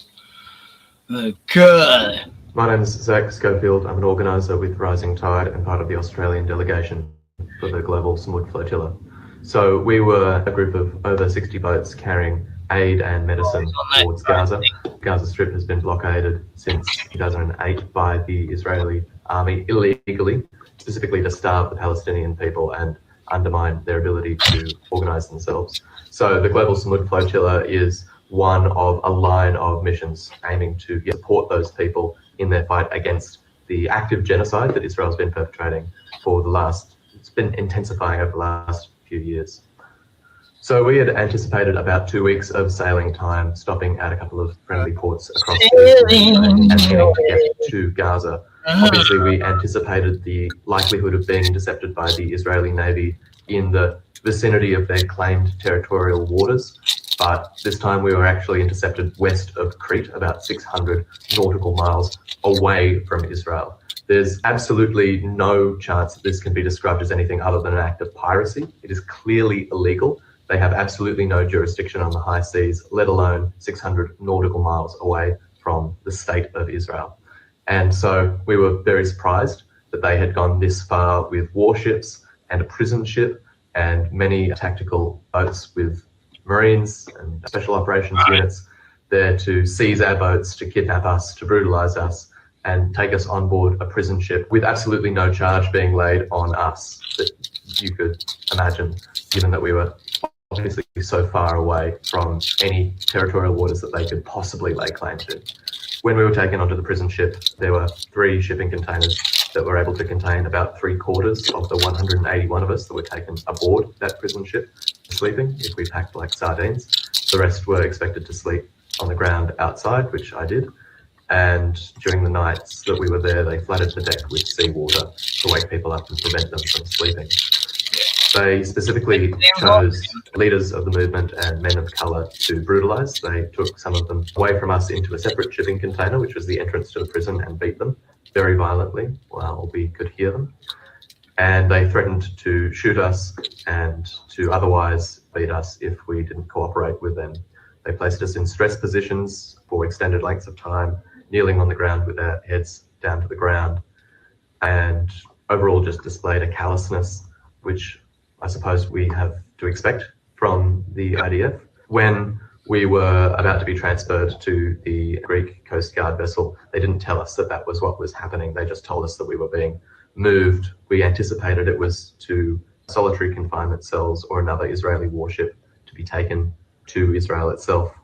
Okay. My name is Zach Schofield. I'm an organiser with Rising Tide and part of the Australian delegation for the Global Samud Flotilla. So we were a group of over 60 boats carrying aid and medicine towards Gaza. Gaza Strip has been blockaded since 2008 by the Israeli army illegally, specifically to starve the Palestinian people and undermine their ability to organise themselves. So the Global Samud Flotilla is one of a line of missions aiming to support those people in their fight against the active genocide that Israel's been perpetrating for the last, it's been intensifying over the last few years. So we had anticipated about 2 weeks of sailing time, stopping at a couple of friendly ports across the Mediterranean and heading to get to Gaza. Obviously, we anticipated the likelihood of being intercepted by the Israeli Navy in the vicinity of their claimed territorial waters, but this time we were actually intercepted west of Crete, about 600 nautical miles away from Israel. There's absolutely no chance that this can be described as anything other than an act of piracy. It is clearly illegal. They have absolutely no jurisdiction on the high seas, let alone 600 nautical miles away from the state of Israel. And so we were very surprised that they had gone this far with warships and a prison ship and many tactical boats with Marines and special operations units there to seize our boats, to kidnap us, to brutalize us, and take us on board a prison ship with absolutely no charge being laid on us that you could imagine, given that we were obviously so far away from any territorial waters that they could possibly lay claim to. When we were taken onto the prison ship, there were 3 shipping containers that were able to contain about 3/4 of the 181 of us that were taken aboard that prison ship, sleeping if we packed like sardines. The rest were expected to sleep on the ground outside, which I did. And during the nights that we were there, they flooded the deck with seawater to wake people up and prevent them from sleeping. They specifically chose leaders of the movement and men of colour to brutalise. They took some of them away from us into a separate shipping container, which was the entrance to the prison, and beat them very violently while we could hear them. And they threatened to shoot us and to otherwise beat us if we didn't cooperate with them. They placed us in stress positions for extended lengths of time, kneeling on the ground with our heads down to the ground, and overall just displayed a callousness, which I suppose we have to expect from the IDF. When we were about to be transferred to the Greek Coast Guard vessel, they didn't tell us that that was what was happening. They just told us that we were being moved. We anticipated it was to solitary confinement cells or another Israeli warship to be taken to Israel itself.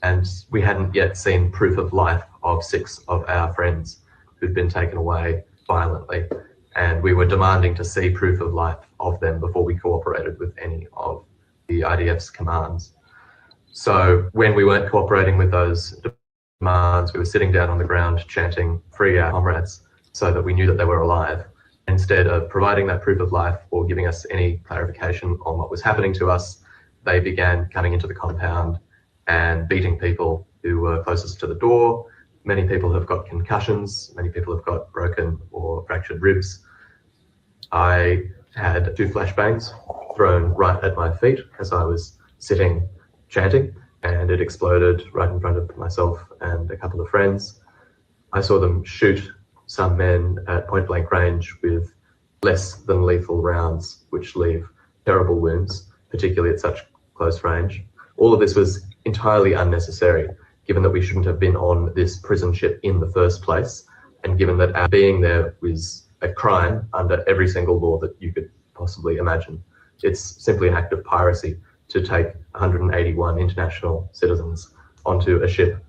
And we hadn't yet seen proof of life of 6 of our friends who'd been taken away violently. And we were demanding to see proof of life of them before we cooperated with any of the IDF's commands. So when we weren't cooperating with those demands, we were sitting down on the ground chanting, "Free our comrades," so that we knew that they were alive. Instead of providing that proof of life or giving us any clarification on what was happening to us, they began coming into the compound and beating people who were closest to the door. Many people have got concussions. Many people have got broken or fractured ribs. I had 2 flashbangs thrown right at my feet as I was sitting chanting, and it exploded right in front of myself and a couple of friends. I saw them shoot some men at point blank range with less than lethal rounds, which leave terrible wounds, particularly at such close range. All of this was entirely unnecessary, given that we shouldn't have been on this prison ship in the first place, and given that our being there was a crime under every single law that you could possibly imagine. It's simply an act of piracy to take 181 international citizens onto a ship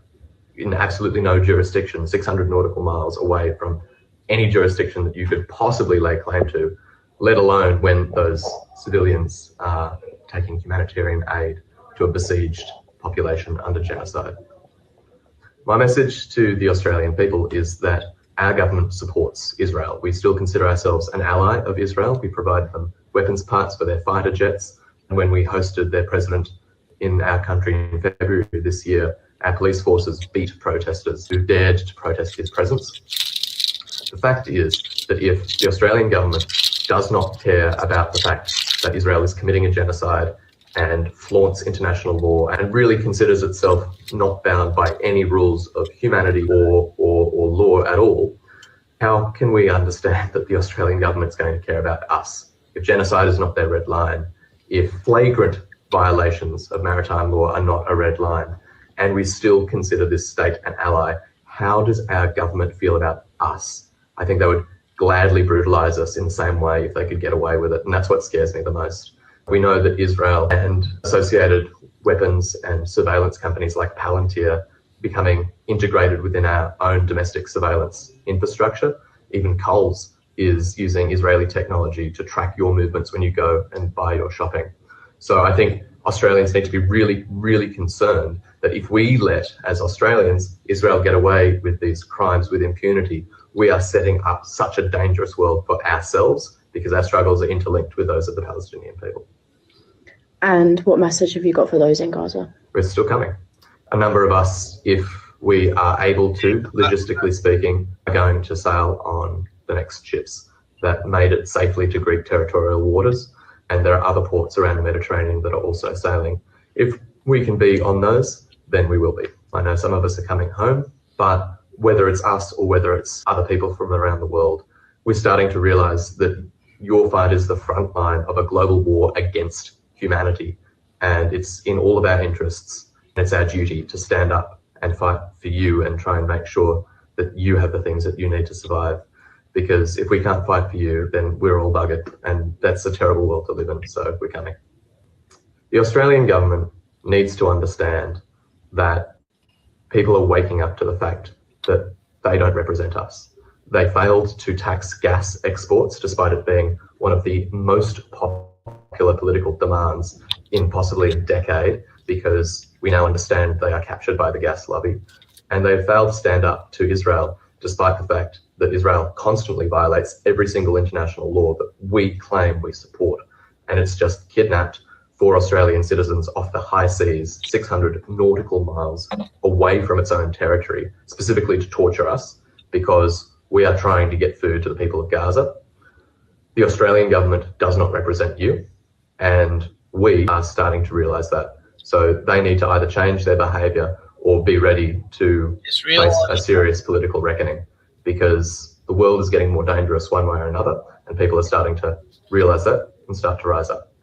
in absolutely no jurisdiction, 600 nautical miles away from any jurisdiction that you could possibly lay claim to, let alone when those civilians are taking humanitarian aid to a besieged population under genocide. My message to the Australian people is that our government supports Israel. We still consider ourselves an ally of Israel. We provide them weapons parts for their fighter jets. And when we hosted their president in our country in February this year, our police forces beat protesters who dared to protest his presence. The fact is that if the Australian government does not care about the fact that Israel is committing a genocide and flaunts international law and really considers itself not bound by any rules of humanity or law at all, how can we understand that the Australian government's going to care about us? If genocide is not their red line, if flagrant violations of maritime law are not a red line, and we still consider this state an ally, how does our government feel about us? I think they would gladly brutalize us in the same way if they could get away with it, and that's what scares me the most. We know that Israel and associated weapons and surveillance companies like Palantir becoming integrated within our own domestic surveillance infrastructure. Even Coles is using Israeli technology to track your movements when you go and buy your shopping. So I think Australians need to be really, really concerned that if we let, as Australians, Israel get away with these crimes with impunity, we are setting up such a dangerous world for ourselves because our struggles are interlinked with those of the Palestinian people. And what message have you got for those in Gaza? We're still coming. A number of us, if we are able to, logistically speaking, are going to sail on the next ships that made it safely to Greek territorial waters. And there are other ports around the Mediterranean that are also sailing. If we can be on those, then we will be. I know some of us are coming home, but whether it's us or whether it's other people from around the world, we're starting to realize that your fight is the front line of a global war against humanity. And it's in all of our interests. It's our duty to stand up and fight for you and try and make sure that you have the things that you need to survive. Because if we can't fight for you, then we're all buggered, and that's a terrible world to live in, so we're coming. The Australian government needs to understand that people are waking up to the fact that they don't represent us. They failed to tax gas exports, despite it being one of the most popular political demands in possibly a decade, because we now understand they are captured by the gas lobby. And they failed to stand up to Israel, despite the fact that Israel constantly violates every single international law that we claim we support. And it's just kidnapped 4 Australian citizens off the high seas, 600 nautical miles away from its own territory, specifically to torture us, because we are trying to get food to the people of Gaza. The Australian government does not represent you, and we are starting to realise that. So they need to either change their behaviour or be ready to face a serious political reckoning, because the world is getting more dangerous one way or another, and people are starting to realise that and start to rise up.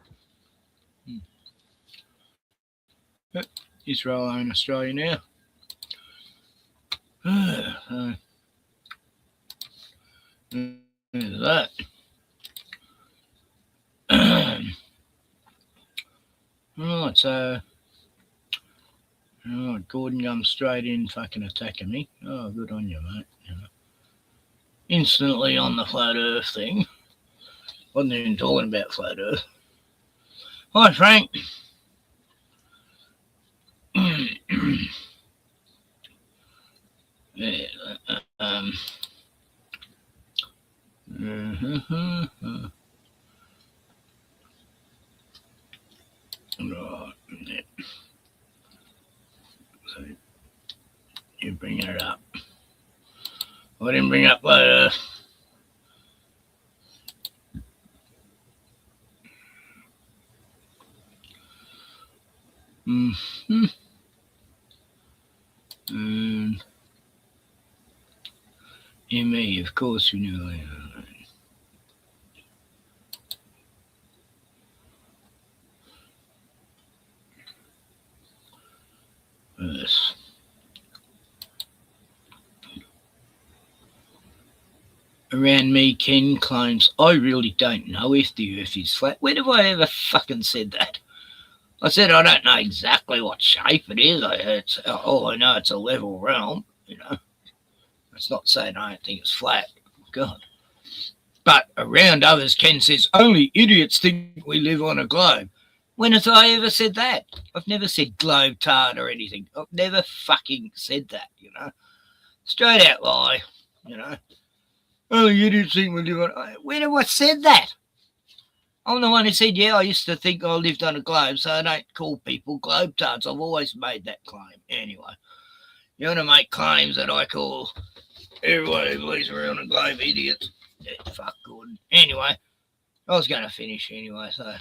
Israel and Australia now. There's that. Right, so Gordon comes straight in fucking attacking me. Oh, good on you, mate. Instantly on the flat earth thing. Wasn't even talking about flat earth. Hi, Frank. Yeah, right, yeah. So you bring it up. I didn't bring up flat earth. Mm-hmm. Me, of course, you know. Yes. Around me, Ken claims, I really don't know if the earth is flat. When have I ever fucking said that? I said I don't know exactly what shape it is. All I know it's a level realm, you know. It's not saying I don't think it's flat. God. But around others, Ken says, only idiots think we live on a globe. When have I ever said that? I've never said globe tard or anything. I've never fucking said that, you know. Straight out lie, you know. Only idiots think we live on... When have I said that? I'm the one who said, yeah, I used to think I lived on a globe, so I don't call people globe tards. I've always made that claim. Anyway, you want to make claims that I call everyone who believes we're on a globe idiots? Yeah, fuck good. Anyway, I was going to finish anyway, so...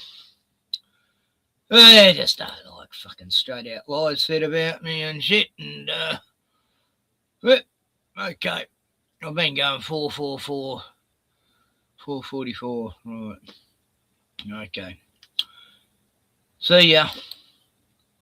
They just don't like fucking straight out lies said about me and shit, and, but, okay. I've been going 444, 444, right. Okay. See ya.